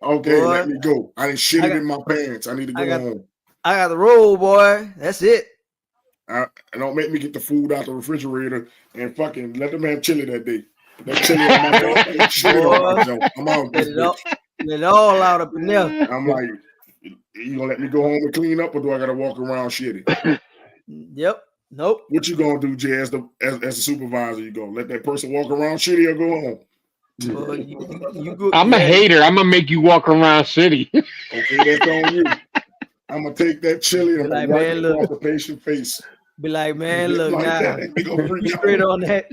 Okay, boy, let me go. I didn't shit it in my pants. I need to go home. I got the roll, boy. That's it. Don't make me get the food out the refrigerator and fucking let them have chili that day. That chili on my junk. I'm out. Let it all out up in there. I'm like, you gonna let me go home and clean up, or do I gotta walk around shitty? Yep. Nope. What you gonna do, Jay, as the supervisor? You gonna let that person walk around shitty or go home? You go, I'm a hater. I'm gonna make you walk around shitty. Okay, that's on you. I'm gonna take that chili and like, wipe it off the patient's face. Be like, man, look now. Straight on that.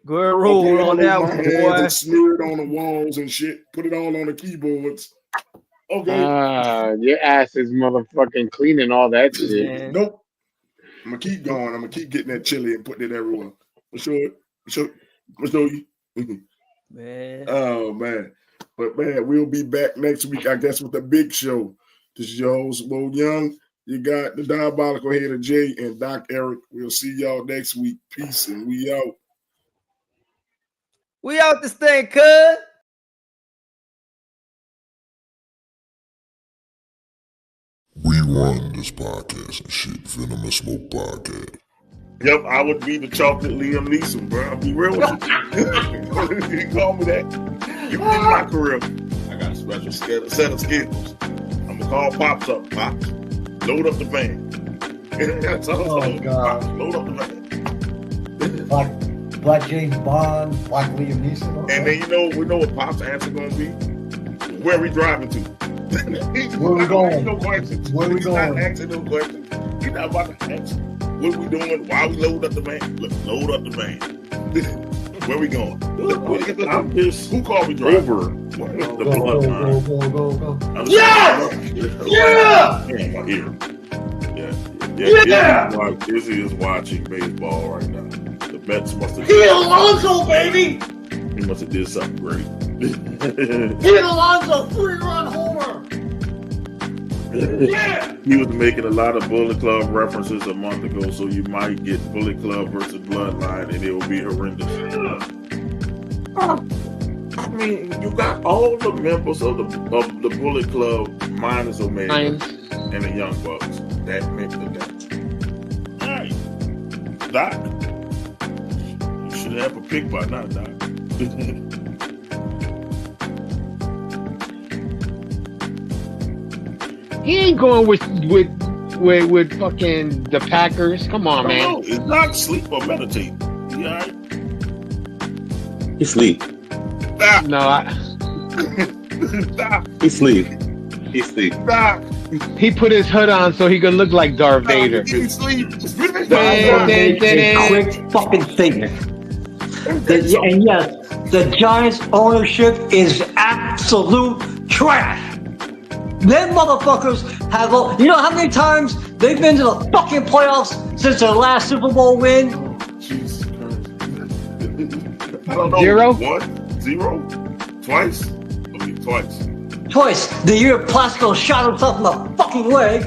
Go and roll on that one, boy. Smear it on the walls and shit. Put it all on the keyboards. Okay. Your ass is motherfucking cleaning all that shit. Man. Nope. I'm gonna keep going. I'm gonna keep getting that chili and putting it everywhere. I'm show you. Man. Oh man. But man, we'll be back next week, I guess, with the big show. This is your host, Bo Young. You got the Diabolical Hater Jay and Doc Eric. We'll see y'all next week. Peace, and we out. We out this thing, cuz. We run this podcast and shit. Venom and Smoke podcast. Yep, I would be the chocolate Liam Neeson, bro. I'll be real with you. You call me that. You in my career. I got a special set of skills. I'm gonna call Pops up. Pops, load up the van. Oh God! Pops, load up the van. Black James Bond, Black Liam Neeson. Okay. And then we know what Pops' answer gonna be. Where are we driving to? Where we going? No questions. Where we He's going? not asking no questions. He's not about to ask. What we doing? Why we load up the van? Let's load up the van. Where we going? I'm pissed. Who called me driver? The bloodline. Go. Yes! Yeah! Yeah. Izzy is watching baseball right now. The Mets must have. Hit Alonso, baby! He must have did something great. Hit Alonso, 3-run homer! Yeah! He was making a lot of Bullet Club references a month ago, so you might get Bullet Club versus Bloodline, and it will be horrendous. I mean, you got all the members of the Bullet Club minus Omega and the Young Bucks. That makes the difference. All right, Doc, you should have a pick by now, Doc. He ain't going with fucking the Packers. Come on, man. No, it's not sleep or meditate. You all right? He sleep. Stop. No, Stop. He sleep. He sleep. Stop. He put his hood on so he could look like Darth Vader. He sleep. A quick fucking statement. And yes, the Giants ownership is absolute trash. Them motherfuckers have, you know how many times they've been to the fucking playoffs since their last Super Bowl win? Jesus Christ. I don't know. 0? 1, 0, twice. Okay, twice. Twice. The year Plasko shot himself in the fucking leg,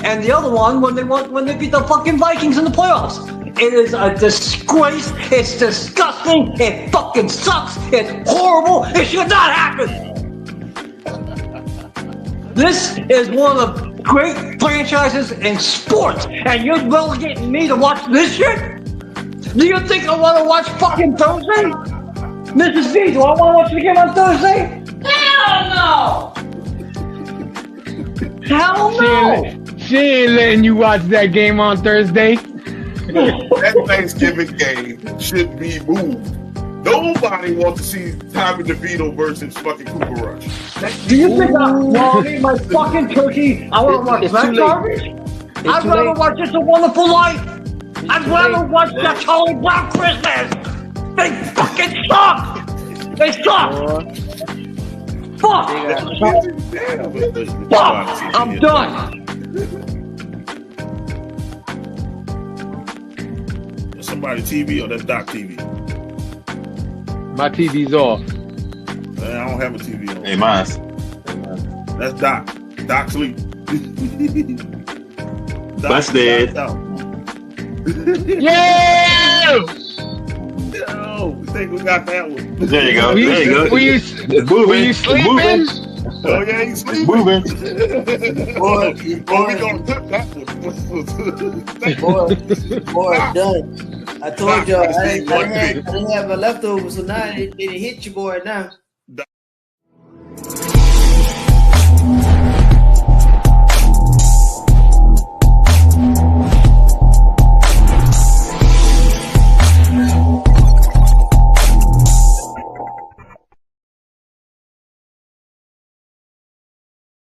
and the other one when they beat the fucking Vikings in the playoffs. It is a disgrace. It's disgusting. It fucking sucks. It's horrible. It should not happen. This is one of the great franchises in sports, and you're relegating me to watch this shit? Do you think I want to watch fucking Thursday? Mrs. V, do I want to watch the game on Thursday? Hell no! Hell no! She ain't letting you watch that game on Thursday. That Thanksgiving game should be moved. Nobody wants to see Tommy DeVito versus fucking Cooper Rush. Do you think I'll eat my fucking turkey? I want to watch that garbage? I'd rather watch It's a Wonderful Life. I'd rather watch that Charlie Brown Christmas. They fucking suck. They suck. Fuck. Fuck. I'm done. Somebody TV or that's Doc TV? My TV's off. Man, I don't have a TV on. Hey, mine's. That's Doc. Doc sleep. Busted. Yeah! Yo, we think we got that one. There you go. There you go. Were you It's sleeping? moving. Oh yeah, he's sleeping. Moving. Boy, we gonna clip that one. Boy, done. I told y'all I didn't Doc, have a leftover, so now they hit you, boy. Now